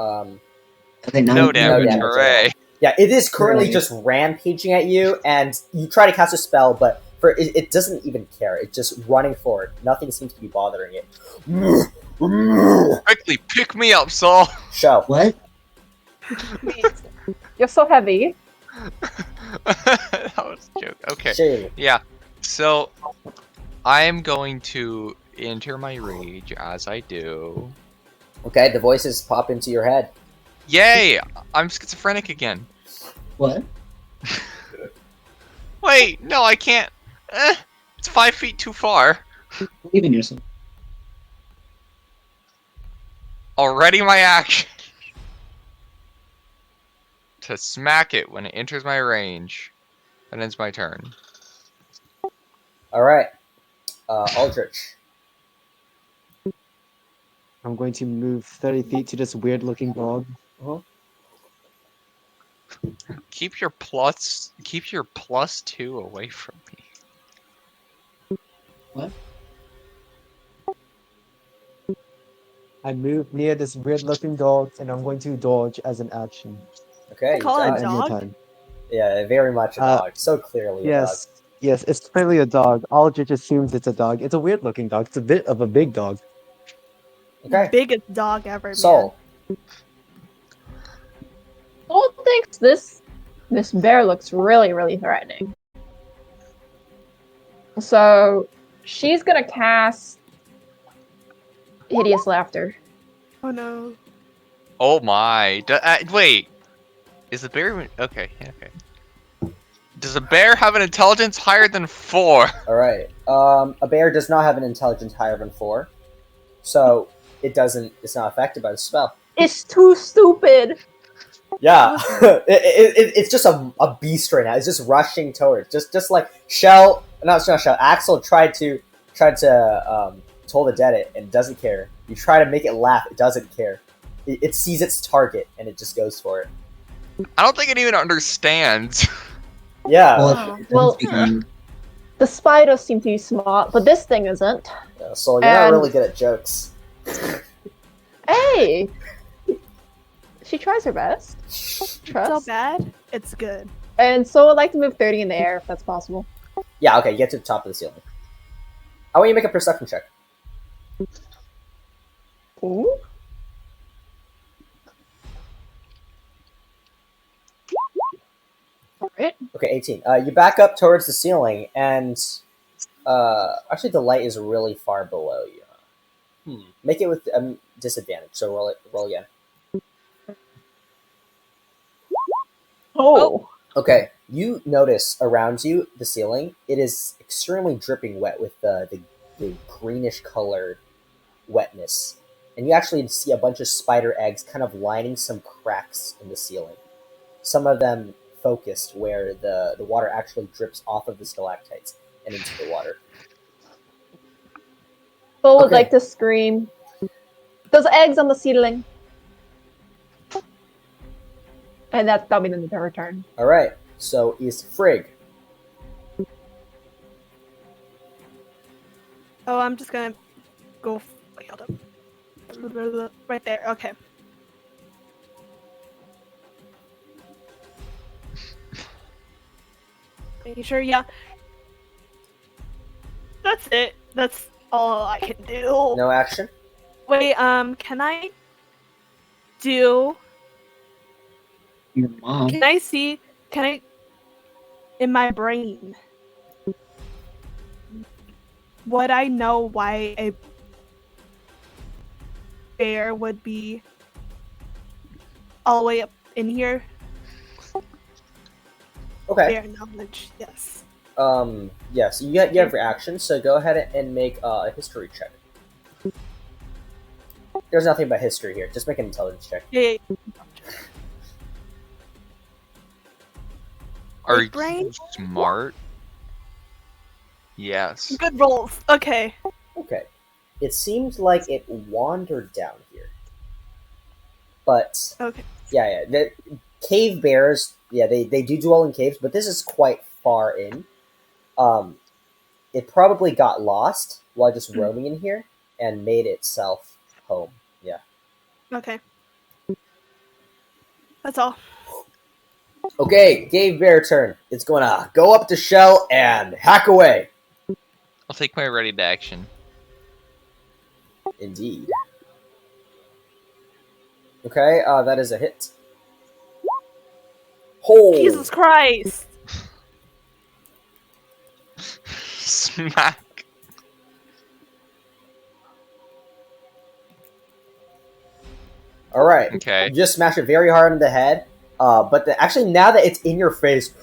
Okay, No damage, damage at hooray. all. Yeah, it is currently Hooray. just rampaging at you, and you try to cast a spell, but it doesn't even care. It's just running forward. Nothing seems to be bothering it. Quickly, pick me up, Saul. Show. What? You're so heavy. That was a joke. Okay. Shave. Yeah. So, I am going to enter my rage as I do. Okay, the voices pop into your head. Yay! I'm schizophrenic again. What? Wait, no, I can't. It's 5 feet too far. Believe in yourself. Already my action. To smack it when it enters my range. That ends my turn. All right, Aldrich. I'm going to move 30 feet to this weird looking dog. Keep your +2 away from me. What? I move near this weird looking dog and I'm going to dodge as an action. Okay, you Call it a dodge. End your dog? time. Yeah, very much a dog. So clearly a dog. Yes, it's clearly a dog. Aldrich assumes it's a dog. It's a weird looking dog. It's a bit of a big dog. Okay, Biggest dog ever. Soul. Soul thinks this bear looks really, really threatening. So she's gonna cast Hideous Laughter. Man. Oh no. Oh my. Wait. Is the bear even... Okay, okay. Does a bear have an intelligence higher than 4? All right. A bear does not have an intelligence higher than 4, so it doesn't. It's not affected by the spell. It's too stupid. Yeah, it's just a beast right now. It's just rushing towards. Just like Shell, not Shell. Axel tried to toll the dead it and it doesn't care. You try to make it laugh, it doesn't care. It sees its target and it just goes for it. I don't think it even understands. Yeah. Well, the spiders seem to be smart, but this thing isn't. Yeah, so you're not And- really good at jokes. Hey! She tries her best. So Trust. bad, it's good. And so I'd like to move 30 in the air if that's possible. Yeah. Okay. Get to the top of the ceiling. I want you to make a perception check. Ooh. Alright. Okay, 18. You back up towards the ceiling, and actually the light is really far below you. Make it with disadvantage. So roll again. Oh. Okay, you notice around you the ceiling. It is extremely dripping wet with the greenish colored wetness, and you actually see a bunch of spider eggs kind of lining some cracks in the ceiling. Some of them focused where the water actually drips off of the stalactites and into the water. Bull would Okay. like to scream. Those eggs on the ceiling. And that'll be the return. All right, so is Frigg. Oh, I'm just gonna go. Wait, hold up. Right there. Okay. Making sure. Yeah. That's it. That's all I can do. No action. Wait. Can I do? Your mom. Can I see? Can I? In my brain, would I know why a bear would be all the way up in here. Okay. Bear knowledge, yes. Yes, you have your action, so go ahead and make a history check. There's nothing but history here. Just make an intelligence check. Yeah. Are Big brain? you smart? Yes. Good rolls. Okay. Okay. It seems like it wandered down here. But Okay. yeah. The cave bears, they do dwell in caves, but this is quite far in. It probably got lost while just roaming in here and made itself home. Yeah. Okay. That's all. Okay, cave bear turn. It's gonna go up to Shell and hack away. I'll take my ready to action. Indeed. Okay, that is a hit. Oh! Jesus Christ! Smack. All right. Okay. You just smash it very hard in the head. But actually, now that it's in your face,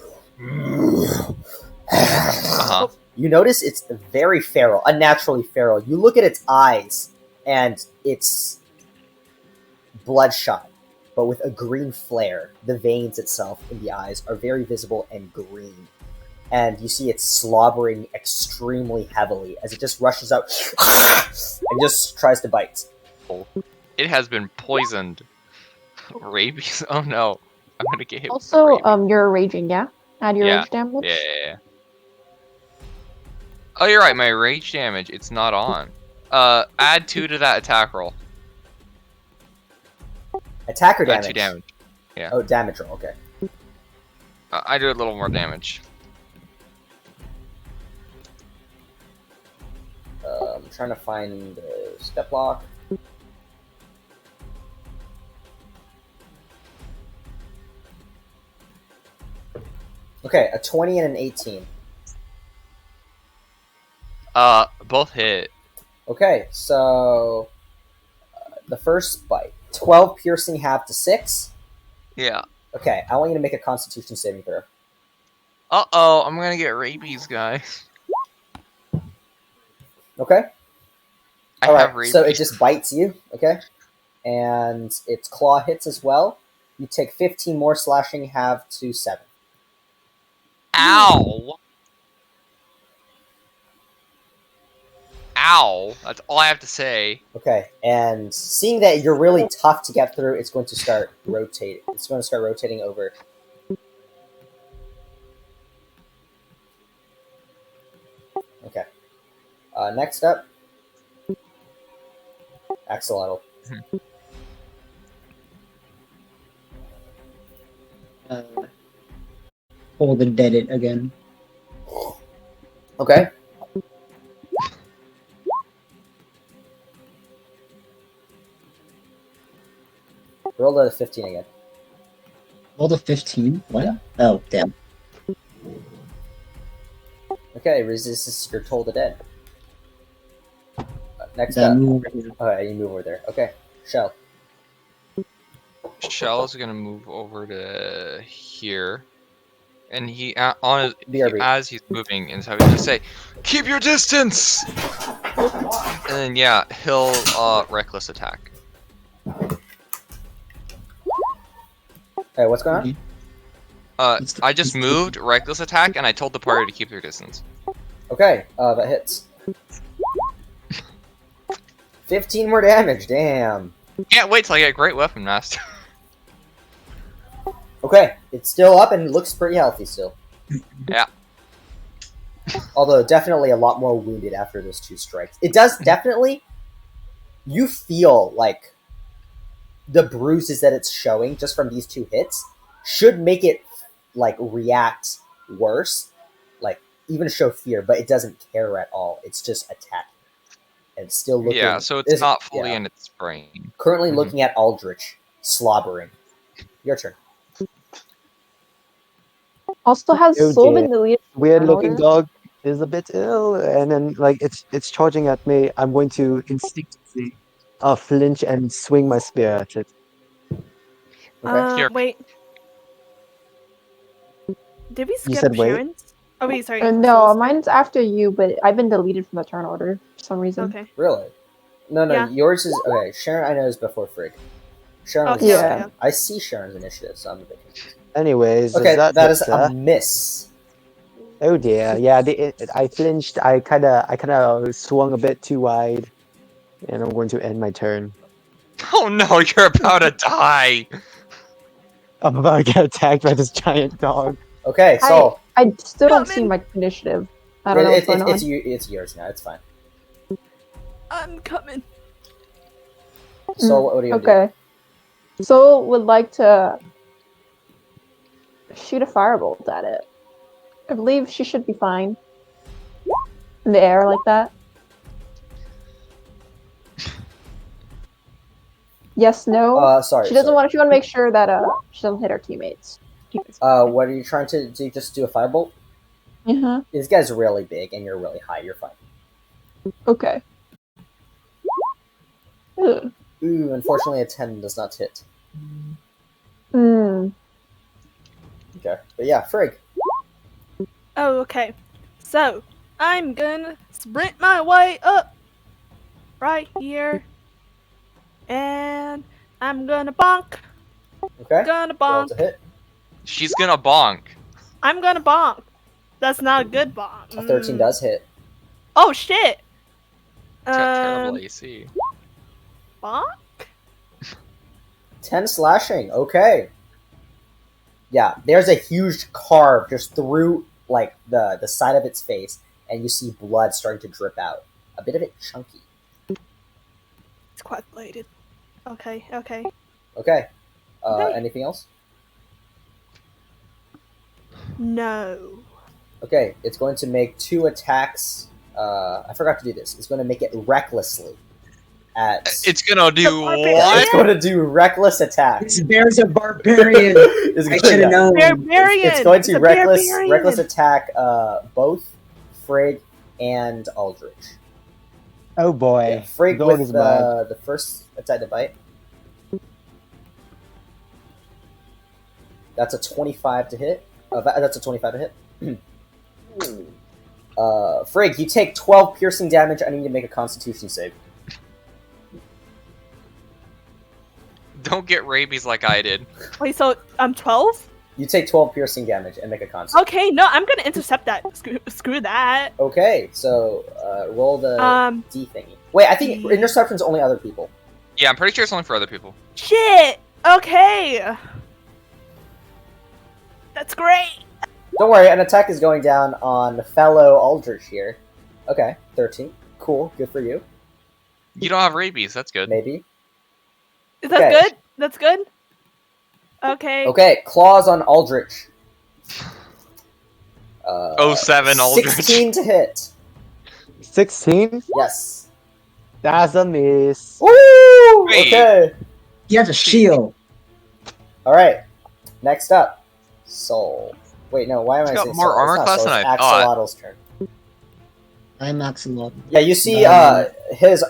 Uh-huh. you notice it's very feral, unnaturally feral. You look at its eyes, and it's bloodshot, but with a green flare. The veins itself in the eyes are very visible and green. And you see it slobbering extremely heavily as it just rushes out and just tries to bite. It has been poisoned. Rabies? Oh no. I'm gonna get hit Also, with rabies. you're raging, yeah? Add your Yeah. rage damage. Yeah. Oh, you're right. My rage damage, it's not on. Add 2 to that attack roll. Attacker Add damage. 2 damage. Yeah. Oh, damage roll. Okay. I do a little more damage. I'm trying to find the step lock. Okay, a 20 and an 18. Both hit. Okay, so the first bite. 12 piercing, half to 6. Yeah. Okay, I want you to make a constitution saving throw. Uh-oh, I'm gonna get rabies, guys. Okay? I Alright, have rabies. so it just bites you, okay? And its claw hits as well. You take 15 more slashing, half to 7. Ow! Ow! That's all I have to say. Okay, and seeing that you're really tough to get through, it's going to start rotating. It's going to start rotating over. Okay. Next up, Axolotl. Hold and dead it again. Okay. Roll a 15 again. Roll the 15? What? Yeah. Oh, damn. Okay, resist your toll the dead. Next Then up. move over here. Okay, you move over there. Okay, Shell. Shell is gonna move over to here. And he, on his, BRB. as he's moving, and so he's gonna say, "Keep your distance!" And then, yeah, he'll, reckless attack. Hey, what's going on? I just moved, reckless attack, and I told the party to keep their distance. Okay, that hits. 15 more damage, damn. Can't wait till I get Great Weapon Master. Okay, it's still up and looks pretty healthy still. Yeah. Although definitely a lot more wounded after those 2 strikes. It does definitely... You feel like the bruises that it's showing just from these 2 hits should make it like react worse, like even show fear, but it doesn't care at all. It's just attacking. And it's still looking... Yeah, so it's not fully in its brain. Currently looking at Aldrich, slobbering. Your turn. Also has Oh so dear. many million. Weird looking powder. dog is a bit ill, and then like it's charging at me. I'm going to instinctively flinch and swing my spear at it. Okay. Here. Wait. Did we skip said wait? Sharon's? Oh wait, sorry. No, Souls. mine's after you, but I've been deleted from the turn order for some reason. Okay. Really? No, Yeah. yours is okay. Sharon, I know is before Frigg. Sharon was Okay, Yeah. second. okay. I see Sharon's initiative, so I'm a bit confused. Anyways, Okay, does that is hit, a miss. Oh dear, yeah. I flinched. I kind of swung a bit too wide, and I'm going to end my turn. Oh no, you're about to die. I'm about to get attacked by this giant dog. Okay, so I still don't see Coming. my initiative. I don't know what's going on. it's yours now. It's fine. I'm coming. So what do you do? Okay. Soul would like to shoot a firebolt at it. I believe she should be fine. In the air like that. Yes, no. Sorry. She doesn't sorry. want. She want to make sure that she doesn't hit her teammates. What are you trying to do? Just do a firebolt? Uh-huh. This guy's really big, and you're really high. You're fine. Okay. Ugh. Ooh, unfortunately, a 10 does not hit. Hmm. Okay, but yeah, Frigg. Oh, okay. So I'm gonna sprint my way up right here, and I'm gonna bonk. Okay. Gonna Roll bonk. to hit. She's gonna bonk. I'm gonna bonk. That's not a good bonk. A 13 does hit. Oh shit. It's got terrible AC. Bonk. 10 slashing. Okay. Yeah, there's a huge carve just through like the side of its face, and you see blood starting to drip out. A bit of it chunky. It's coagulated. Okay. Okay. Okay. Okay. Anything else? No. Okay, it's going to make 2 attacks. I forgot to do this. It's going to make it recklessly. It's gonna do The barbarian? what? It's going to do reckless attacks. This bear's a barbarian. It's I going- should have known. Barbarian. It's going to a reckless barbarian. attack both Frigg and Aldrich. Oh boy, Yeah, Frigg dog with is bad. the first attack to bite. That's a 25 to hit. That's a 25 to hit. Frigg, you take 12 piercing damage. I need to make a Constitution save. Don't get rabies like I did. Wait, so I'm 12? You take 12 piercing damage and make a Constitution. Okay, no, I'm gonna intercept that. Screw that. Okay, so roll the D thingy. Wait, I think D. interception's only other people. Yeah, I'm pretty sure it's only for other people. Shit. Okay. That's great. Don't worry, an attack is going down on fellow Aldrich here. Okay, 13. Cool, good for you. You don't have rabies. That's good. Maybe. Is that Okay. good? That's good. Okay. Okay, claws on Aldrich. 07 Aldrich. 16 to hit. 16? Yes. That's a miss. Woo! Wait. Okay. He has a shield. All right. Next up, Soul. Wait, no. Why am He's I got saying more Soul? armor It's not class Soul, than it's I thought. Axolotl's turn. I'm Axolotl. Yeah, you see, his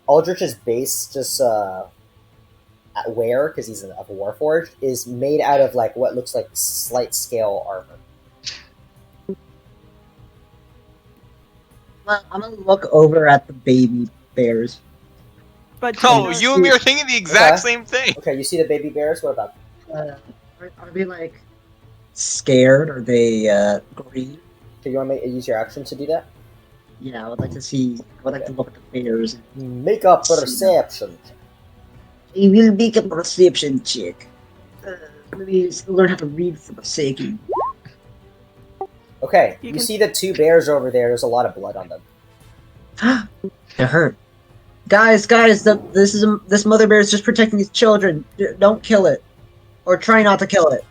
Aldrich's base just wear, because he's a warforged, is made out of like what looks like slight scale armor. I'm gonna look over at the baby bears. But Oh, know- you and me are thinking the exact Okay. same thing. Okay, you see the baby bears. What about Are they like scared? Are they green? do you want to use your action to do that? Yeah, I would like to see. I would like to look at the bears. Make a perception. He will make a perception check. Let me learn how to read for the sake of. Okay, You you can- see the 2 bears over there. There's a lot of blood on them. They're hurt. Guys, this mother bear is just protecting these children. Don't kill it, or try not to kill it.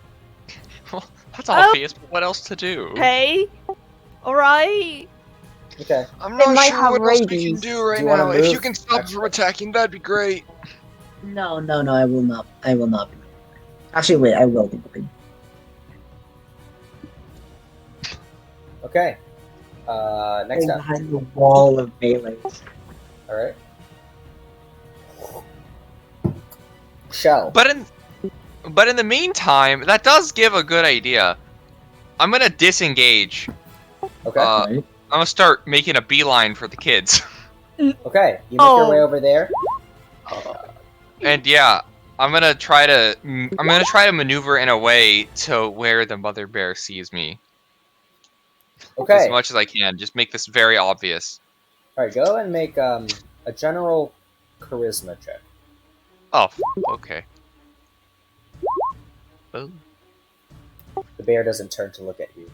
That's obvious, but what else to do? Hey. All right. Okay. I'm They not might sure have what else we can rabies. do right Do you wanna now. If you move? can stop us from attacking, that'd be great. No, I will not. I will not be. Actually, wait, I will be moving. Okay. Next up. Behind the wall of melees. All right. shell. But in the meantime, that does give a good idea. I'm gonna disengage. Okay. Right. I'm gonna start making a beeline for the kids. Okay. You make your way over there. And yeah, I'm gonna try to maneuver in a way to where the mother bear sees me as Okay. much as I can. Just make this very obvious. All right. Go and make a general charisma check. Oh, okay. Oh, The bear doesn't turn to look at you.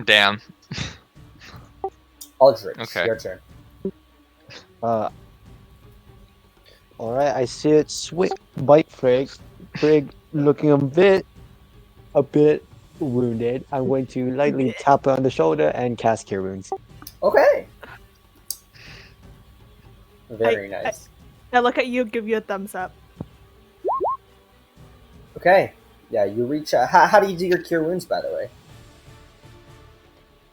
damn. Aldrich, Okay. your turn. Alright, I see it bite Frigg. Frigg looking a bit wounded. I'm going to lightly tap her on the shoulder and cast Cure Wounds. Okay. Very nice. I look at you, give you a thumbs up. Okay. Yeah, you reach. How do you do your cure wounds, by the way?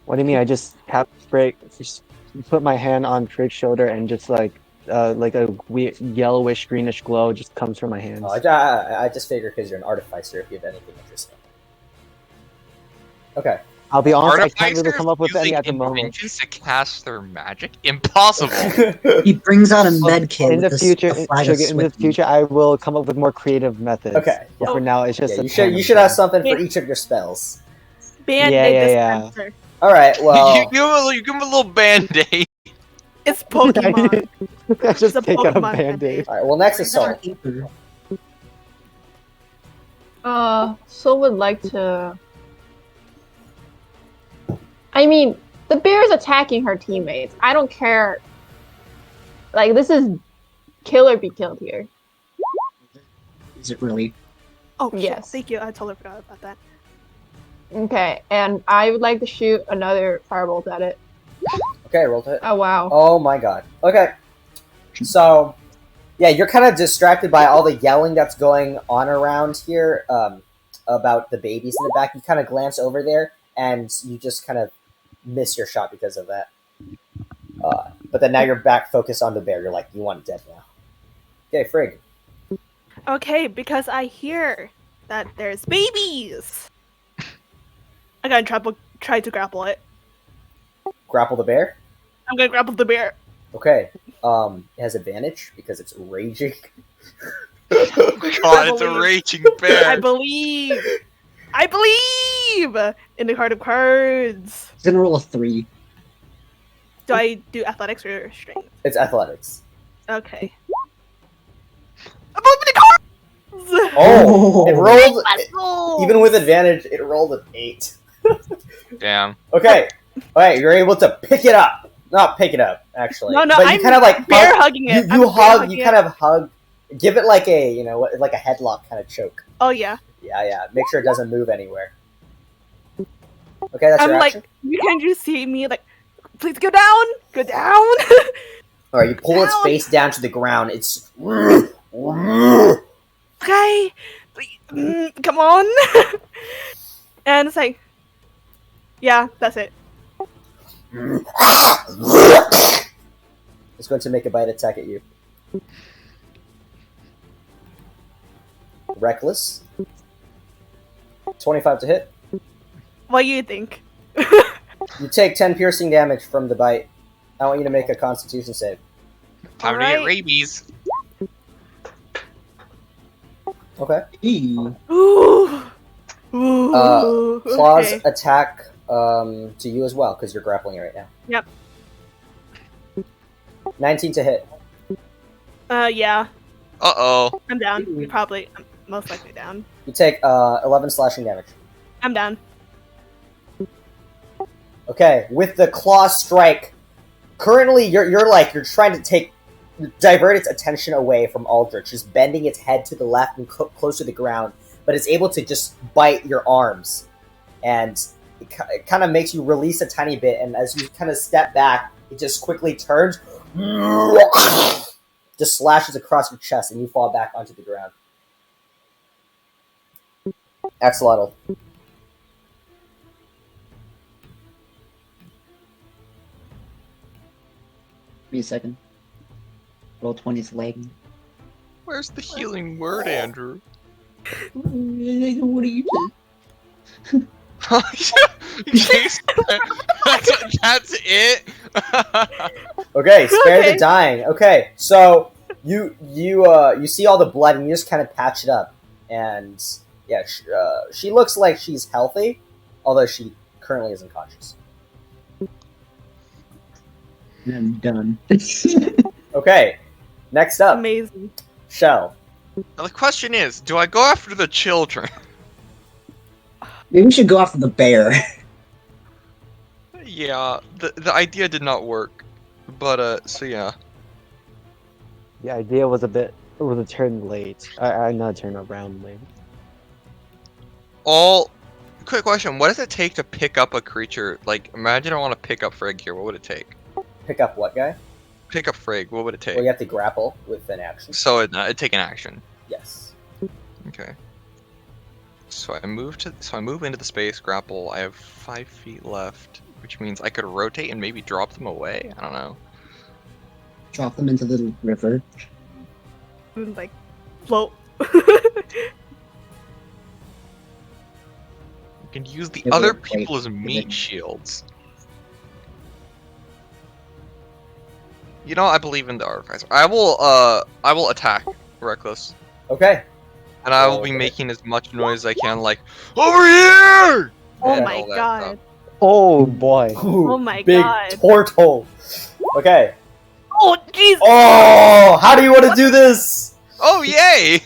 What do you mean? I just tap Frigg, just put my hand on Frigg's shoulder and just like a weird yellowish greenish glow just comes from my hands. Oh, I just figured because you're an artificer, if you have anything interesting. Okay. I'll be honest, I can't Artificers really come up with any using at the moment. inventions to cast their magic? Impossible. He brings out a med kit. In the with future, a flag of in the Swift. future, I will come up with more creative methods. Okay. But for now, it's just Yeah, a you tandem should have thing. something for each of your spells. Band-aid Yeah. dispenser. All right. Well. you give him a little band-aid. It's Pokemon. I just a take out a Pokemon band-aid. All right. Well, next is Soul. So would like to. I mean, the bear is attacking her teammates. I don't care. Like, this is kill or be killed here. Is it really? Oh, shit. Yes. Thank you. I totally forgot about that. Okay, and I would like to shoot another firebolt at it. Okay, roll to hit. Oh, wow. Oh my god. Okay. So, yeah, you're kind of distracted by all the yelling that's going on around here about the babies in the back. You kind of glance over there, and you just kind of miss your shot because of that. But then now you're back focused on the bear. You're like, you want it dead now. Okay, Frigg. Okay, because I hear that there's babies. I'm gonna try to grapple it. Grapple the bear? I'm gonna grapple the bear. Okay. It has advantage because it's raging. God, it's a raging I bear. believe in the card of cards. It's gonna roll a 3. Do I do athletics or strength? It's athletics. Okay. I believe in the cards. Oh, it rolled. Muscle! Even with advantage, it rolled an 8. Damn. Okay. Alright, you're able to pick it up. Not pick it up, actually. No, but you I'm kind of like bear hug, hugging it. You hug. You kind of hug. Give it like a like a headlock kind of choke. Oh yeah. Yeah. Make sure it doesn't move anywhere. Okay, that's I'm your like, action. you can just see me like, please go down, go down. All right, you pull its Down. face down to the ground. It's Okay, please, come on. And it's like, yeah, that's it. it's going to make a bite attack at you. Reckless. 25 to hit. What do you think? You take 10 piercing damage from the bite. I want you to make a Constitution save. Time to Alright. get rabies. Okay. Ooh. Ooh. Ooh. Claws Okay. attack to you as well because you're grappling it right now. Yep. 19 to hit. Yeah, Uh-oh. I'm down. I'm most likely down. You take 11 slashing damage. I'm down. Okay, with the claw strike, currently you're trying to divert its attention away from Aldrich, just bending its head to the left and close to the ground, but it's able to just bite your arms, and it kind of makes you release a tiny bit, and as you kind of step back, it just quickly turns, just slashes across your chest, and you fall back onto the ground. Axolotl. Give me a second. Roll 20's lagging. Where's the healing word, Andrew? What do you say? That's it. Okay, spare Okay. the dying. Okay, so you see all the blood and you just kind of patch it up, and yeah, she looks like she's healthy, although she currently isn't conscious. I'm done. Okay, next up, Amazing. Shell. Now the question is, do I go after the children? Maybe we should go after the bear. Yeah, the idea did not work, but so yeah. The idea was a turn late. I not turn around late. Quick question: what does it take to pick up a creature? Like, imagine I want to pick up Frigg here. What would it take? Pick up what guy? Pick up Frigg. What would it take? Well, you have to grapple with an action. So it'd take an action. Yes. Okay. So I move into the space, grapple. I have 5 feet left, which means I could rotate and maybe drop them away. I don't know. Drop them into the river. And, like, float. You can use the Yeah, other wait, people as wait. meat shields. You know, I believe in the artificer. I will attack Reckless, Okay. and I will Roll be with it. making as much noise as I can, like over here. Oh and my all that god. stuff. Oh boy. Ooh, Oh my big god. turtle. Okay. Oh Jesus. Oh, how do you want to do this? Oh yay!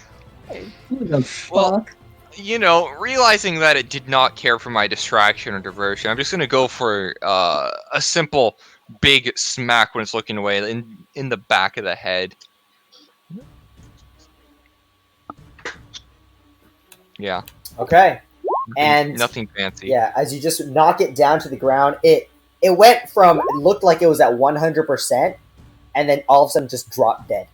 Who the Well, fuck? You know, realizing that it did not care for my distraction or diversion, I'm just gonna go for a simple big smack when it's looking away in the back of the head. Yeah. Okay. And nothing fancy. yeah, as you just knock it down to the ground, it went from it looked like it was at 100%, and then all of a sudden just dropped dead.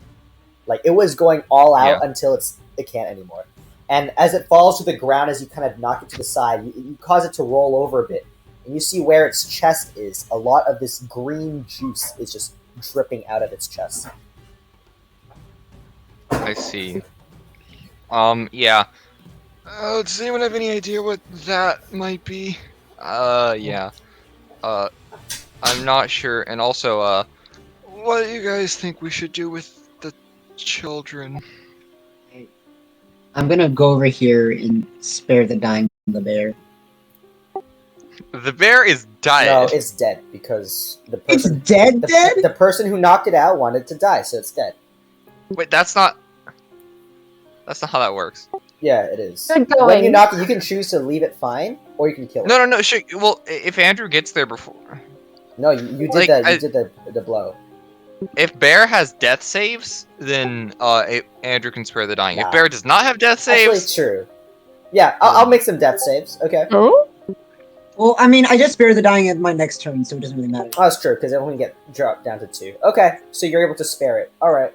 Like it was going all out until it can't anymore. And as it falls to the ground, as you kind of knock it to the side, you cause it to roll over a bit, and you see where its chest is. A lot of this green juice is just dripping out of its chest. I see. Yeah. Does anyone have any idea what that might be? Yeah. I'm not sure. And also, what do you guys think we should do with the children? I'm gonna go over here and spare the dying from the bear. The bear is dead. No, it's dead because the It's person dead. the person who knocked it out wanted to die, so it's dead. Wait, that's not how that works. Yeah, it is. Good When going. you knock it, you can choose to leave it fine, or you can kill it. No. Well, if Andrew gets there before, No, you did Like, that. You I- did the blow. if Bear has death saves, then Andrew can spare the dying. Nah. If Bear does not have death Actually, saves, true. Yeah, I'll make some death saves. Okay. Oh? Well, I mean, I just spare the dying at my next turn, so it doesn't really matter. Oh, that's true, because it only get dropped down to 2. Okay, so you're able to spare it. Alright.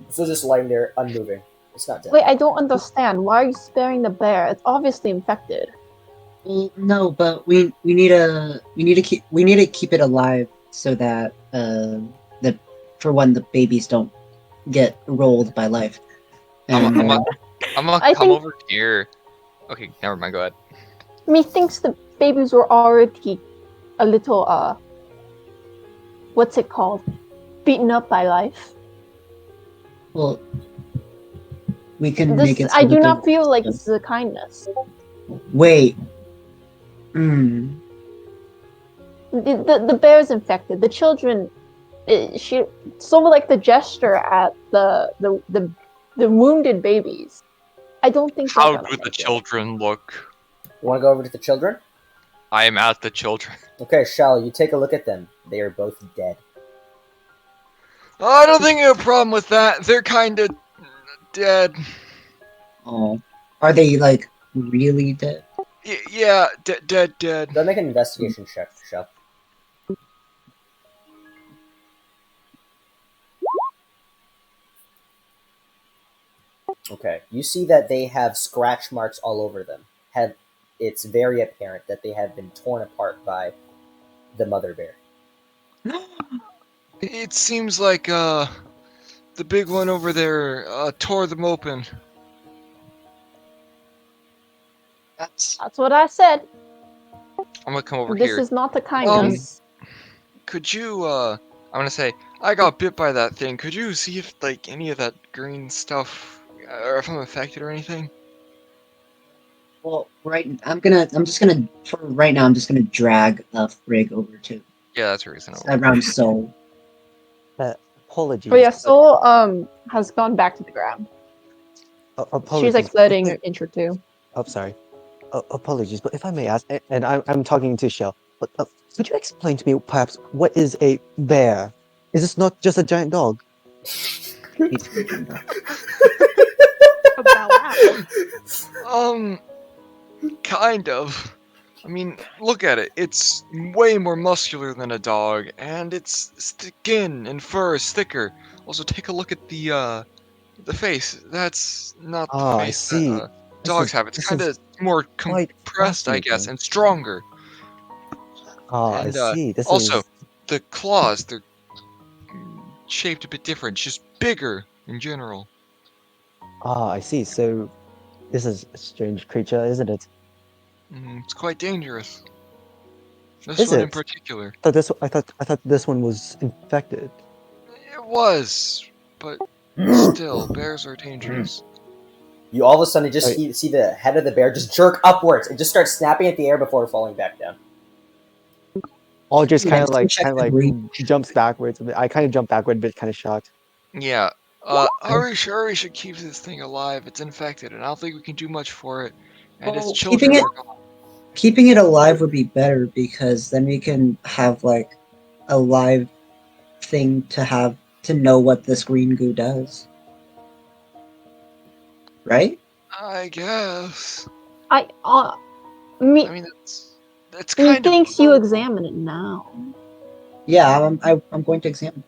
So just lying there, unmoving. It's not dead. Wait, I don't understand. Why are you sparing the bear? It's obviously infected. Well, no, but we need to keep it alive so that that for one the babies don't get rolled by life. And, I'm gonna I come think- over here. Okay, never mind. Go ahead. Methinks the babies were already a little, what's it called? Beaten up by life. well, we can make it. So I that do they- not feel like this is a kindness. Wait. Hmm. The bear is infected. The children, she sort of like the gesture at the wounded babies. I don't think. they're How gonna do the make it. children look? You want to go over to the children? I am at the children. Okay, Shell, you take a look at them. They are both dead. I don't think I have a problem with that. They're kind of dead. Oh, are they like really dead? Yeah, dead. Go make an investigation check, Shell. Okay, you see that they have scratch marks all over them. It's very apparent that they have been torn apart by the mother bear. It seems like the big one over there tore them open. That's That's what I said. I'm gonna come over This here. is not the kindness. Could you, I'm gonna say, I got bit by that thing. Could you see if, like, any of that green stuff, or if I'm affected or anything? well, right. I'm just gonna for right now. I'm just gonna drag Frig over to Yeah, that's reasonable. around Soul. Apologies. But yeah, Soul has gone back to the ground. Apologies. She's like but letting there- Intro too. Oh, sorry. Apologies, but if I may ask, and I'm talking to Shell, but could you explain to me perhaps what is a bear? Is this not just a giant dog? He's thinking that. About wow. Kind of. I mean, look at it. It's way more muscular than a dog, and its skin and fur is thicker. Also, take a look at the face. That's not the Ah, I face see. that dogs have. It's This kind is of more quite compressed, I guess, fascinating. and stronger. Ah, I And see. This also, is the claws, they're shaped a bit different, just bigger in general. I see. So this is a strange creature, isn't it? It's quite dangerous. This Is one in it? particular. I thought this one was infected. It was, but still, bears are dangerous. You all of a sudden just Wait. see the head of the bear just jerk upwards and just start snapping at the air before falling back down. Aldrich Yeah, just to check the green. jumps backwards a bit. I kind of jump backward, but kind of shocked. Yeah. Hurry should keep this thing alive. It's infected, and I don't think we can do much for it. And its Well, children are gone. keeping it alive would be better because then we can have like a live thing to know what this green goo does. Right? I guess. I I mean, that's kind of methinks you cool. examine it now. Yeah, I'm going to examine.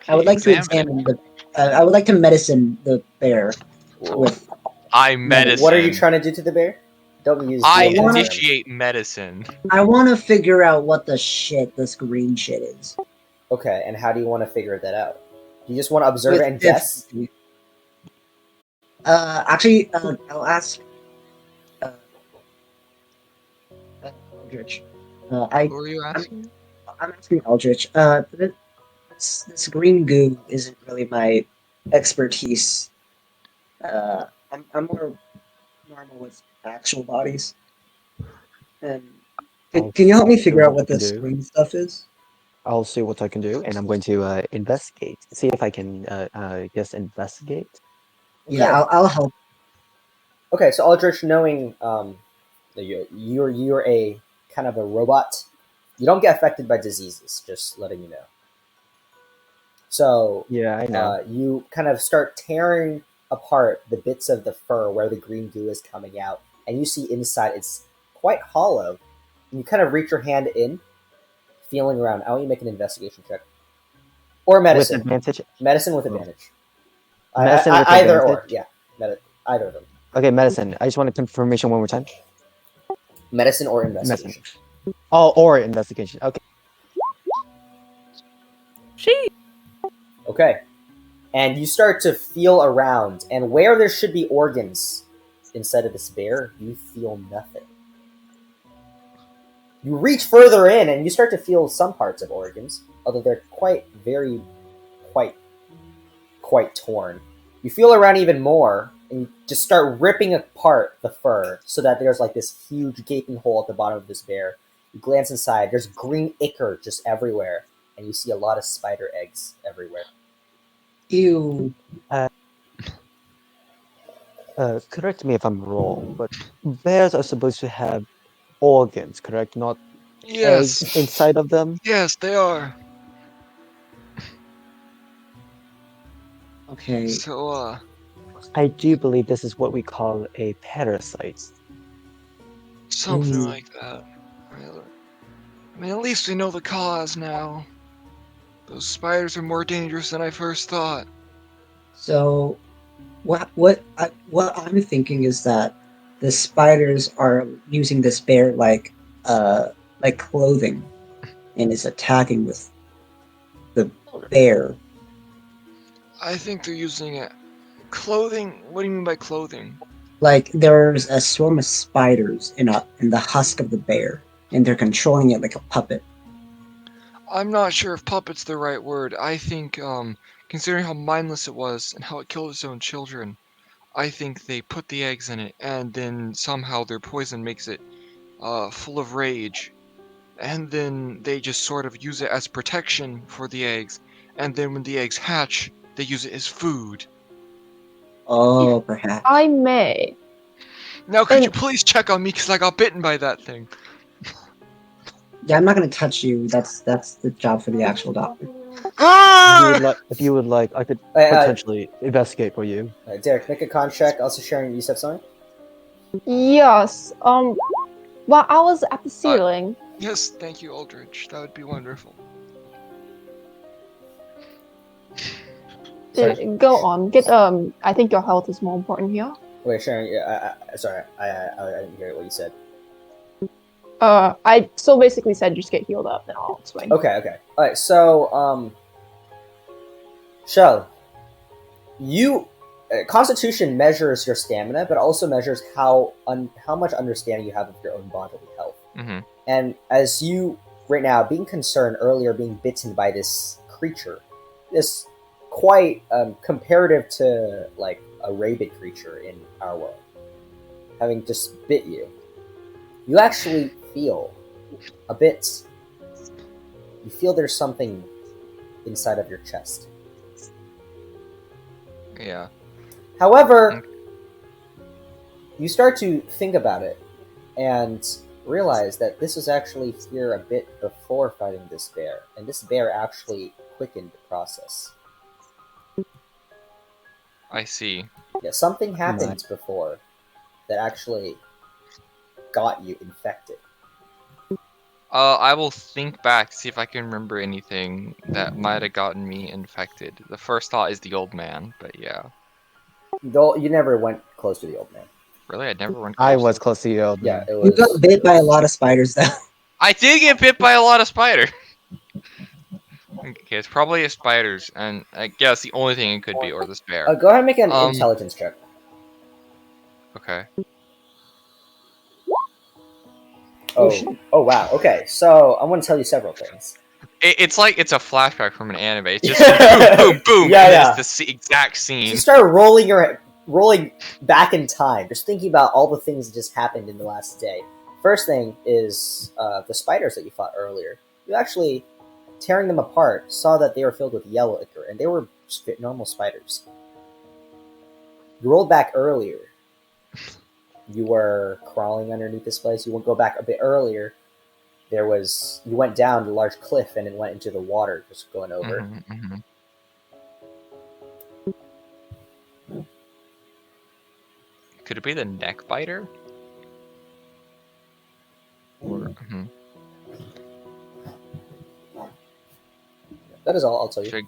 I would like to examine the. I would like to medicine the bear with. I medicine. What are you trying to do to the bear? Don't use. I I wanna- initiate medicine. I want to figure out what the shit this green shit is. Okay, and how do you want to figure that out? Do you just want to observe With it and guess? Actually, I'll ask. Aldrich. Who are you asking? I'm asking Aldrich. This green goo isn't really my expertise. I'm more normal with actual bodies. And can you help me figure out what this green stuff is? I'll see what I can do, and I'm going to investigate. See if I can just investigate. Yeah, I'll help. Okay, so Aldrich, knowing that you're a kind of a robot, you don't get affected by diseases. Just letting you know. So Yeah, I know. you kind of start tearing apart the bits of the fur where the green goo is coming out, and you see inside it's quite hollow. And you kind of reach your hand in, feeling around. I want you to make an investigation check. Or medicine. With advantage. Medicine with advantage. Medicine with either advantage? or, yeah. Either of them. Okay, medicine. I just want a confirmation one more time. Medicine or investigation. Medicine. Oh, or investigation. Okay. She. Okay. And you start to feel around, and where there should be organs inside of this bear, you feel nothing. You reach further in, and you start to feel some parts of organs, although they're quite torn. You feel around even more, and you just start ripping apart the fur so that there's like this huge gaping hole at the bottom of this bear. You glance inside, there's green ichor just everywhere, and you see a lot of spider eggs everywhere. Ew. Correct me if I'm wrong, but bears are supposed to have organs, correct? Not Yes. eggs inside of them? Yes, they are. Okay. So, I do believe this is what we call a parasite. something Ooh. like that. I mean, at least we know the cause now. Those spiders are more dangerous than I first thought. So, what I'm thinking is that the spiders are using this bear like clothing, and is attacking with the bear. I think they're using it. Clothing? What do you mean by clothing? Like there's a swarm of spiders in the husk of the bear, and they're controlling it like a puppet. I'm not sure if puppet's the right word. I think, considering how mindless it was and how it killed its own children, I think they put the eggs in it, and then somehow their poison makes it full of rage. And then they just sort of use it as protection for the eggs. And then when the eggs hatch, they use it as food. Oh, perhaps. I may. Now, could you And- please check on me because I got bitten by that thing? Yeah, I'm not gonna touch you. That's the job for the actual doctor. If you would like, I could Hey, potentially investigate for you. Derek, make a con check. Also sharing, you said something? Yes. While I was at the ceiling, Yes, thank you, Aldrich. That would be wonderful. go on. Get I think your health is more important here. Wait, Sharon, sorry, I didn't hear what you said. I still basically said just get healed up, then I'll explain. Okay. Alright, so, Shell, you... Constitution measures your stamina, but also measures how much understanding you have of your own bodily health. Mm-hmm. And as you, right now, being concerned earlier, being bitten by this creature, this quite comparative to, like, a rabid creature in our world, having just bit you, you actually feel a bit... You feel there's something inside of your chest. Yeah. However, you start to think about it and realize that this was actually here a bit before fighting this bear, and this bear actually quickened the process. I see. Yeah, something happened before that actually got you infected. I will think back, see if I can remember anything that might have gotten me infected. The first thought is the old man, but yeah. You never went close to the old man. Really? I never went close. I was close to the old Yeah, man. it You got was... bit by a lot of spiders, though. I did get bit by a lot of spiders. Okay, it's probably a spiders, and I guess the only thing it could be, or this bear. go ahead and make an intelligence check. Okay. Oh wow, okay, so I want to tell you several things. It's like it's a flashback from an anime. It's just boom, boom, boom, Yeah, and yeah. it's the exact scene. You start rolling back in time, just thinking about all the things that just happened in the last day. First thing is the spiders that you fought earlier. You actually, tearing them apart, saw that they were filled with yellow ichor, and they were just normal spiders. You rolled back earlier. You were crawling underneath this place. You would go back a bit earlier. You went down a large cliff and it went into the water, just going over. Mm-hmm. Could it be the neck biter? Or, That is all I'll tell you.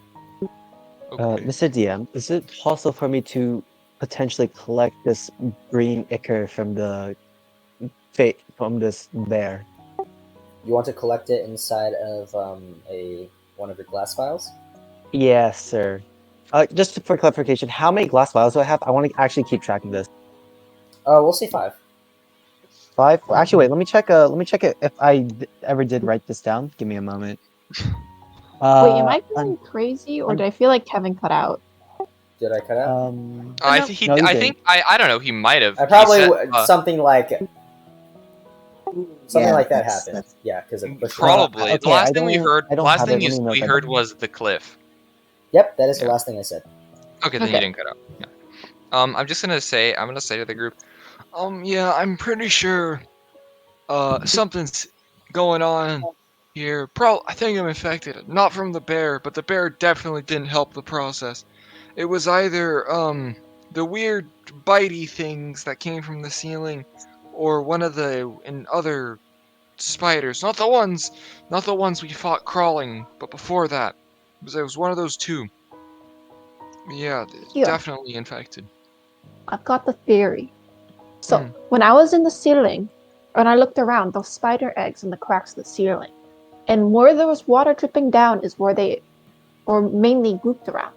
Okay. Mr. DM, is it possible for me to potentially collect this green ichor from this bear? You want to collect it inside of one of your glass vials? Yes, sir. Just for clarification, how many glass vials do I have? I want to actually keep track of this. We'll say 5. 5? Actually, wait. Let me check. Let me check it if I ever did write this down. Give me a moment. Wait, am I going crazy, or did I feel like Kevin cut out? Did I cut out? I think he. No, you I didn't. think I don't know. He might have. I probably He said, something like that that's- happened. Yeah, because it pushed. probably. okay, The last I thing we don't- heard. I don't Last have thing it. Let me note we that heard down. was the cliff. Yep, that is the Yeah. last thing I said. Okay, then Okay. he didn't cut out. Yeah. I'm gonna say to the group. Yeah, I'm pretty sure something's going on here. I think I'm infected. Not from the bear, but the bear definitely didn't help the process. It was either the weird bitey things that came from the ceiling, or one of the other spiders. Not the ones we fought crawling, but before that. It was one of those two. Yeah, Here. definitely infected. I've got the theory. So, Hmm. when I was in the ceiling, and I looked around, those spider eggs in the cracks of the ceiling, and where there was water dripping down is where they were mainly grouped around.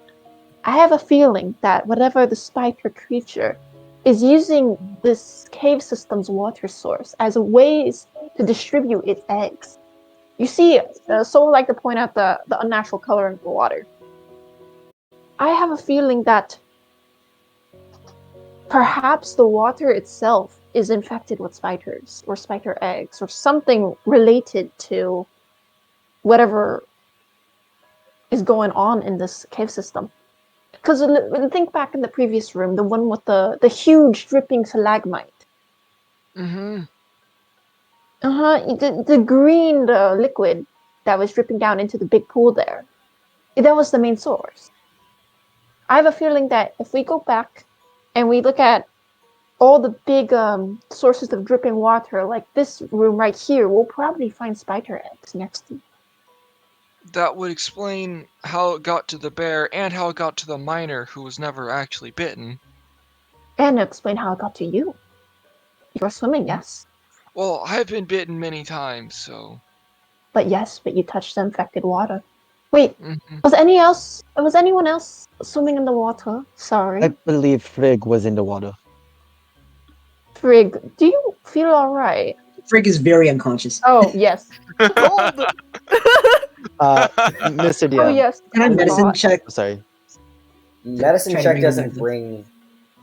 I have a feeling that whatever the spider creature is using this cave system's water source as a ways to distribute its eggs. You see, Soul like to point out the unnatural color in the water. I have a feeling that perhaps the water itself is infected with spiders or spider eggs or something related to whatever is going on in this cave system. Because think back in the previous room, the one with the huge dripping stalagmite. Mm-hmm. The green liquid that was dripping down into the big pool there. That was the main source. I have a feeling that if we go back and we look at all the big sources of dripping water, like this room right here, we'll probably find spider eggs next to it. That would explain how it got to the bear and how it got to the miner who was never actually bitten. And explain how it got to you. You're swimming, yes. Well, I've been bitten many times, so. But you touched the infected water. Wait, Mhm. was anyone else swimming in the water? Sorry. I believe Frigg was in the water. Frig, do you feel alright? Frigg is very unconscious. Oh, yes. Cold. Mr. DM. Oh, yes. Can I I medicine forgot. check? Oh, sorry. Medicine Try to check bring her doesn't back. bring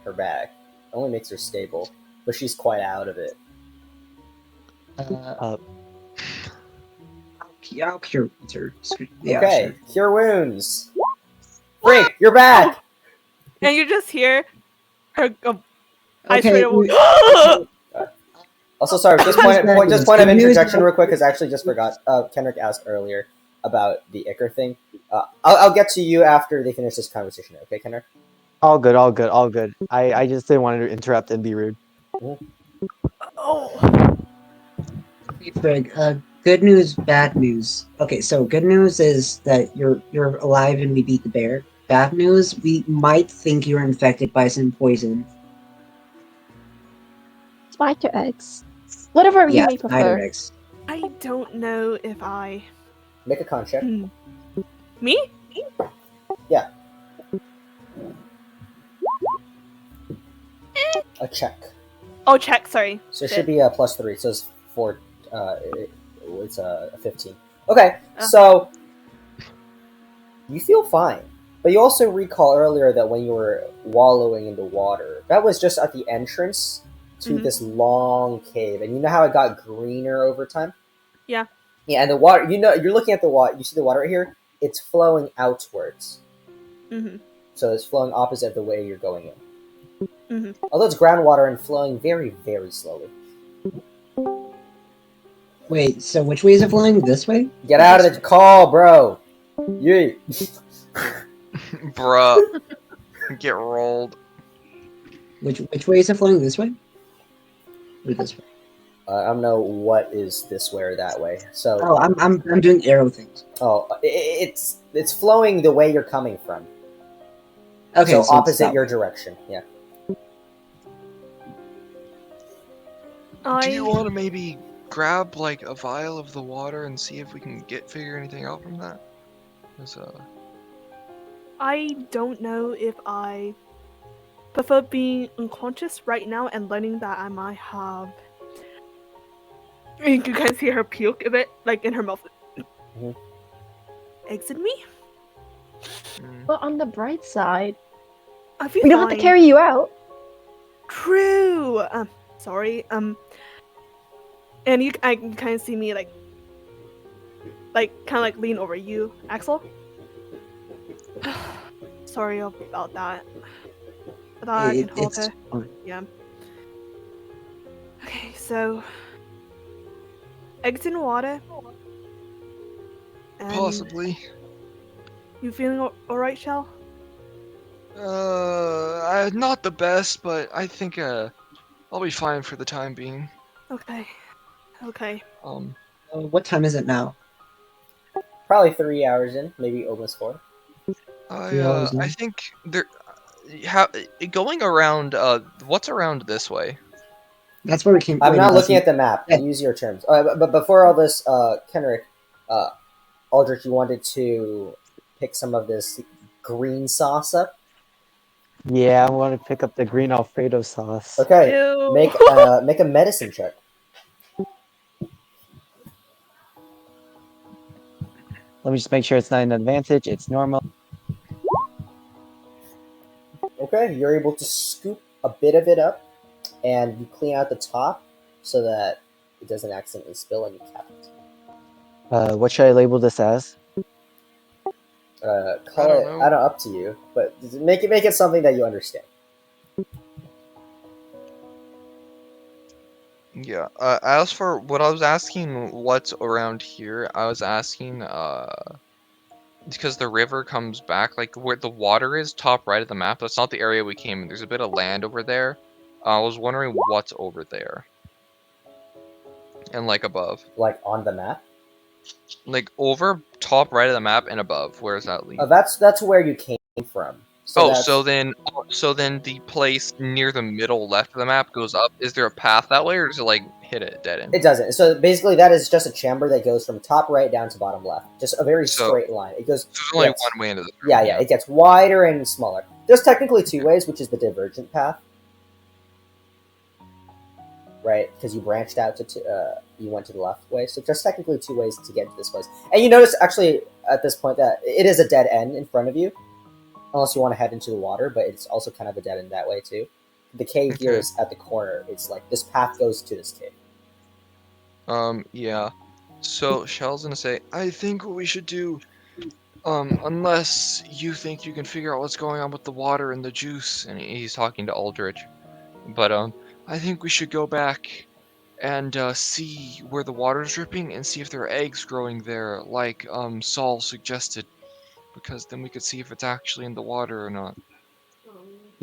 her back. It only makes her stable, but she's quite out of it. I'll cure her. Yeah, Okay, sure. cure wounds. Frank, you're back. And you just hear her I Okay, straight away. Also, sorry, just point of interjection real quick, because I actually just forgot. Kendrick asked earlier about the Icar thing. I'll get to you after they finish this conversation. Okay, Kendrick? All good, all good, all good. I just didn't want to interrupt and be rude. Oh. Frigg, good news, bad news. Okay, so good news is that you're alive and we beat the bear. Bad news, we might think you're infected by some poison. Spider eggs. Whatever you Yeah, may spider prefer. eggs. I don't know if I. Make a con check. Me? Yeah. A check. Oh, check. Sorry. So it should be a +3. So it's 4. It's a 15. Okay, so you feel fine, but you also recall earlier that when you were wallowing in the water, that was just at the entrance to this long cave, and you know how it got greener over time. Yeah. Yeah, and the water. You know, you're looking at the water. You see the water right here. It's flowing outwards. Mm-hmm. So it's flowing opposite the way you're going in. Mm-hmm. Although it's groundwater and flowing very, very slowly. Wait, so which way is it flowing? This way? Get out of the call, bro. Yay. Bruh. Get rolled. Which way is it flowing? This way? Or this way? I don't know what is this way or that way. So Oh, I'm doing arrow things. it's flowing the way you're coming from. Okay, so it's opposite that your way. direction. Yeah. Do you want to maybe grab like a vial of the water and see if we can figure anything out from that? I don't know if I prefer being unconscious right now and learning that I might have. You can kind of see her puke a bit, like in her mouth. Mhm. Exit me? But on the bright side, I feel we don't have to fine. carry you out. True. Sorry. And I can kind of see me like kind of like lean over you, Axel. Sorry about that. But I can hold It's her. fine. Yeah. Okay, so eggs in water. And Possibly. you feeling alright, Shell? Not the best, but I think I'll be fine for the time being. Okay. Okay. What time is it now? Probably 3 hours in, maybe almost 4. 3 hours I in? think there. Going around. What's around this way? That's where we came. I'm wait, not no, looking that's- at the map. Yeah. Use your terms. But before all this, Kenrick, Aldrich, you wanted to pick some of this green sauce up. Yeah, I want to pick up the green Alfredo sauce. Okay, Ew. make a medicine check. Let me just make sure it's not an advantage. It's normal. Okay, you're able to scoop a bit of it up, and you clean out the top so that it doesn't accidentally spill, and you cap it. What should I label this as? Call don't it. know. I don't. Up to you, but make it something that you understand. Yeah. As for what I was asking, what's around here? I was asking, because the river comes back, like where the water is, top right of the map. That's not the area we came in. There's a bit of land over there. I was wondering what's over there, and like above, Like on the map. like over top right of the map and above. Where does that lead? That's where you came from. So Oh, that's, so then the place near the middle left of the map goes up. Is there a path that way, or does it like hit it dead end? it doesn't. So basically, that is just a chamber that goes from top right down to bottom left. Just a very So- straight line. It goes. So there's only yes. one way into the Yeah, yeah. It gets wider and smaller. There's technically two ways, which is the divergent path, right? Because you branched out to you went to the left way. So there's technically two ways to get to this place. And you notice actually at this point that it is a dead end in front of you, unless you want to head into the water. But it's also kind of a dead end that way too. The cave here Okay. is at the corner. It's like this path goes to this cave. Yeah. So Shell's gonna say, I think what we should do, unless you think you can figure out what's going on with the water and the juice, and he's talking to Aldrich, but I think we should go back and see where the water's dripping and see if there are eggs growing there, like Saul suggested, because then we could see if it's actually in the water or not.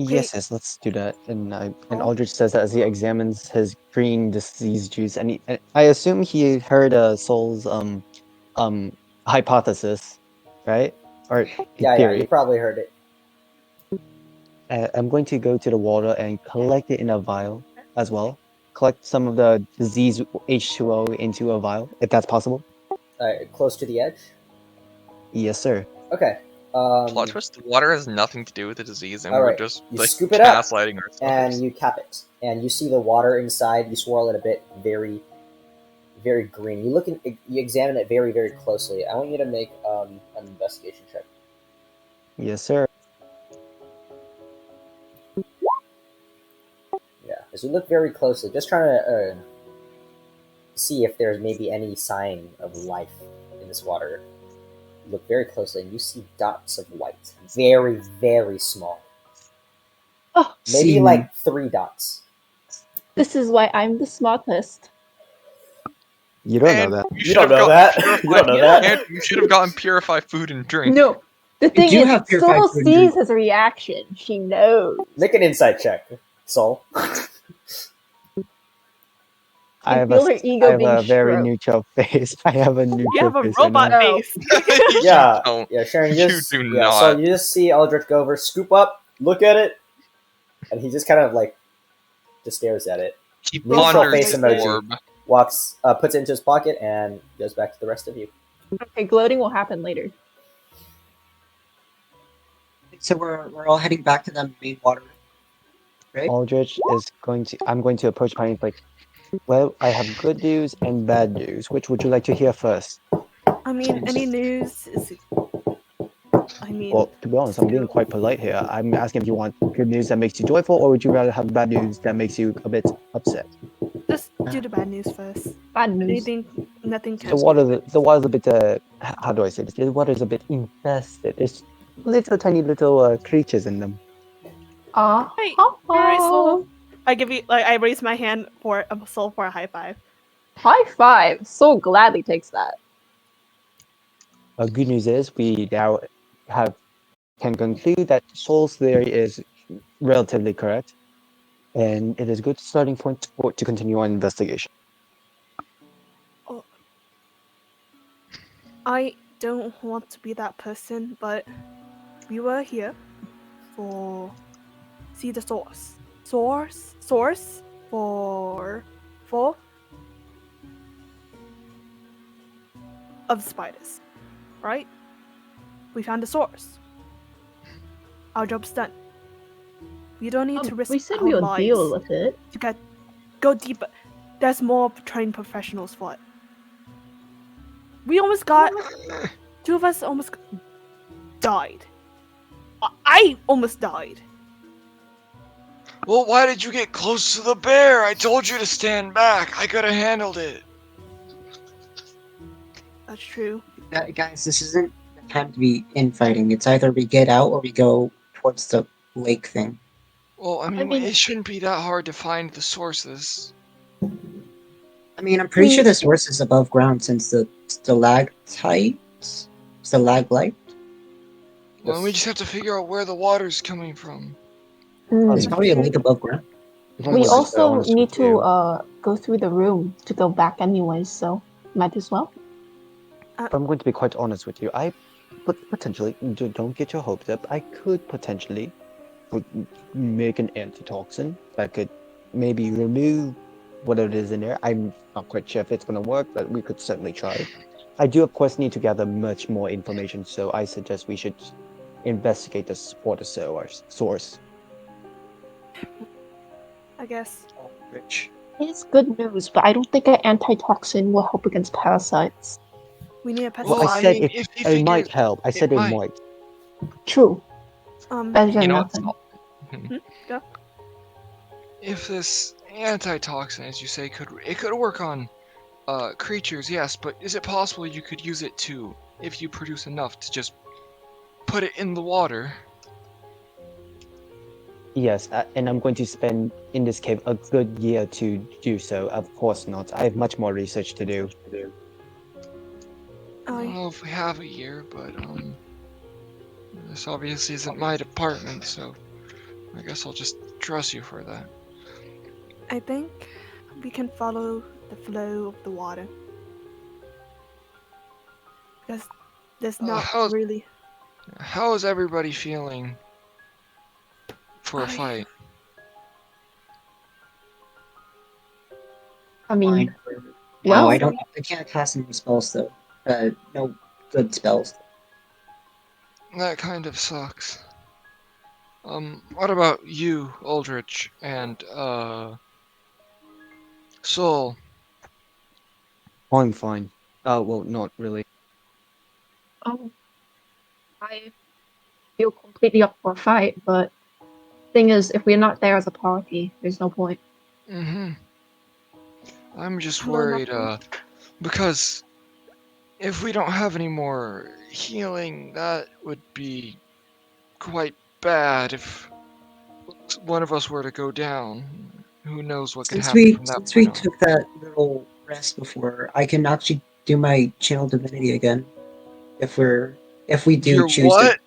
Yes, let's do that. And Oh. Aldrich says that as he examines his green disease juice, and I assume he heard Soul's hypothesis, right? Or Yeah, yeah. theory. You probably heard it. I'm going to go to the water and collect it in a vial as well. Collect some of the disease H2O into a vial, if that's possible. Close to the edge. Yes, sir. Okay. Plot twist: the water has nothing to do with the disease, and we're alright, just you like scoop it up, gaslighting ourselves. and you cap it, and you see the water inside. You swirl it a bit, very, very green. You you examine it very, very closely. I want you to make an investigation check. Yes, sir. Yeah, as you look very closely, just trying to see if there's maybe any sign of life in this water. You look very closely, and you see dots of white, very, very small. Oh, Maybe See. like 3 dots. this is why I'm the smartest. You don't And know that. you You should don't have know gotten that. purified- You don't know that. And you should have gotten purified food and drink. No, the thing do is, have purified Soul food sees drink. his reaction. She knows. Make an insight check, Soul. I have feel her ego I have being a very stroked. neutral face. I have a neutral You have a face right robot now. No. face. You Yeah, don't. yeah, Sharon. You Just, do yeah, so not. you just see Eldritch go over, scoop up, look at it, and he just kind of like just stares at it. He Neutral ponders face the emoji. orb. Walks, puts it into his pocket, and goes back to the rest of you. Okay, gloating will happen later. So we're all heading back to the main water, right? Aldrich is going to. I'm going to approach Pine like, well, I have good news and bad news. Which would you like to hear first? I mean, any news is. I mean, Well, to be honest, I'm being quite polite here. I'm asking if you want good news that makes you joyful, or would you rather have bad news that makes you a bit upset? just do the bad news first. Bad news. Anything, nothing can. The water's a bit. How do I say this? The water's a bit infested. There's little tiny little creatures in them. Hey, alright, Soul. I give you I raise my hand for a Soul for a high five. High five. So gladly takes that. Good news is we now can conclude that Soul's theory is relatively correct, and it is a good starting point to continue on investigation. Oh, I don't want to be that person, but we were here for see the source for of spiders, right? We found the source. our job's done. We don't need to risk We said our we would lives deal with it. to go deeper. There's more trained professionals for it. We almost got 2 of us almost died. I almost died. Well, why did you get close to the bear? I told you to stand back. I could have handled it. That's true. Guys, this isn't the time to be infighting. It's either we get out or we go towards the lake thing. Well, I mean, it shouldn't be that hard to find the sources. I mean, I'm pretty sure the source is above ground since the stalactites, stalagmite. Well, we just have to figure out where the water's coming from. There's probably a lake above ground. If I'm We gonna be quite also honest need with you, to go through the room to go back anyways, so might as well. if I'm going to be quite honest with you, I potentially don't get your hopes up. I could potentially make an antitoxin that could maybe remove whatever it is in there. I'm not quite sure if it's going to work, but we could certainly try. I do, of course, need to gather much more information, so I suggest we should investigate this water source. I guess. Rich. It's good news, but I don't think an antitoxin will help against parasites. We need a pesticide. Well, I I said mean, it, if you it figure might help. I said it might. might. True. Better than You know nothing. Go. If this antitoxin, as you say, could work on creatures, yes, but is it possible you could use it too if you produce enough to just put it in the water? Yes, and I'm going to spend in this cave a good year to do so. Of course not. I have much more research to do. I don't know if we have a year, but this obviously isn't my department, so I guess I'll just trust you for that. I think we can follow the flow of the water. Because there's not really. How is everybody feeling for a fight? I mean, Wow, well, I can't cast any spells though. No good spells. That kind of sucks. What about you, Aldrich, and Soul? I'm fine. Well, not really. I feel completely up for a fight, but thing is, if we're not there as a party, there's no point. Mm-hmm. I'm just Hello, worried, Nothing. because if we don't have any more healing, that would be quite bad if one of us were to go down. Who knows what could Since happen we from that since we point on. took that little rest before, I can actually do my channel divinity again. If we do Your choose what?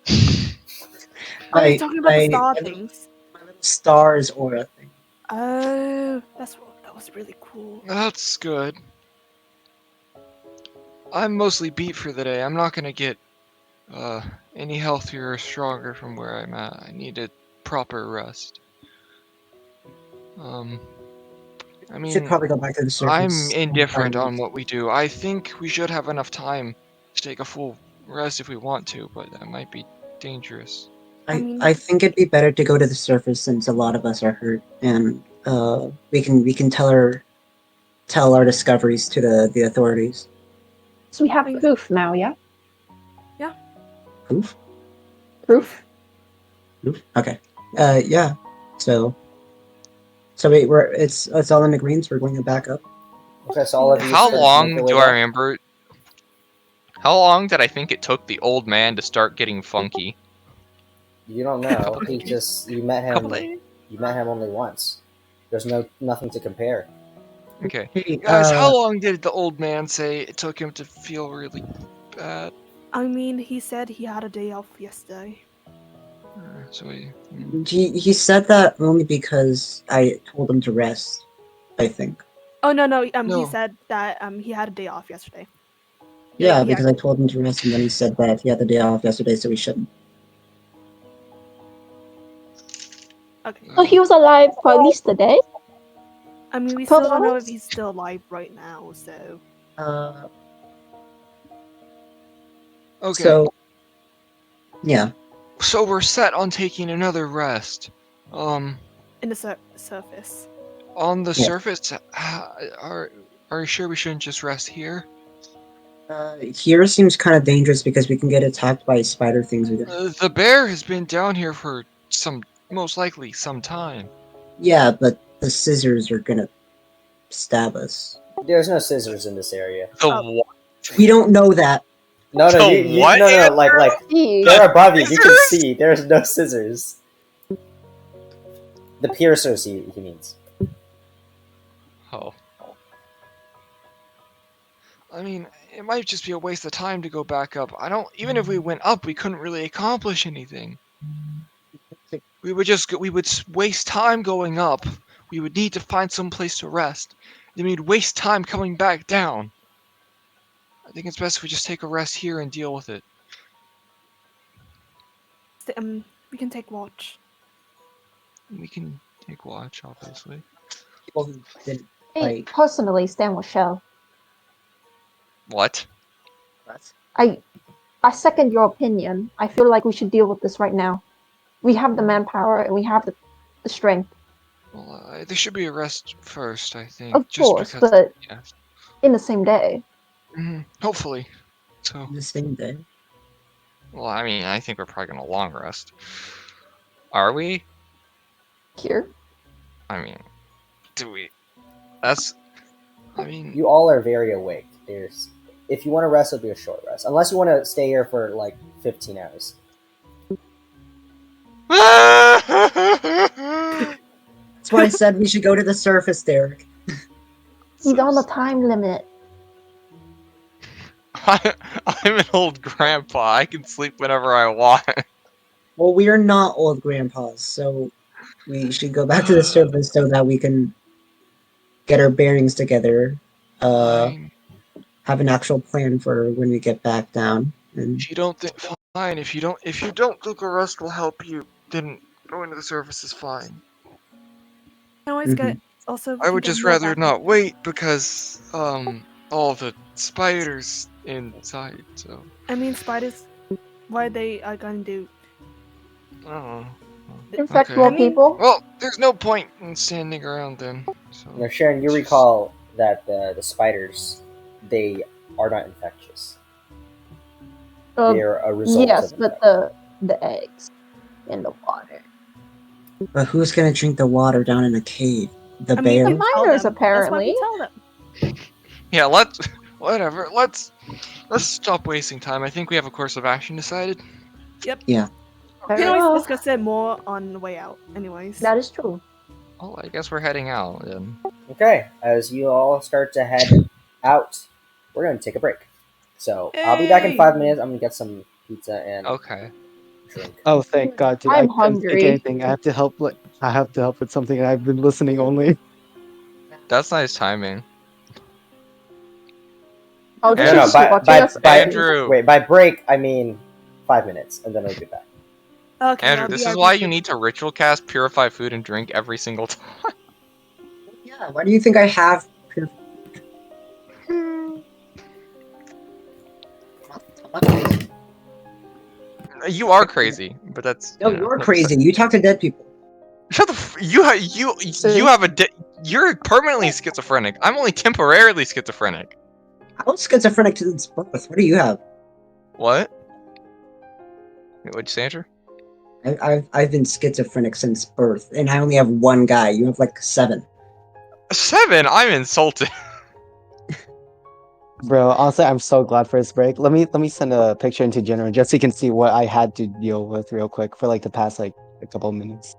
Oh, you're talking about the star my things. little stars aura thing. Oh, that was really cool. That's good. I'm mostly beat for the day. I'm not gonna get any healthier or stronger from where I'm at. I need a proper rest. I We should mean, probably go back to the surface. I'm indifferent on what we do. I think we should have enough time to take a full rest if we want to, but that might be dangerous. I think it'd be better to go to the surface since a lot of us are hurt, and we can tell our discoveries to the authorities. So we have proof now, yeah? Yeah. Proof? Proof? Okay. Yeah. So wait, it's all in agreement. We're going to back up. Okay, so all of you. How start to long make your way do I back. remember? How long did I think it took the old man to start getting funky? You don't know. He just you met him. Couple days. You met him only once. There's nothing to compare. Okay. Hey, Guys, how long did the old man say it took him to feel really bad? I mean, he said he had a day off yesterday. So he said that only because I told him to rest. I think. Oh no. No. He said that he had a day off yesterday. Yeah, because I told him to rest, and then he said that he had the day off yesterday, so he shouldn't. Okay. So he was alive for at least a day? I mean, we still 12 don't know if hours? he's still alive right now, so. Okay. So, yeah. So we're set on taking another rest. In the surface. On the Yeah. surface, are you sure we shouldn't just rest here? Here seems kind of dangerous because we can get attacked by spider things again. The bear has been down here for most likely some time. Yeah, but the scissors are gonna stab us. There's no scissors in this area. The Oh. what? We don't know that. No, The what, no, like See, they're above you. You can scissors? see. There's no scissors. The piercers, he means. Oh. I mean, it might just be a waste of time to go back up. Even if we went up, we couldn't really accomplish anything. We would waste time going up. We would need to find some place to rest. Then we'd waste time coming back down. I think it's best if we just take a rest here and deal with it. We can take watch. We can take watch, obviously. People who didn't me like personally, Stan will show. What? us. I second your opinion. I feel like we should deal with this right now. We have the manpower and we have the strength. Well, there should be a rest first, I think. Of just course, because, but yeah. in the same day. Hopefully. So, The same day. Well, I mean, I think we're probably gonna long rest. Are we? Here. I mean, do we? That's. I mean, You all are very awake. If you want to rest, it'll be a short rest. Unless you want to stay here for like 15 hours. That's why I said we should go to the surface, Derek. He's on the time limit. I'm an old grandpa. I can sleep whenever I want. Well, we are not old grandpas, so we should go back to the surface so that we can get our bearings together. fine. Have an actual plan for when we get back down. And If you don't think fine, if you don't think a rest will help you, then going to the surface is fine. I always get. Also, I would get just more rather back- not wait because all the spiders inside. So I mean, spiders. What they are going to do? I don't know. Infect Okay. more I mean- people. Well, there's no point in standing around then. So Now, Sharon, you just- recall that the spiders, they are not infectious. They're a result Yes, of but infection. the eggs in the water. but who's gonna drink the water down in a cave? The I bear? mean, we tell Miners, them. That's why we apparently. tell them. Yeah, whatever. Let's stop wasting time. I think we have a course of action decided. We Fair can always enough. discuss it more on the way out. Anyways. That is true. Well, I guess we're heading out then. Okay, as you all start to head out, we're going to take a break. So I'll be back in Yay! 5 minutes. I'm going to get some pizza and Okay. drink. Oh, thank God, dude! I'm I couldn't think hungry. anything. I have to help. I have to help with something, and I've been listening only. That's nice timing. I'll No, just no, keep by- watching by- us. by- Andrew. Wait, by break, I mean 5 minutes, and then we'll be back. Okay. Andrew, I'll this be is right why with you need to ritual cast purify food and drink every single time. Yeah, why do you think I have? You are crazy, but that's No, you know, you're that's- crazy. You talk to dead people. Shut the. You have a. You're permanently schizophrenic. I'm only temporarily schizophrenic. I was schizophrenic since birth. What do you have? What? Wait, what'd you say, Andrew? I've been schizophrenic since birth, and I only have one guy. You have like 7. 7. I'm insulted. Bro, honestly, I'm so glad for this break. Let me send a picture into general just so you can see what I had to deal with real quick for like the past like a couple of minutes.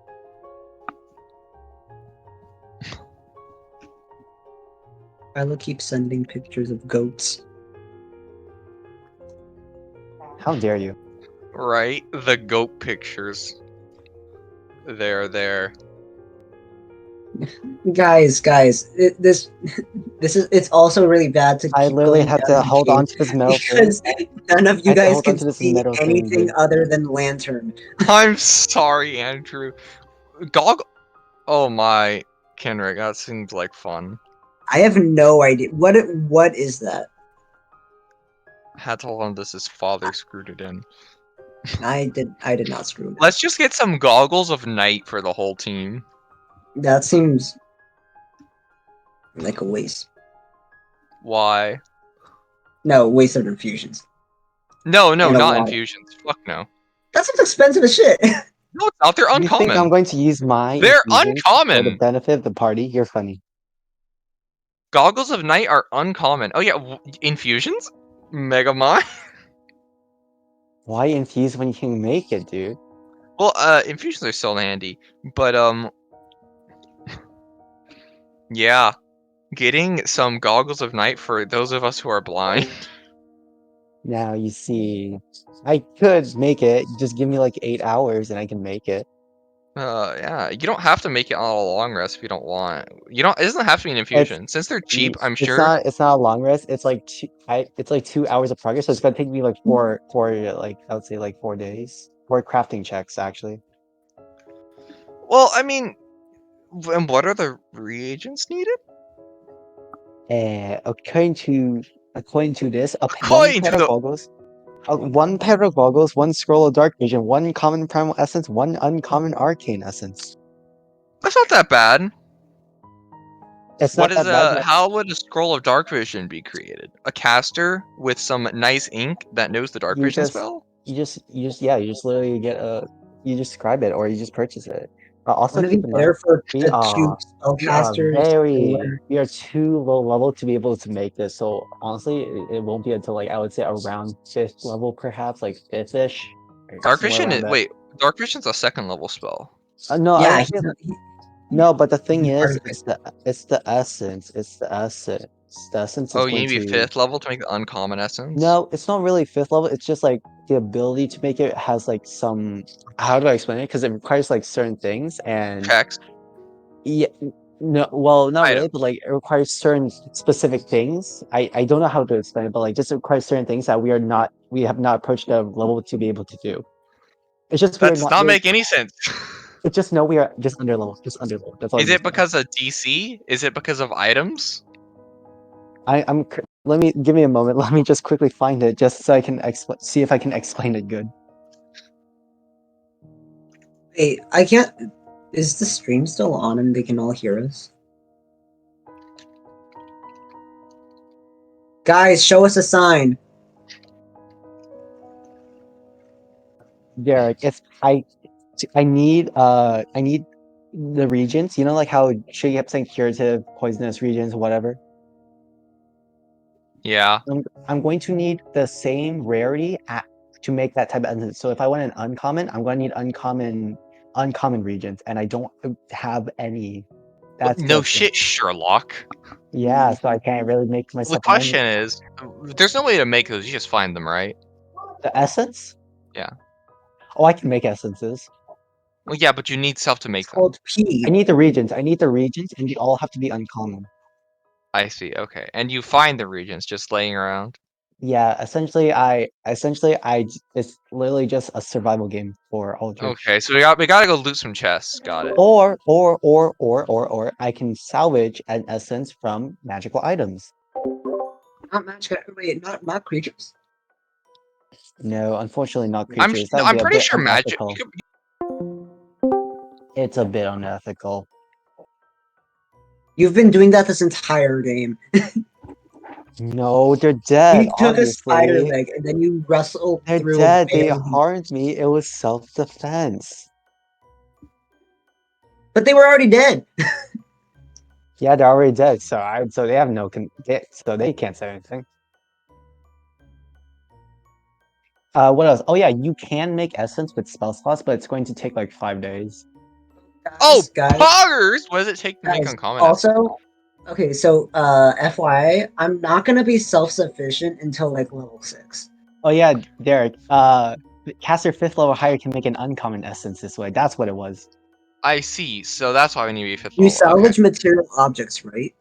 I will keep sending pictures of goats. How dare you? Right, the goat pictures. There. Guys, this is. It's also really bad to. I keep literally going had down to the hold cave on to this metal thing. because none of I you had to guys hold can onto this see metal thing, anything dude. other than lantern. I'm sorry, Andrew. Oh my, Kenrick, that seems like fun. I have no idea what is that. Had to hold on to this. His father screwed it in. I did not screw it. Let's just get some goggles of night for the whole team. That seems like a waste. Why? No, waste of infusions. No, And a not lot. infusions. Fuck no. That sounds expensive as shit. No, it's not. They're You think I'm uncommon. going to use my They're infusions for the uncommon. benefit of the party? You're funny. Goggles of night are uncommon. Oh yeah, infusions? Megamind? Why infuse when you can make it, dude? Well, infusions are still handy, but yeah, getting some goggles of night for those of us who are blind. Now you see, I could make it. Just give me like 8 hours and I can make it. Yeah, you don't have to make it on a long rest if you don't want. You don't. It doesn't have to be an infusion. Since they're cheap, I'm It's sure. not. It's not a long rest. It's like it's like 2 hours of progress. So it's gonna take me like four like I would say like 4 days. 4 crafting checks actually. Well, I mean, and what are the reagents needed? According to this, one According pair to of the goggles. One pair of goggles, one scroll of dark vision, one common primal essence, one uncommon arcane essence. That's not that bad. It's What not is that bad. how would a scroll of dark vision be created? A caster with some nice ink that knows the dark You vision just, spell? you just literally get you just scribe it or you just purchase it. Also Wouldn't it keep be in mind, better for we the two are spellcasters or we are too low level to be able to make this. So honestly, it won't be until like I would say around 5th level, perhaps like 5th-ish. Dark Somewhere vision? around that. Wait, dark vision's a 2nd level spell. No, I yeah, would say no, but the thing he's part is, of it. it's the essence. It's the essence. The essence is Oh, you going need to be to 5th level to make the uncommon essence? No, it's not really 5th level. It's just like the ability to make it has like some. How do I explain it? Because it requires like certain things, and Checks. yeah, no, well, not Item. really, but like it requires certain specific things. I don't know how to explain it, but like just it requires certain things that we have not approached the level to be able to do. It's just we That are does not. not make any sense. It's just no, we are just under level. Just under level. That's all I'm Is gonna it say. because of DC? Is it because of items? Let me give me a moment. Let me just quickly find it, just so I can see if I can explain it good. Wait, I can't. Is the stream still on and they can all hear us? Guys, show us a sign. Derek, if I need the regions. You know, like how she kept saying curative, poisonous regions, whatever. Yeah. I'm going to need the same rarity to make that type of essence. So if I want an uncommon, I'm going to need uncommon regions, and I don't have any. That's No the thing. shit, Sherlock. Yeah, so I can't really make The myself question is, there's no way to make those. You just find them, right? the essence. Yeah. Oh, I can make essences. Well, yeah, but you need stuff to make It's them. called P. I need the regions. I need the regions, and they all have to be uncommon. I see. Okay, and you find the regions just laying around. Yeah, it's literally just a survival game for Aldrich. Okay, so we gotta go loot some chests. Got it. Or I can salvage an essence from magical items. Not magic. Wait, not creatures. No, unfortunately not I'm creatures. That would I'm be a pretty bit sure magic. unethical. It's a bit unethical. You've been doing that this entire game. No, they're dead, You took a spider obviously. leg and then you wrestled They're through a dead. They bear. harmed me. It was self-defense. But they were already dead. Yeah, they're already dead. So they have so they can't say anything. What else? Oh yeah, you can make essence with spell slots, but it's going to take like 5 days. Oh, Guys, poggers! What does it take to make guys. uncommon essence? Also, okay, so FYI, I'm not gonna be self-sufficient until like level 6. Oh yeah, Derek. Caster 5th level higher can make an uncommon essence this way. That's what it was. I see. So that's why we need to be 5th You level. Okay. salvage material objects, right?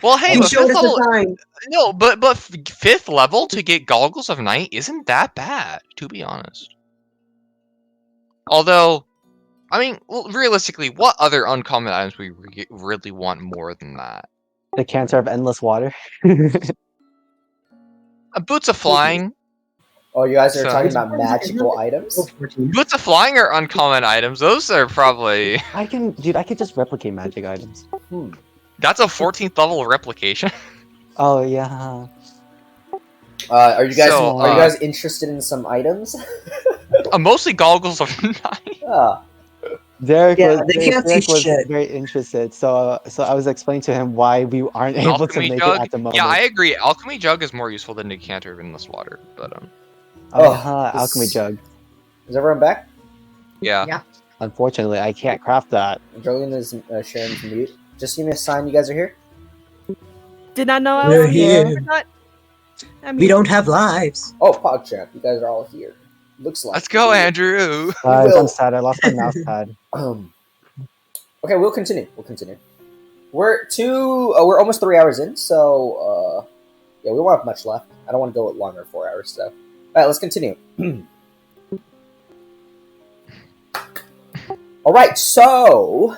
Well, hey, You but showed 5th us a level. sign. No, but 5th level to get goggles of night isn't that bad, to be honest. Although, I mean, well, realistically, what other uncommon items we really want more than that? The cancer of endless water. Boots of flying. Oh, you guys are So- talking about magical items? Level 14. Boots of flying are uncommon items. Those are probably. I can just replicate magic items. That's a 14th level replication. Oh yeah. Are you guys So, are you guys interested in some items? Mostly goggles of night. Ah, Derek Yeah, was, they can't see Derek was shit. very interested, so I was explaining to him why we aren't able to Alchemy make jug. it at the moment. Yeah, I agree. Alchemy jug is more useful than decanter in this water. But Oh, Oh, this- alchemy jug. is everyone back? yeah. Unfortunately, I can't craft that. Julian is Sharon's mute. Just give me a sign you guys are here. Did not know I We're was here. here. Forgot. I We mean, don't have lives. Oh, PogChamp, you guys are all here. Looks like. Let's go, Andrew. Guys, will. I'm sad. I lost my mouse pad. Okay, we'll continue. We're almost 3 hours in, so yeah, we won't have much left. I don't want to go longer than 4 hours, so. All right, let's continue. All right, so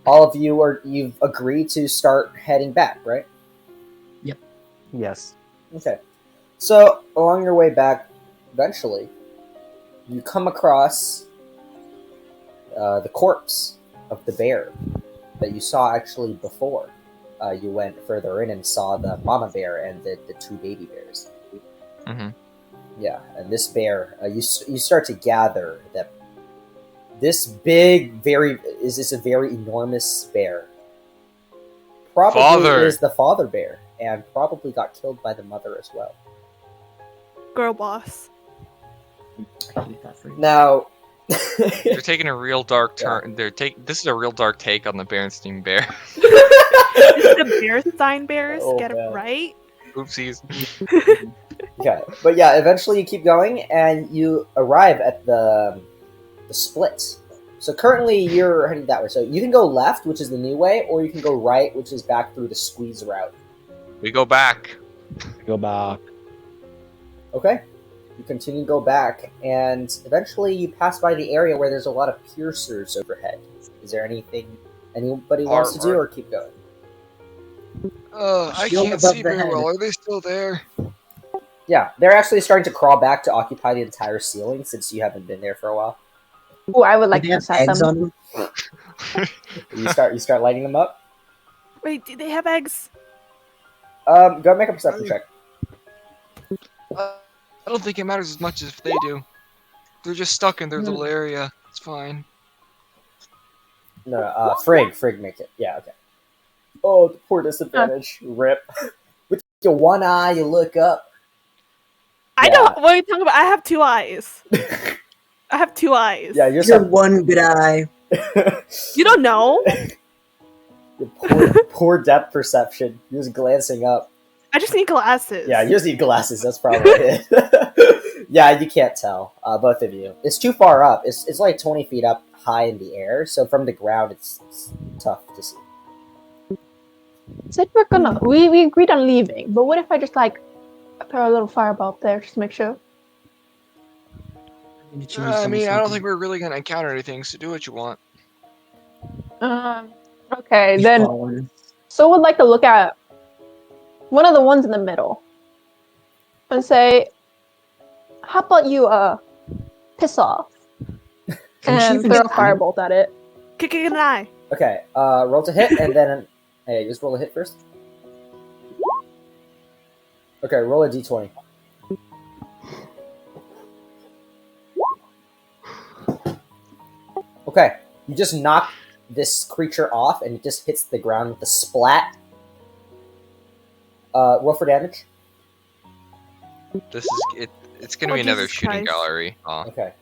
all of you've agreed to start heading back, right? Yes. Okay. So along your way back, eventually, you come across the corpse of the bear that you saw actually before. You went further in and saw the mama bear and the two baby bears. Mm-hmm. Yeah, and this bear, you start to gather that this big, is a very enormous bear. Probably Father. is the father bear, and probably got killed by the mother as well. girl boss. Now, They're taking a real dark turn. This is a real dark take on the Berenstein Bear. It's the bear sign bears. Oh, Get man. it right. Oopsies. okay, but yeah, eventually you keep going and you arrive at the split. So currently you're heading that way. So you can go left, which is the new way, or you can go right, which is back through the squeeze route. We go back. Go back. Okay. You continue to go back, and eventually you pass by the area where there's a lot of piercers overhead. Is there anything anybody wants to do, or keep going? I Shield can't above see the very head. well. Are they still there? Yeah, they're actually starting to crawl back to occupy the entire ceiling since you haven't been there for a while. Ooh, I would like They to have set eggs them. on them. You start lighting them up. Wait, do they have eggs? Go make a perception check. I don't think it matters as much as if they do. They're just stuck in their little area. It's fine. No, Frigg make it. Yeah, okay. Oh, the poor disadvantage. Rip. With your one eye, you look up. I Yeah. don't. What are you talking about? I have two eyes. I have two eyes. Yeah, you're You're some. one good eye. You don't know. Your poor depth perception. You're just glancing up. I just need glasses. Yeah, you just need glasses. That's probably it. Yeah, you can't tell. Both of you. It's too far up. It's like 20 feet up high in the air. So from the ground, it's tough to see. Said we're gonna. We agreed on leaving, but what if I just like throw a little fireball up there just to make sure? I mean, I don't think we're really gonna encounter anything, so do what you want. Okay, then. So would like to look at one of the ones in the middle and say, "How about you piss off?" And throw a firebolt at it. Kick an eye. Okay, roll to hit, and then hey, just roll a hit first. Okay, roll a d20. Okay, you just knock this creature off, and it just hits the ground with a splat. Roll for damage. This is it. It's gonna Oh, be another Jesus shooting Christ. gallery. Okay.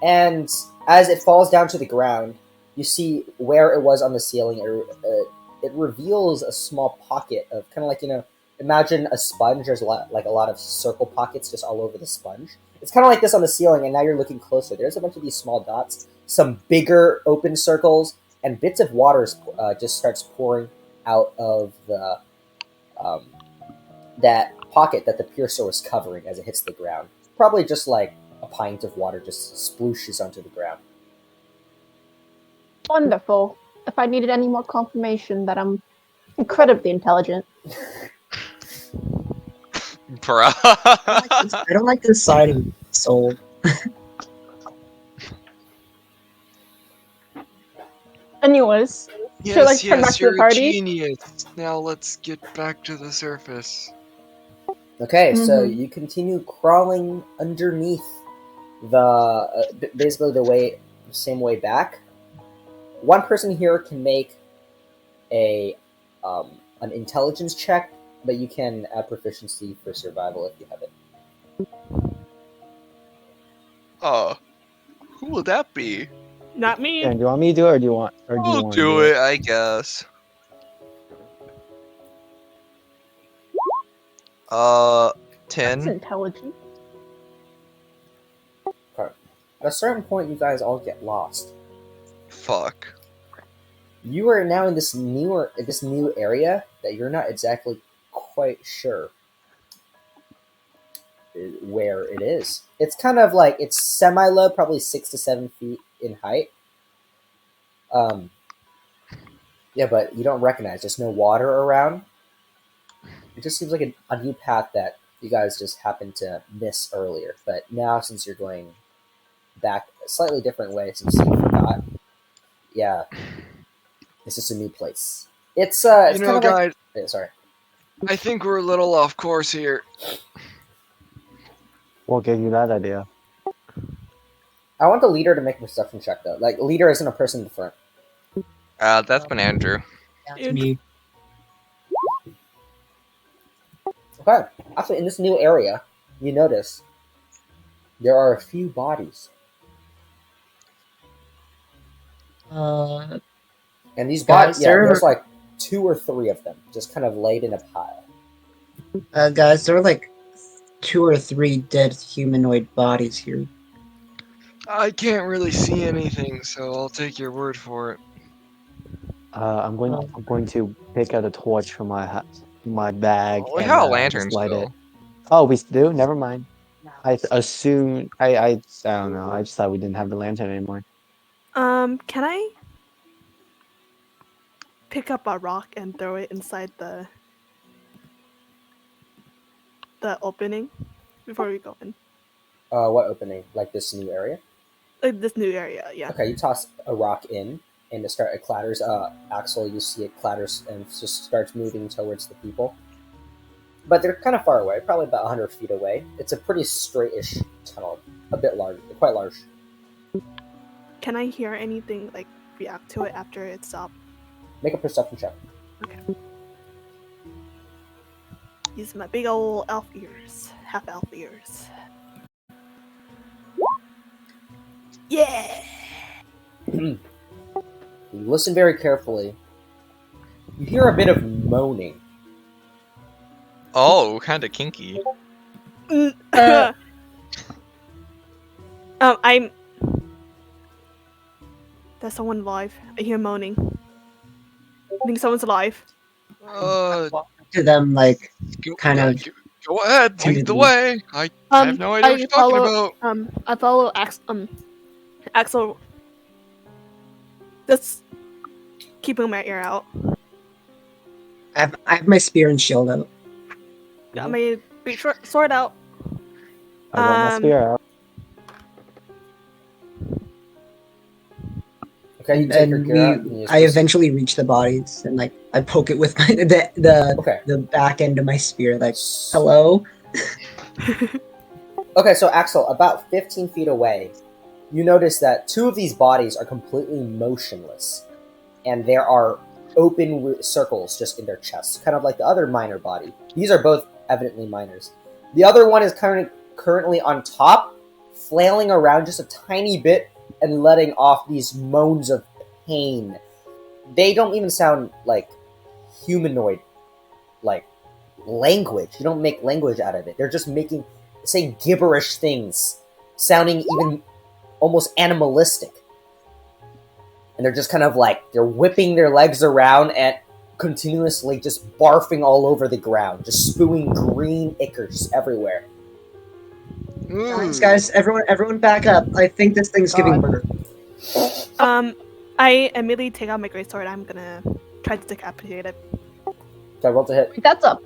And as it falls down to the ground, you see where it was on the ceiling. It reveals a small pocket of kind of like, imagine a sponge. There's a lot of circle pockets just all over the sponge. It's kind of like this on the ceiling, and now you're looking closer. There's a bunch of these small dots, some bigger open circles, and bits of water just starts pouring out of the that pocket that the piercer was covering as it hits the ground. Probably just like a pint of water just splooshes onto the ground. Wonderful. If I needed any more confirmation that I'm incredibly intelligent. Bruh. I don't like this side of Soul. Anyways, should I Yes, turn back yes, to the you're a party? genius. Now let's get back to the surface. Okay, so Mhm. you continue crawling underneath the basically the same way back. One person here can make a an intelligence check, but you can add proficiency for survival if you have it. Who will that be? Not me. And do you want me to do it, or do you want to I'll do do it? it, I guess. 10. That's intelligent. Okay. At a certain point, you guys all get lost. Fuck. You are now in this new area that you're not exactly quite sure where it is. It's kind of like it's semi-low, probably 6 to 7 feet in height. Yeah, but you don't recognize. There's no water around. It just seems like a new path that you guys just happened to miss earlier. But now, since you're going back a slightly different way, since you forgot, yeah, it's just a new place. It's You it's know, kind of guys, like sorry. I think we're a little off course here. What gave you that idea? I want the leader to make a perception check though. Like leader isn't a person in the front. That's been Andrew. That's me. Okay. Actually, in this new area, you notice there are a few bodies, Uh, and these Guys, bodies, yeah, there- there's like 2 or 3 of them, just kind of laid in a pile. guys, there are like 2 or 3 dead humanoid bodies here. I can't really see anything, so I'll take your word for it. I'm going to pick out a torch from my bag We and have a just lantern light it. still. Oh, we do? Never mind. I assume I don't know. I just thought we didn't have the lantern anymore. Can I pick up a rock and throw it inside the opening before we go in? What opening? Like this new area? Like this new area, yeah. Okay, you toss a rock in, and it clatters. Axel, you see it clatters and just starts moving towards the people. But they're kind of far away, probably about 100 feet away. It's a pretty straight-ish tunnel, a bit large, quite large. Can I hear anything like react to it after it stopped? Make a perception check. Okay. Use my big old elf ears, half elf ears. Yeah. You listen very carefully. You hear a bit of moaning. Oh, kind of kinky. I'm. There's someone alive. I hear moaning. I think someone's alive. To them, like, Go, kind go- of. go- Go ahead, lead the timidly. way. I have no idea what you're talking about. I follow Axel. Just keeping my ear out. I have my spear and shield out. Got my big sword out. I got my spear out. Okay, you take your And gear out. And you I just- eventually reach the bodies, and like I poke it with my the Okay. back end of my spear. Like, hello. Okay, so Axel, about 15 feet away, you notice that 2 of these bodies are completely motionless, and there are open circles just in their chests, kind of like the other miner body. These are both evidently miners. The other one is currently on top, flailing around just a tiny bit and letting off these moans of pain. They don't even sound like humanoid, like language. You don't make language out of it. They're just saying gibberish things, sounding even almost animalistic. And they're just kind of like, they're whipping their legs around and continuously just barfing all over the ground, just spewing green ichors everywhere. Guys, everyone back up. I think this thing's giving birth. I immediately take out my greatsword. I'm gonna try to decapitate it. So I rolled to hit. That's a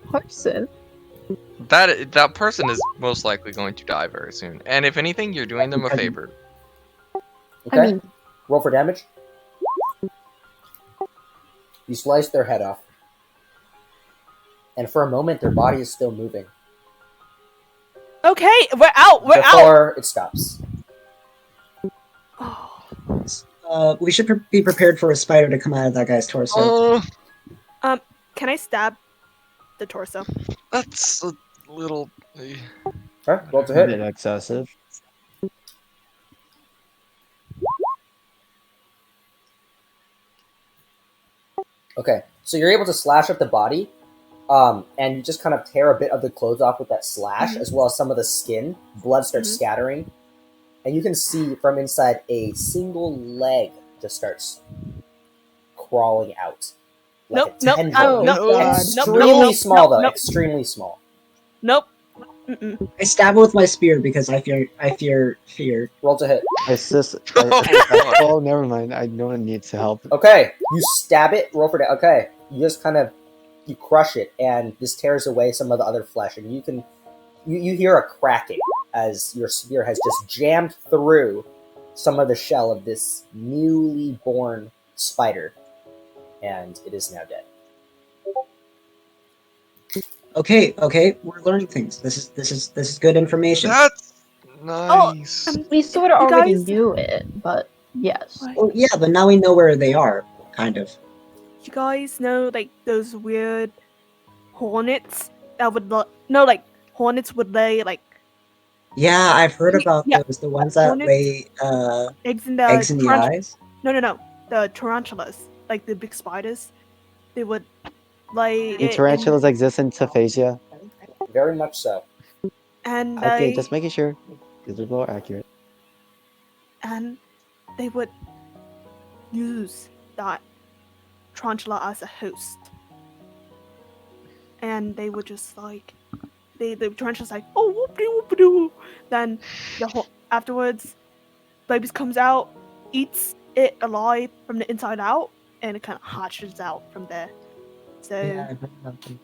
person. That person is most likely going to die very soon. And if anything, you're doing them a favor. Okay. I mean, Roll for damage. You slice their head off. And for a moment, their body is still moving. Okay, we're out. We're out. Before it stops. We should be prepared for a spider to come out of that guy's torso. Can I stab the torso? That's a little. Alright, roll to A bit hit. excessive. Okay, so you're able to slash up the body, and you just kind of tear a bit of the clothes off with that slash, as well as some of the skin. Blood starts scattering, and you can see from inside a single leg just starts crawling out. Like Nope, a nope, tendril. nope, God. Extremely small, though. nope. Extremely small. Nope. Mm-mm. I stab it with my spear because I fear fear. Roll to hit. Oh, never mind. I don't need to help. Okay, you stab it. Roll for damage. Okay, you just kind of you crush it, and this tears away some of the other flesh, and you hear a cracking as your spear has just jammed through some of the shell of this newly born spider, and it is now dead. Okay, we're learning things. This is good information. That's nice. we sort of You already guys- knew it, but yes. What? Oh yeah, but now we know where they are, kind of. You guys know like those weird hornets that would like hornets would lay like Yeah, I've heard about Yeah. those. The ones that Hornets- lay eggs in the eggs in the eyes. No, the tarantulas, like the big spiders. They would lay Do it tarantulas exist in Taphasia? Very much so. and Okay, they just making sure. This is more accurate. and they would use that tarantula as a host. And they would just like the tarantula's like, oh whoop-de whoop-de-doo. Then afterwards babies comes out, eats it alive from the inside out, and it kind of hatches out from there. So Yeah, I've heard about them.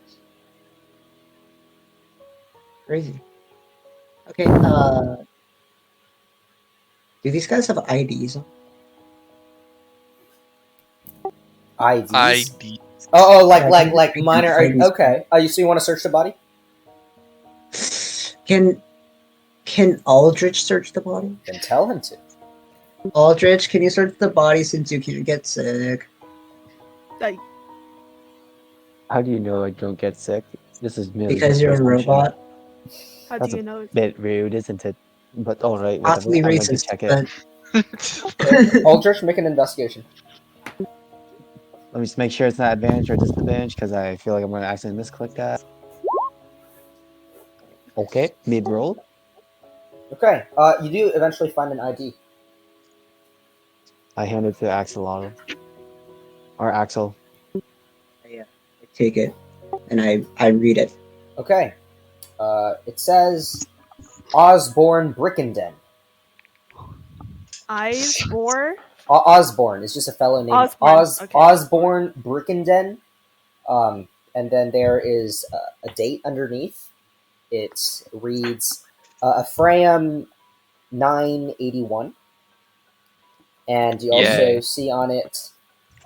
Crazy. Okay, do these guys have IDs? IDs. ID. Oh, Yeah, like I minor. think- Okay. So you want to search the body? Can Aldrich search the body? Then tell him to. Aldrich, can you search the body since you can't get sick? like How do you know I don't get sick? This is merely Because just you're a assumption. robot. how That's do you know? Bit rude, isn't it? But alright, whatever. Possibly I'm going to racist, check it. but Aldrich, make an investigation. Let me just make sure it's not advantage or disadvantage, because I feel like I'm going to accidentally misclick that. Okay, mid-roll. Okay. You do eventually find an ID. I hand it to Axolotl. Or Axel. I take it and I read it. Okay. It says Osborne Brickenden. Eyes or Osborne is just a fellow named Osborne, okay. Osborne Brickenden. And then there is a date underneath. It reads Ephraim 981. And you also Yay. see on it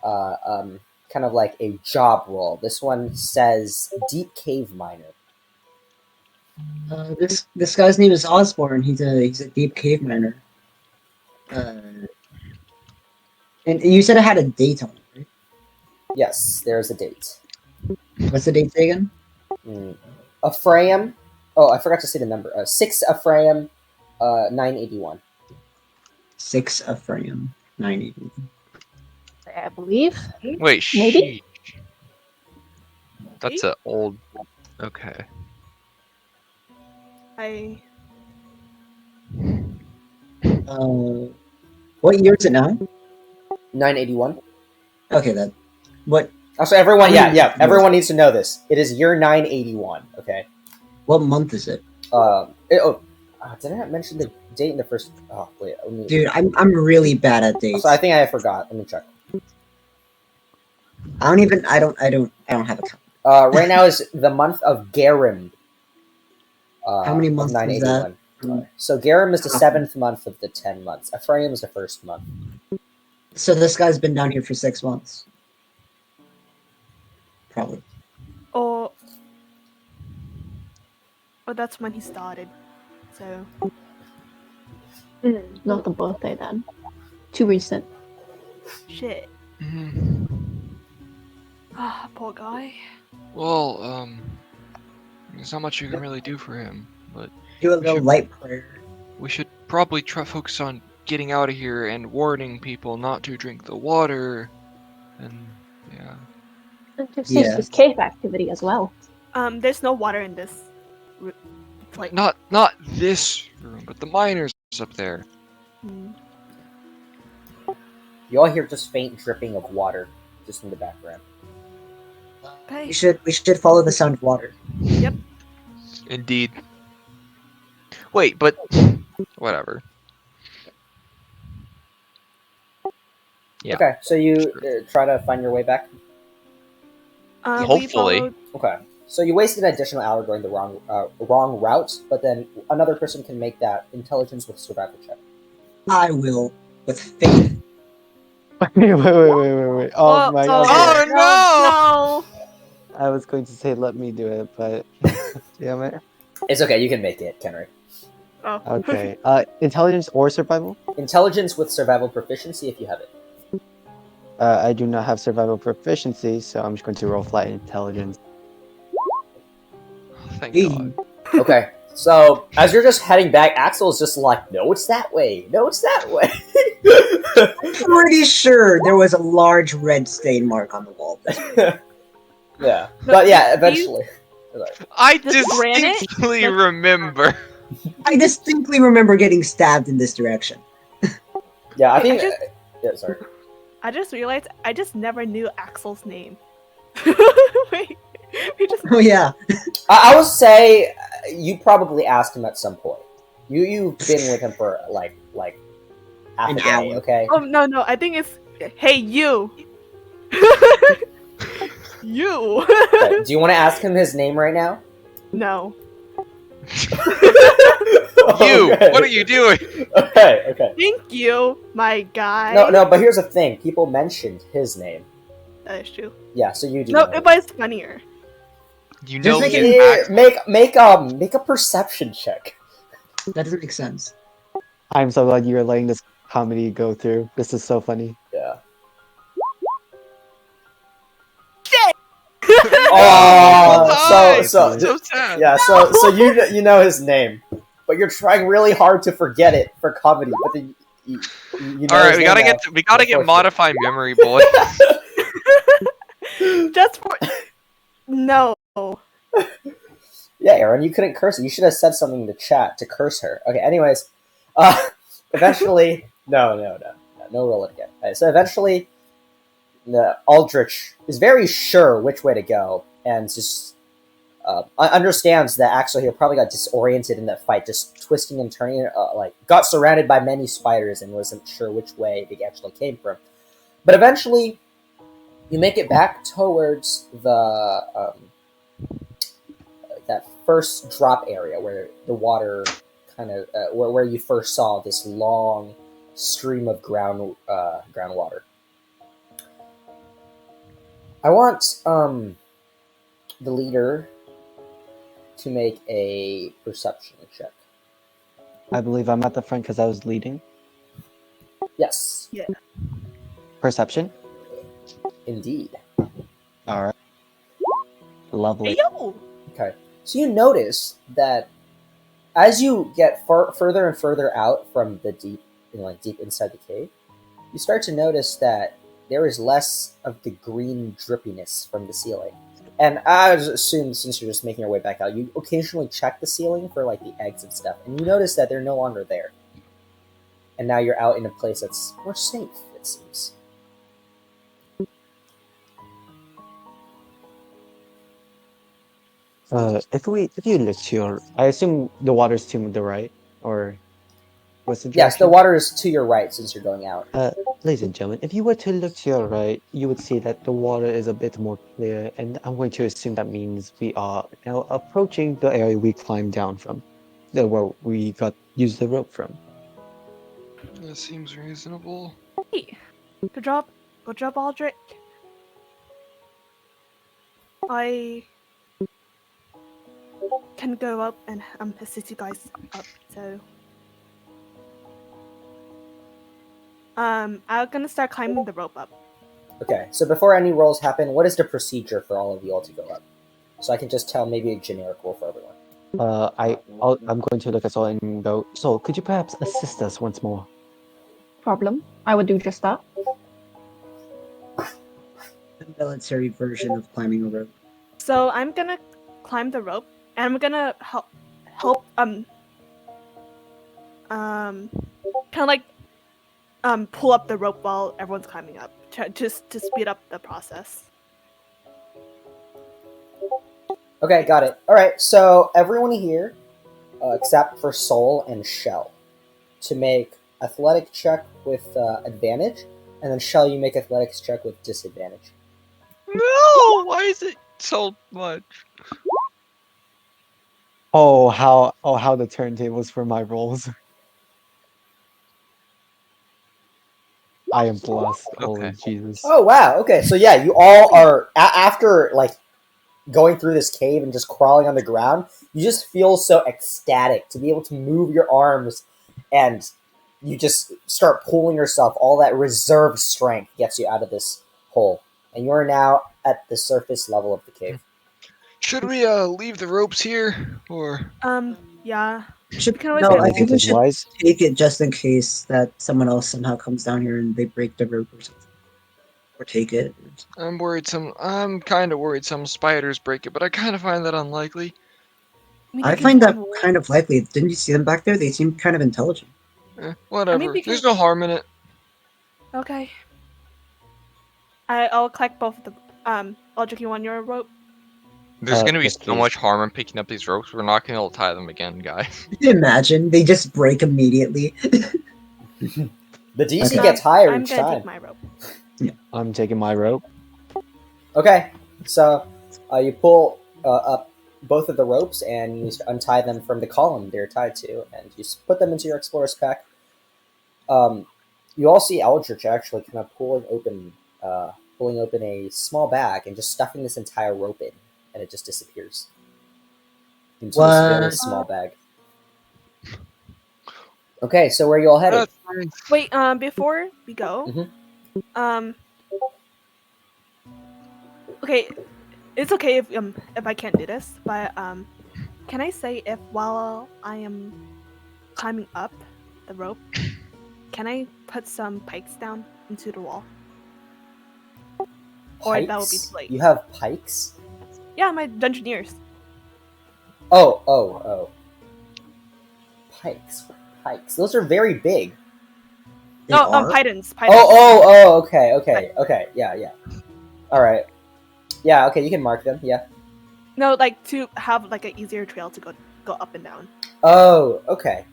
kind of like a job role. This one says Deep Cave Miner. This guy's name is Osborne. He's a deep cave miner. And you said it had a date on it, right? Yes, there's a date. What's the date say again? Ephraim. Oh, I forgot to say the number. 6 Ephraim 981. 6 Ephraim 980. I believe. Wait, Maybe? sheesh. That's a old. Okay. I What year is it now? 981. Okay, then. What Also, everyone, How many- everyone needs to know this. It is year 981. Okay. what month is it? Did I not mention the date in the first? Oh wait, let me. Dude, I'm really bad at dates. So I think I forgot. Let me check. I don't have a count. Right now is the month of Garim. How many of months was 981. that? So Garum is the 7th month of the 10 months. Ephraim is the 1st month. So this guy's been down here for 6 months. Probably. Or that's when he started. So Not the birthday then. Too recent. shit. Mhm. Ah, poor guy. Well, there's not much you can really do for him, but Do a We little should- light prayer. we should probably try focus on getting out of here and warning people not to drink the water. And yeah, And to Yeah. cease this cave activity as well. There's no water in this. Like, not this room, but the miners up there. hmm. You all hear just faint dripping of water just in the background. Okay. We should follow the sound of water. Indeed. Wait, but whatever. Yeah. Okay, so you try to find your way back? We Hopefully. followed. Okay. So you wasted an additional hour going the wrong route, but then another person can make that intelligence with survival check. I will, with faith. wait. Oh my god. Oh, no! I was going to say let me do it, but damn it. It's okay, you can make it, Kenry. Oh. Okay. Intelligence or survival? Intelligence with survival proficiency if you have it. I do not have survival proficiency, so I'm just going to roll flat intelligence. Thank Hey, God. Okay. So as you're just heading back, Axel's just like, no, it's that way. No, it's that way. pretty sure there was a large red stain mark on the wall. Yeah. But yeah, eventually. I This granite? distinctly Like- remember. I distinctly remember getting stabbed in this direction. Yeah, I Wait, think. I just- Yeah, sorry. I just realized I just never knew Axel's name. Wait, we just. Oh yeah. I would say you probably asked him at some point. You've been with him for like half An a day, hour. okay? Oh no, I think it's hey you. You. Okay, do you want to ask him his name right now? No. You, Okay. what are you doing? Okay. Thank you, my guy. No, but here's the thing. People mentioned his name. That is true. Yeah, so you do. No, know. but it's funnier. You Just know make me it- and Yeah, make a perception check. That doesn't make sense. I'm so glad you are letting this comedy go through. This is so funny. Yeah. Oh, so sad. yeah, so you know his name, but you're trying really hard to forget it for comedy. But then you know All right, his we name gotta now. get Unfortunately. modified memory, boy. Just for. No. Yeah, Aaron, you couldn't curse it. You should have said something in the chat to curse her. Okay, anyways, eventually, no roll it again. Alright, so eventually, the Aldrich is very sure which way to go, and just understands that actually he probably got disoriented in that fight, just twisting and turning, got surrounded by many spiders and wasn't sure which way they actually came from. But eventually, you make it back towards the that first drop area where the water kind of where you first saw this long stream of groundwater. I want the leader to make a perception check. I believe I'm at the front because I was leading. Yes, Perception? indeed. Alright. Lovely. Hey yo. Okay, so you notice that as you get further and further out from the deep inside the cave, you start to notice that there is less of the green drippiness from the ceiling. And I assume, since you're just making your way back out, you occasionally check the ceiling for like the eggs and stuff, and you notice that they're no longer there. And now you're out in a place that's more safe, it seems. If you look to your, I assume the water's to the right, or What's the Yes, the direction? water is to your right since you're going out. Ladies and gentlemen, if you were to look to your right, you would see that the water is a bit more clear, and I'm going to assume that means we are now approaching the area we climbed down from, where we used the rope from. That seems reasonable. Hey, good job, Aldrich. I can go up and assist you guys up. So, I'm gonna start climbing the rope up. Okay, so before any rolls happen, what is the procedure for all of you all to go up? So I can just tell maybe a generic rule for everyone. I'm going to look at Sol and go, Sol, could you perhaps assist us once more? Problem. I would do just that. The military version of climbing a rope. So I'm gonna climb the rope, and I'm gonna help kind of like pull up the rope while everyone's climbing up, just to speed up the process. Okay, got it. Alright, so everyone here, except for Soul and Shell, to make athletic check with advantage, and then Shell, you make athletics check with disadvantage. No, why is it so much? Oh, how the turntables for my rolls. I am blessed. Holy Okay. Jesus. Oh, wow, okay, so yeah, you all are, after, like, going through this cave and just crawling on the ground, you just feel so ecstatic to be able to move your arms, and you just start pulling yourself. All that reserved strength gets you out of this hole, and you are now at the surface level of the cave. Should we leave the ropes here, or Yeah. Should, We can always no, get I You think think we it's should wise? take it just in case that someone else somehow comes down here and they break the rope or something. Or take it. I'm kind of worried some spiders break it, but I kind of find that unlikely. mean, I they can find that climb walls. kind of likely. Didn't you see them back there? They seem kind of intelligent. Whatever. they can- There's no harm in it. Okay. I'll collect both of the Aldrich, you want your rope? There's gonna be Yes, so please. much harm in picking up these ropes. We're not gonna be able to tie them again, guys. Can you imagine? They just break immediately. The DC Okay. gets higher I'm each gonna time. take my rope. I'm taking my rope. Okay, so you pull up both of the ropes and you untie them from the column they're tied to, and you put them into your explorer's pack. You all see Eldritch actually kind of pulling open a small bag and just stuffing this entire rope in, and it just disappears into this very What? small bag. Okay, so where are you all headed? Wait, before we go, Mhm. okay, it's okay if I can't do this, but can I say if while I am climbing up the rope, can I put some pikes down into the wall? Or that would be Pikes? too late. You have pikes? Yeah, my dungeoneers. Oh. Pikes. Pikes. Those are very big. They No, are? pythons. Okay. Yeah. Alright. Yeah, okay, you can mark them, yeah. No, like to have like an easier trail to go up and down. Oh, okay.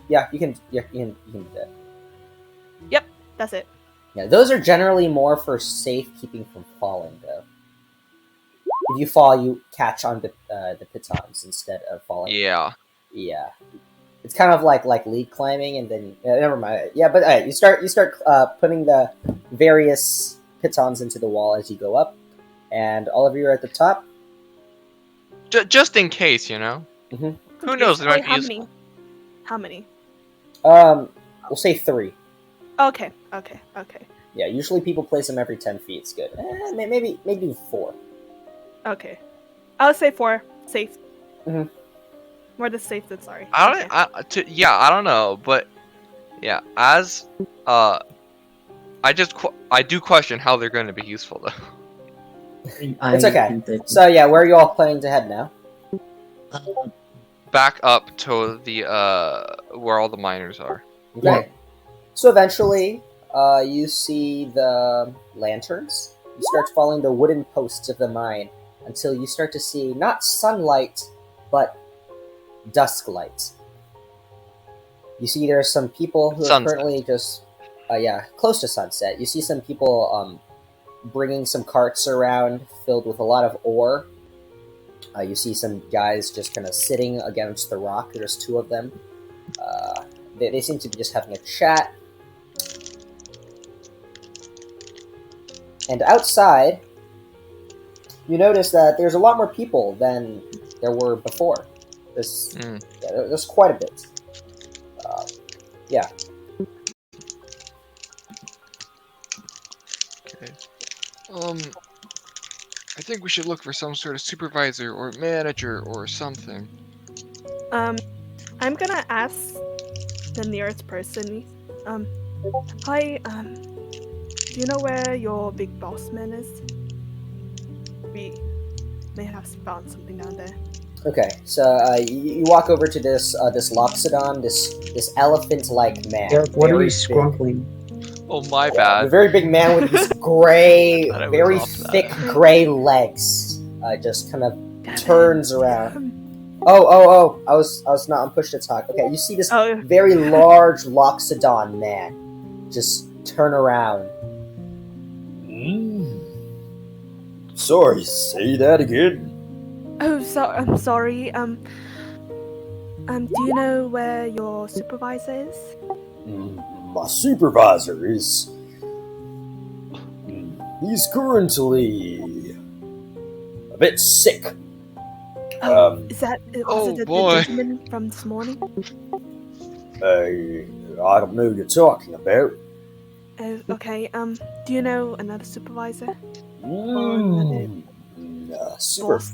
Yeah, you can do that. Yep, that's it. Yeah, those are generally more for safekeeping from falling, though. If you fall, you catch on the pitons instead of falling. Yeah. Yeah. It's kind of like lead climbing, and then never mind. Yeah, but you start putting the various pitons into the wall as you go up, and all of you are at the top. Just in case, you know. Mhm. Who knows? It might be How useful. many? How many? We'll say 3. Okay. Yeah, usually people place them every 10 feet. It's good. Maybe 4. Okay. I'll say 4. Safe. Mhm. More the safe than sorry. I don't know, but yeah, as I do question how they're going to be useful though. It's okay. think that- So yeah, where are you all planning to head now? Back up to the where all the miners are. Okay. So eventually, you see the lanterns. You start following the wooden posts of the mine until you start to see not sunlight, but dusk light. You see there's some people who are Sunset. currently just, close to sunset. You see some people bringing some carts around filled with a lot of ore. You see some guys just kind of sitting against the rock. There's two of them. They seem to be just having a chat. And outside, you notice that there's a lot more people than there were before. There's quite a bit. Yeah. Okay. I think we should look for some sort of supervisor or manager or something. I'm gonna ask the nearest person. Hi. Do you know where your big boss man is? We may have found something down there. Okay, so you walk over to this Loxodon, this elephant-like man. Derek, what are very you big. scrunkling? Oh, my A bad. very big man with these gray, Thought I was very off that. thick gray legs. Just kind of Damn it. turns around. Oh! I was not on push to talk. Okay, you see this Oh. very large Loxodon man just turn around. Sorry, say that again. Oh, I'm sorry. Do you know where your supervisor is? My supervisor is. He's currently a bit sick. Was it Oh, the boy. gentleman from this morning? I don't know what you're talking about. Oh, okay. Do you know another supervisor? Super. Boss?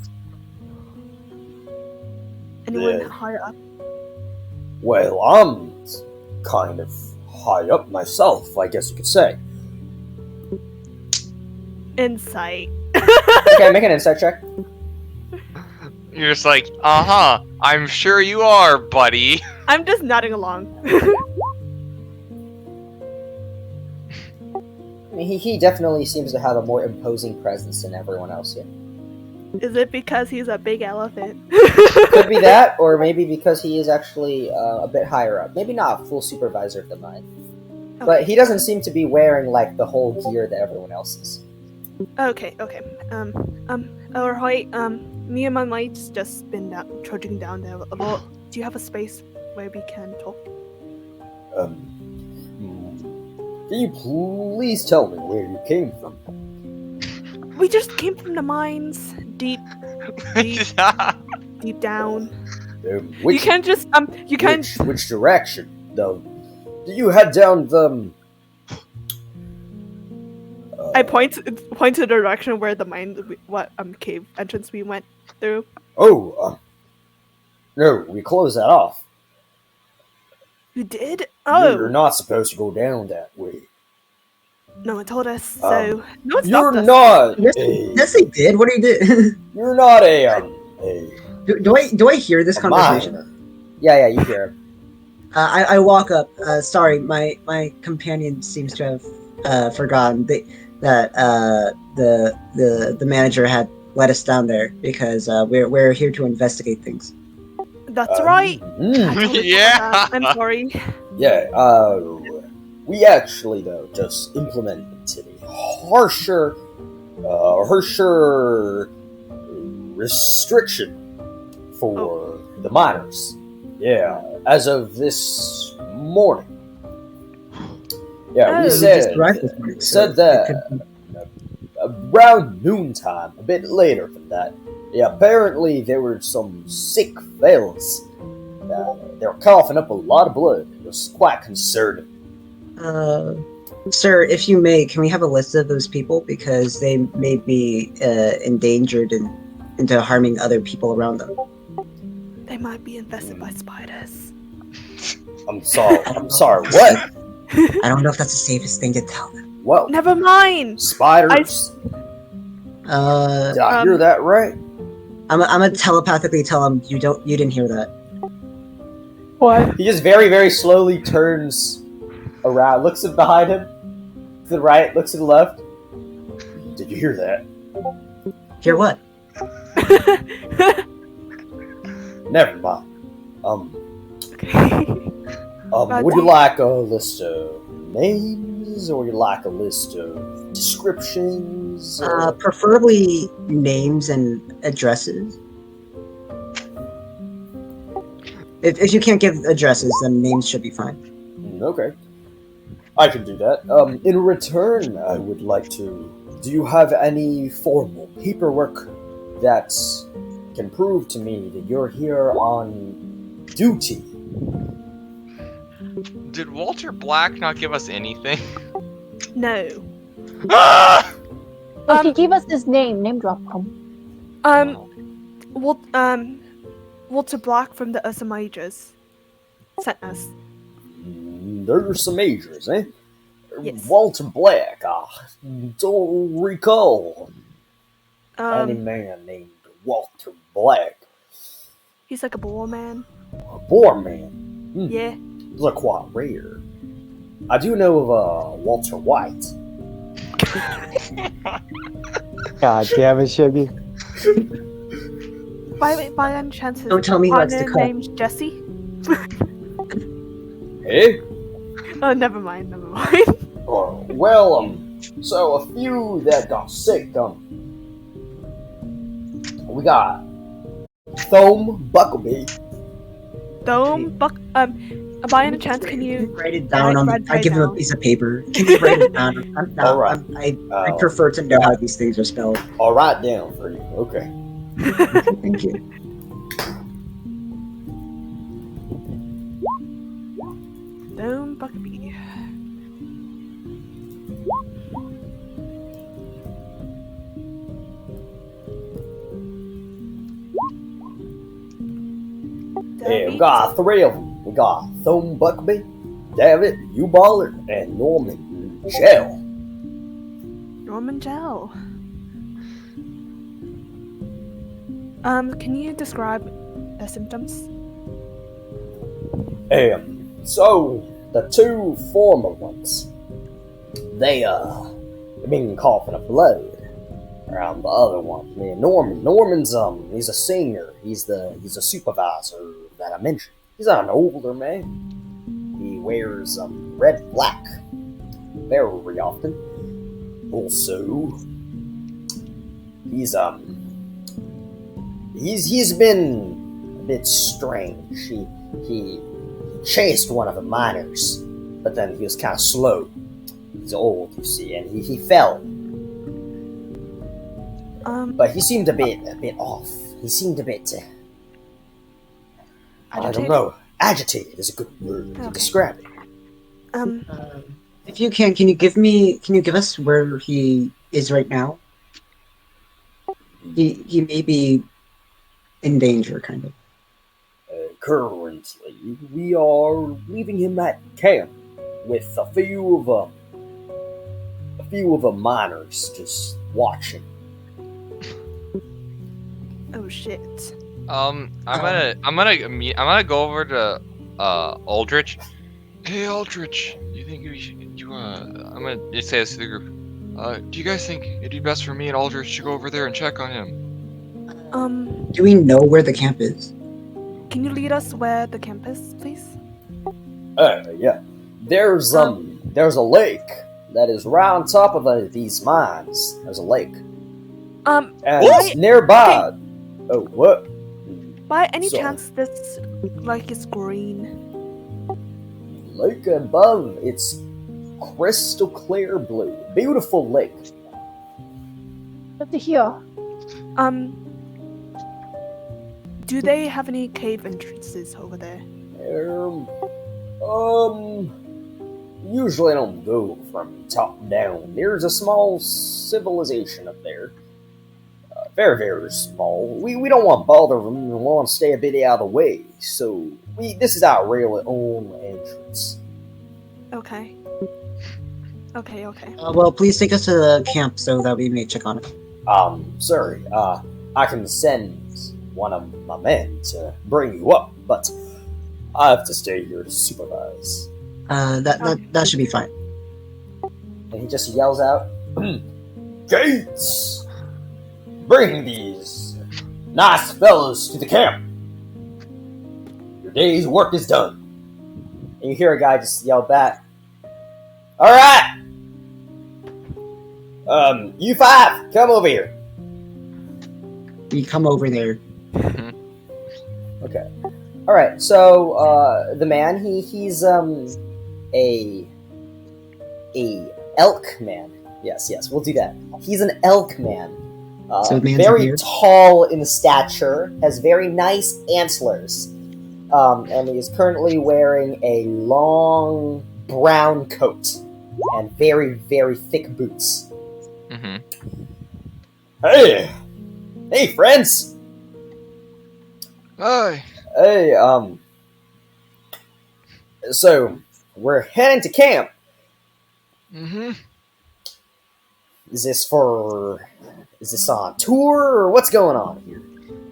Anyone Yeah. higher up? Well, I'm kind of high up myself, I guess you could say. Insight. Okay, make an insight check. You're just like, I'm sure you are, buddy. I'm just nodding along. I mean, he definitely seems to have a more imposing presence than everyone else here. Is it because he's a big elephant? Could be that, or maybe because he is actually a bit higher up. Maybe not a full supervisor of the mine. But he doesn't seem to be wearing, like, the whole gear that everyone else is. Okay. Alright, me and my mates just been trudging down there a lot. Do you have a space where we can talk? Can you please tell me where you came from? We just came from the mines, deep down. Which, You can't just you can't. which direction, though? Did you head down the... I point to the direction where the cave entrance we went through. Oh, no, we closed that off. You did? You're Oh not supposed to go down that way. no one told us. So no one You're stopped us. not Yes, a... yes, they did. What do you do? You're not a do I hear this conversation? miner. Yeah, you hear him. I walk up. Sorry, my companion seems to have forgotten that the manager had let us down there because we're here to investigate things. That's right. I totally Yeah. forgot. I'm sorry. Yeah, we actually, though, just implemented a harsher restriction for the miners. Yeah, as of this morning. Yeah, Oh. we We said that it could be- around noontime, a bit later than that. Yeah, apparently there were some sick fellas. They were coughing up a lot of blood. It was quite concerning. Sir, if you may, can we have a list of those people because they may be endangered and into harming other people around them? They might be infested by spiders. I'm sorry, what? I don't know if that's the safest thing to tell them. What? Never mind. Spiders? Did I hear that right? I'm gonna telepathically tell them you didn't hear that. What? He just very, very slowly turns around, looks behind him, to the right, looks to the left. Did you hear that? Hear what? Never mind. Okay. Would you like a list of names, or would you like a list of descriptions? Preferably names and addresses. If you can't give addresses, then names should be fine. Okay. I can do that. In return, I would like to... Do you have any formal paperwork that can prove to me that you're here on duty? Did Walter Black not give us anything? No. Well, he gave us his name drop him. Walter Black from the Ursa Majors sent us. There's some majors, eh? Yes. Walter Black, don't recall any man named Walter Black. He's like a boar man. A boar man? Yeah. Those are quite rare. I do know of Walter White. God damn it, Shiggy. By any chance, his Don't tell me that's the partner cop. name's Jesse? Eh? Oh, never mind. So a few that got sick, we got Thome Buckleby. By any chance, can you Write it down on. write I give him a down? piece of paper. Can you write it down? All right. I prefer to know how these things are spelled. I'll write down for you. Okay. Thank you. Dome Buckabee. Yeah, we got three of them. We got Thome Buckleby, David Uballer, and Norman Shell. Norman Gel. Can you describe the symptoms? So the two former ones, they've been coughing up blood. Around the other one, man, Norman's he's a senior. He's a supervisor that I mentioned. He's an older man. He wears red and black very often. Also, he's been a bit strange. He chased one of the miners, but then he was kind of slow. He's old, you see, and he fell. But he seemed a bit off. He seemed a bit, I don't know. Agitated is a good word to describe it. If you can you give us where he is right now? He may be in danger, kind of. Currently, we are leaving him at camp with a few of the miners just watching. Oh shit. I'm gonna go over to Aldrich. Hey Aldrich, you think I'm gonna say this to the group. Do you guys think it'd be best for me and Aldrich to go over there and check on him? Do we know where the camp is? Can you lead us where the camp is, please? Yeah. There's a lake that is right on top of these mines. There's a lake. And it's nearby. Okay. Oh, what? By any Sorry. chance, this lake is green? Lake above, it's crystal clear blue. Beautiful lake. Good to hear. Do they have any cave entrances over there? Usually don't go from top down. There's a small civilization up there. Very, very small. We don't want to bother them. We want to stay a bit out of the way. So this is our real own entrance. Okay. Well, please take us to the camp so that we may check on it. Sorry. I can send one of my men to bring you up, but I have to stay here to supervise. That should be fine. And he just yells out, Gates! Bring these nice fellows to the camp. Your day's work is done. And you hear a guy just yell back, "Alright! You five, come over here." We come over there. Okay. Alright, so, the man, he's, a elk man. Yes, we'll do that. He's an elk man. So the man's very weird? tall in stature, has very nice antlers, and he is currently wearing a long brown coat and very, very thick boots. Mm-hmm. Hey, friends! Hi. Hey, so, we're heading to camp. Mm-hmm. Is this on tour, or what's going on here?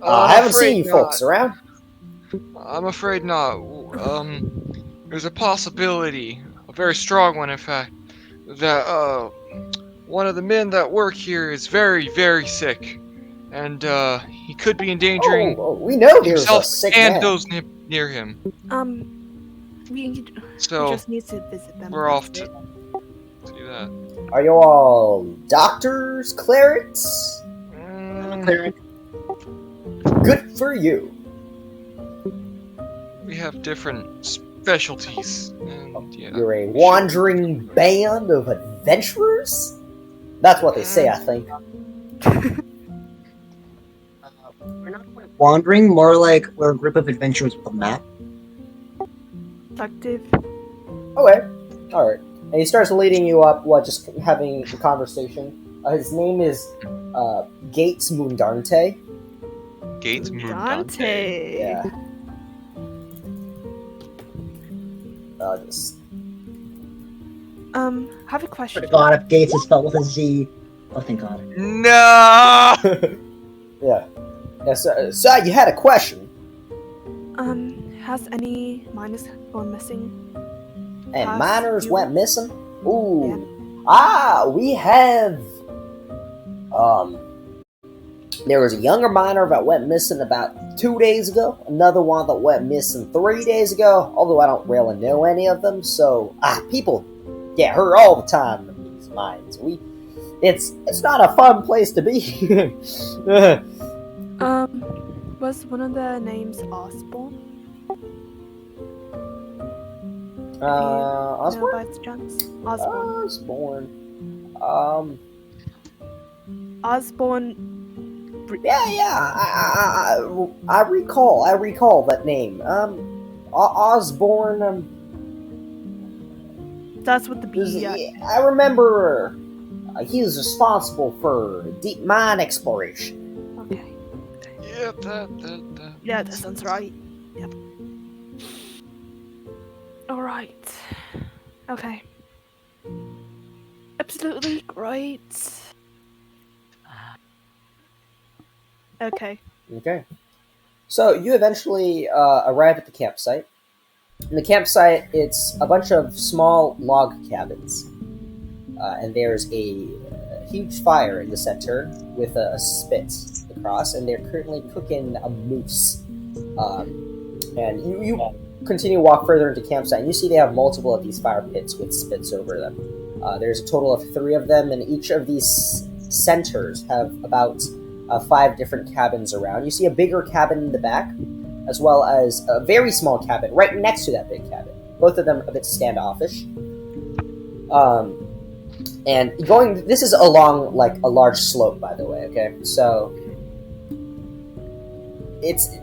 I I'm haven't seen afraid you not. folks around. I'm afraid not. There's a possibility, a very strong one in fact, that one of the men that work here is very, very sick, and he could be endangering We know there's a himself sick and man. those near him. We So just need to visit them. we're off that's to it. do that. Are you all doctors, clerics? Mm, Good for you. we have different specialties. And, yeah. You're a wandering band of adventurers? That's what they say, I think. Wandering, more like we're a group of adventurers with a map. Productive. Okay, alright. And he starts leading you up, just having a conversation. His name is, Gates Mundante. Gates Mundante. Dante. Yeah. Just... Have a question. God, if Gates is spelled with a Z. Oh, thank God. No. yeah. So you had a question. Has any miners gone missing? And Past miners few- went missing? Ooh. Yeah. We have... There was a younger miner that went missing about 2 days ago. Another one that went missing 3 days ago. Although I don't really know any of them. So, people get hurt all the time in these mines. It's not a fun place to be. Was one of the names Osborne? Osborne? No, by chance. Osborne. Osborne. Yeah. I recall that name. Osborne. That's what the B. I remember. He was responsible for deep mine exploration. Okay. Yep, that. Yeah, that sounds right. Yep. Alright. Okay. Absolutely great. Okay. Okay. So you eventually arrive at the campsite. In the campsite, it's a bunch of small log cabins. And there's a huge fire in the center with a spit across, and they're currently cooking a moose. And you continue to walk further into campsite, and you see they have multiple of these fire pits with spits over them. There's a total of 3 of them, and each of these centers have about 5 different cabins around. You see a bigger cabin in the back, as well as a very small cabin right next to that big cabin. Both of them a bit standoffish. And this is along like a large slope, by the way. Okay, so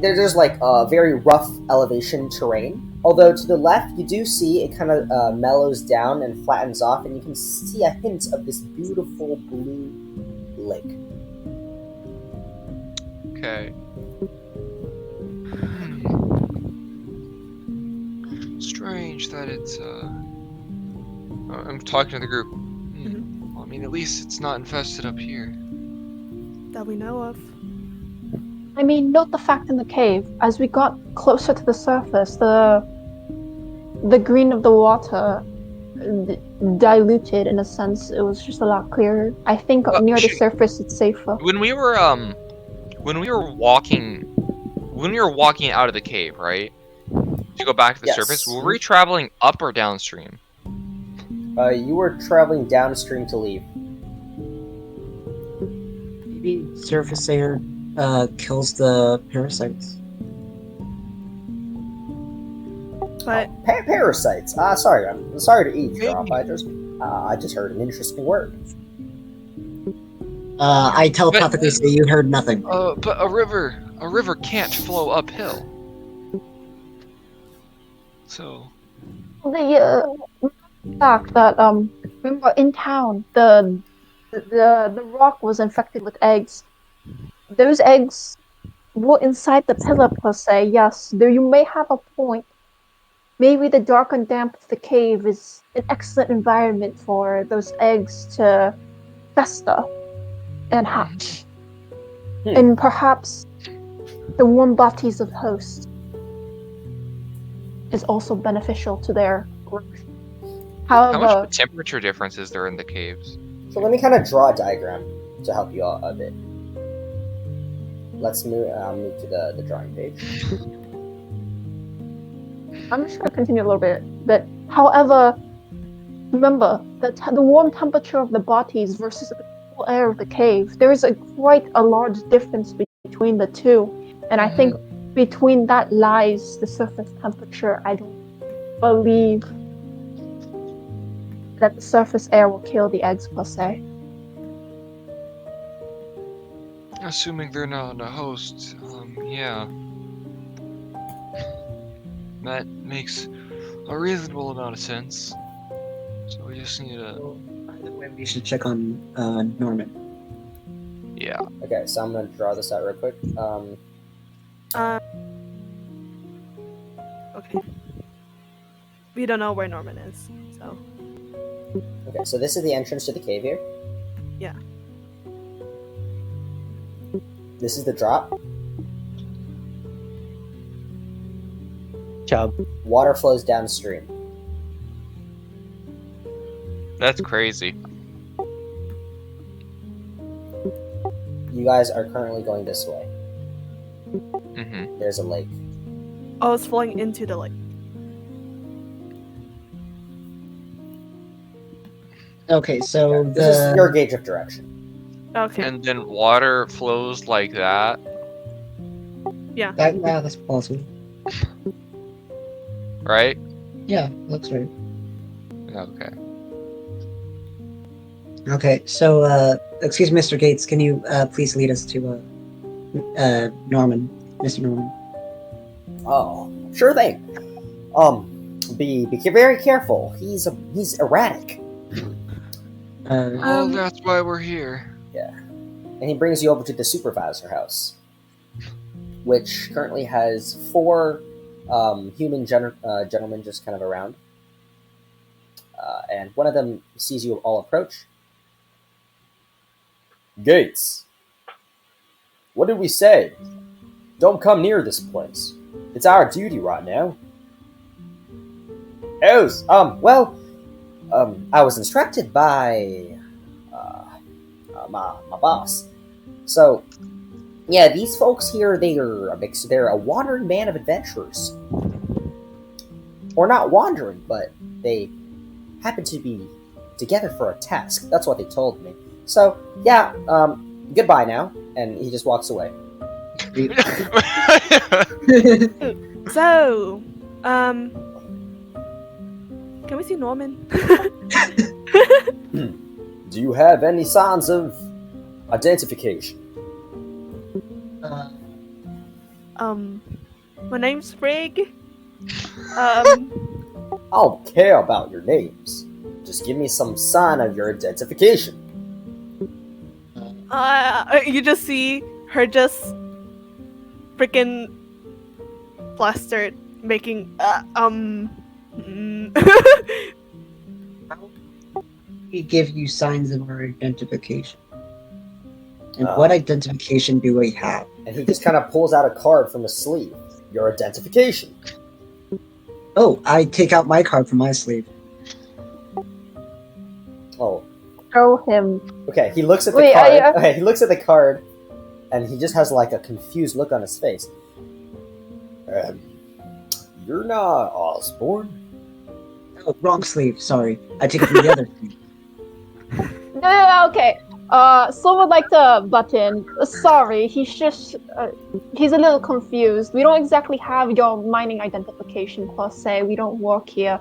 there's like a very rough elevation terrain. Although to the left, you do see it kind of mellows down and flattens off, and you can see a hint of this beautiful blue lake. Okay. Strange that it's I'm talking to the group. Well, I mean, at least it's not infested up here. That we know of. I mean, note the fact in the cave. As we got closer to the surface, the green of the water diluted in a sense. It was just a lot clearer. I think near the surface it's safer. When we were walking out of the cave, right? to go back to the Yes. surface, were we traveling up or downstream? You were traveling downstream to leave. Maybe surface air kills the parasites. But Parasites. Sorry, I'm sorry to eavesdrop. I just heard an interesting word. I telepathically say you heard nothing. But a river can't flow uphill. So The fact that remember in town the rock was infected with eggs. Those eggs were inside the pillar per se. Yes, though you may have a point. Maybe the dark and damp of the cave is an excellent environment for those eggs to fester and hatch. And perhaps the warm bodies of hosts is also beneficial to their growth. How much of However, a temperature difference is there in the caves? So let me kind of draw a diagram to help you out a bit. Let's move to the drawing page. I'm just going to continue a little bit. But however, remember that the warm temperature of the bodies versus the cool air of the cave, there is quite a large difference between the two. And I think between that lies the surface temperature. I don't believe that the surface air will kill the eggs per se. assuming they're not a host, yeah. That makes a reasonable amount of sense. So we just need to. We should check on Norman. Yeah. Okay, so I'm gonna draw this out real quick. okay. We don't know where Norman is, so Okay, so this is the entrance to the cave here. yeah. This is the drop. Chub. Water flows downstream. That's crazy. You guys are currently going this way. Mm-hmm. There's a lake. Oh, it's flowing into the lake. Okay, so This is your gauge of direction. Okay. And then water flows like that. Yeah. that's possible. Right? Yeah, that's right. Okay. Okay, so excuse me, Mr. Gates, can you please lead us to Norman, Mr. Norman? Oh, sure thing. Be very careful. He's erratic. Well, that's why we're here. Yeah. And he brings you over to the supervisor house, which currently has 4 human gentlemen just kind of around. And one of them sees you all approach. Gates, what did we say? Don't come near this place. It's our duty right now. I was instructed by my boss. So, yeah, these folks here, they're a wandering band of adventurers. Or not wandering, but they happen to be together for a task. That's what they told me. So, yeah, goodbye now. And he just walks away. So, can we see Norman? Do you have any signs of identification? My name's Frigg. I don't care about your names. Just give me some sign of your identification. You just see her just freaking flustered, making We give you signs of our identification. And what identification do we have? And he just kind of pulls out a card from his sleeve. Your identification. Oh, I take out my card from my sleeve. Oh, Show him. okay. He looks at the Wait, card. Okay, he looks at the card, and he just has like a confused look on his face. you're not Osborne. Oh, wrong sleeve. Sorry, I took it from the other sleeve. No, okay. Soul would like to butt in. Sorry, he's just he's a little confused. We don't exactly have your mining identification per se. We don't work here.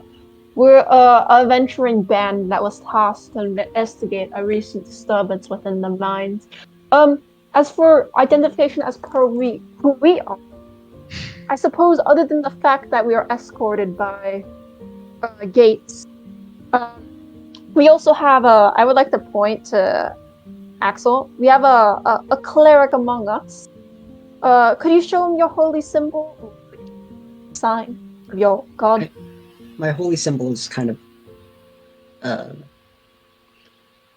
We're a venturing band that was tasked to investigate a recent disturbance within the mines. As for identification as per who we are, I suppose other than the fact that we are escorted by gates, we also have I would like to point to Axel. We have a cleric among us. Could you show him your holy symbol? Sign of your god? My holy symbol is kind of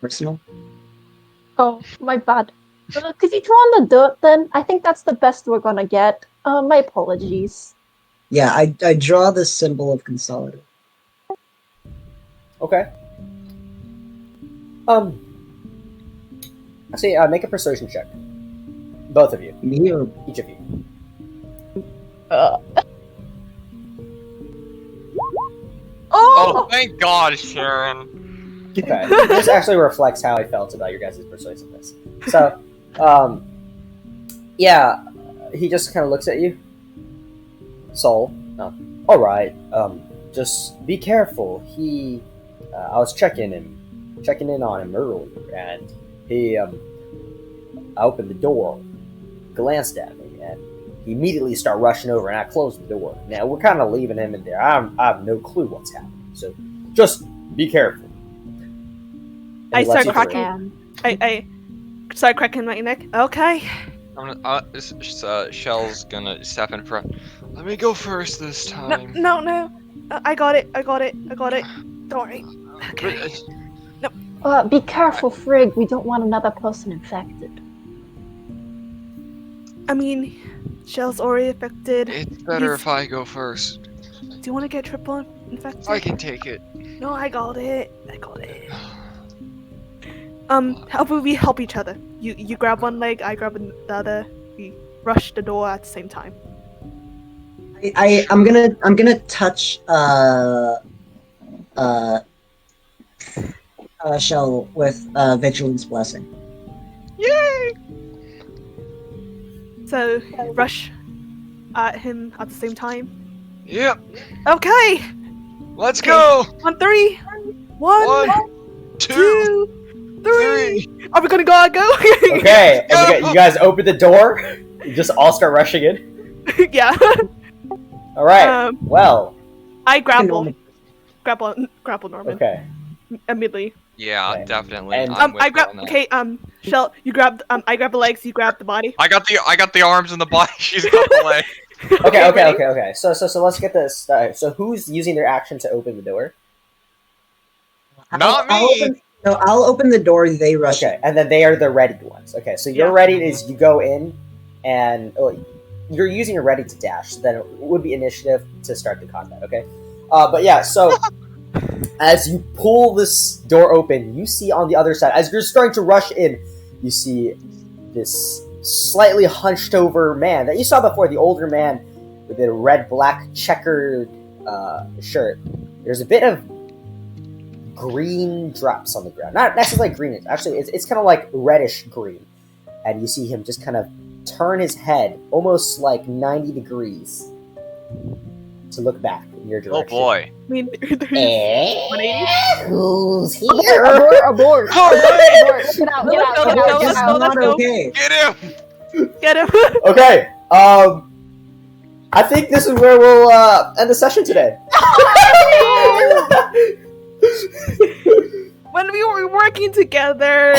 personal. Oh, my bad. Could you draw on the dirt then? I think that's the best we're gonna get. My apologies. Yeah, I draw the symbol of Consolidate. Okay. Actually, make a persuasion check. Both of you. Me or Each of you. Oh, thank God, Sharon. Okay. This actually reflects how I felt about your guys' persuasiveness. So, yeah, he just kind of looks at you. Soul. Oh, all right. Just be careful. I was checking in on him earlier, and he, I opened the door, glanced at me, and he immediately started rushing over, and I closed the door. Now we're kind of leaving him in there. I have no clue what's happening, so just be careful. And I he lets start you cracking. through. I start cracking my neck. Okay. Shell's gonna step in front. Let me go first this time. No. I got it. Don't worry. Okay. Be careful, Frigg. We don't want another person infected. I mean, Shell's already affected. It's better He's- if I go first. Do you want to get triple infected? I can take it. No, I got it. How about we help each other? You grab one leg, I grab the other. We rush the door at the same time. I'm gonna touch Shell with Vigilance Blessing. Yay! So rush at him at the same time. Yep. Okay. Let's go. On three. One, 2, 3. Are we gonna go? Okay, you guys open the door. You just all start rushing in. Yeah. All right. Well. I grapple Norman. Okay. Immediately. Yeah, Okay. definitely. And- I'm with I you grab. on that. Okay. Shell, you grab. I grab the legs. You grab the body. I got the arms and the body. She's got the leg. Okay. So let's get this started. So who's using their action to open the door? Not me. I'll open the door. They rush. Okay, and then they are the ready ones. Okay, so your Yeah. ready is you go in, and you're using your ready to dash. So then it would be initiative to start the combat. Okay, but yeah. So as you pull this door open, you see on the other side, as you're starting to rush in, you see this slightly hunched over man that you saw before. The older man with the red-black checkered shirt. There's a bit of green drops on the ground. Not necessarily green. Actually, it's kind of like reddish green. And you see him just kind of turn his head almost like 90 degrees to look back in your Oh direction. boy. I mean, there's Eh? 180. Who's Abort! here? Abort! Hooray! Abort! Get out! Get out! No, Get no, out! let's Get go, out! let's go. Okay. Get him! Get him. Okay. I think this is where we'll end the session today. When we were working together.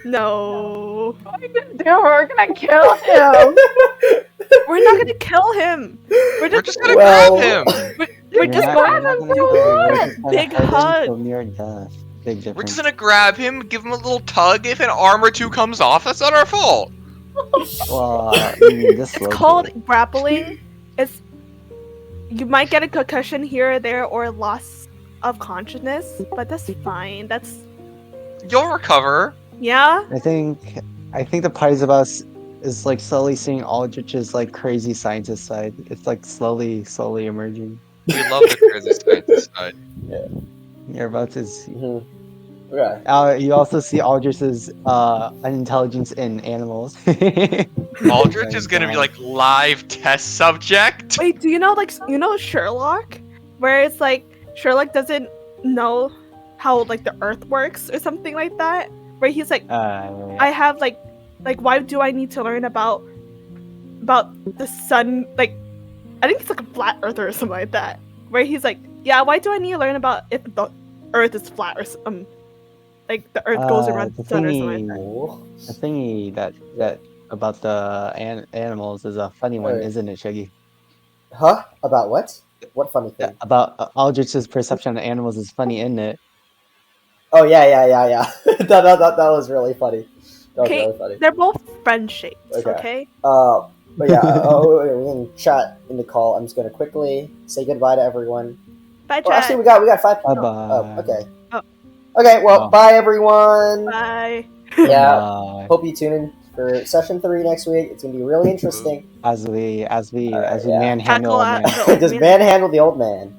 No, No. we're gonna kill him. We're not gonna kill him. We're just gonna Well- grab him. We're just going to do Big big hug. Near death. Big difference. We're just gonna grab him, give him a little tug. If an arm or two comes off, that's not our fault. Well, you mean this It's slow called killing. grappling. You might get a concussion here or there or loss of consciousness, but that's fine. You'll recover. Yeah. I think the part is about is like slowly seeing Aldrich's like crazy scientist side. It's like slowly emerging. We love the crazy scientist side. You're about to see. Mhm. Okay. You also see Aldrich's unintelligence in animals. Aldrich is gonna be like live test subject. Wait, do you know Sherlock, where it's like Sherlock doesn't know how like the Earth works or something like that, where he's like, I have like why do I need to learn about the sun? Like, I think it's like a flat earther or something like that, where he's like, yeah, why do I need to learn about if the Earth is flat or like the Earth goes around the sun or something like that. The thingy that about the animals is a funny one, Right. isn't it, Shaggy? Huh? About what? What funny thing? About Aldrich's perception of animals is funny, isn't it? Oh yeah. that was really funny. That was Okay, really funny. they're both friend shapes. Okay. Okay. But yeah, we can chat in the call. I'm just gonna quickly say goodbye to everyone. Bye, Well, chat. actually, we got 5 people. Bye-bye. Oh, okay. Oh. Okay, well, Oh. bye everyone. Bye. Yeah. Bye. Hope you tune in for session 3 next week. It's gonna be really interesting. As we Alright, manhandle Tackle old out man. the old Just man. manhandle the old man.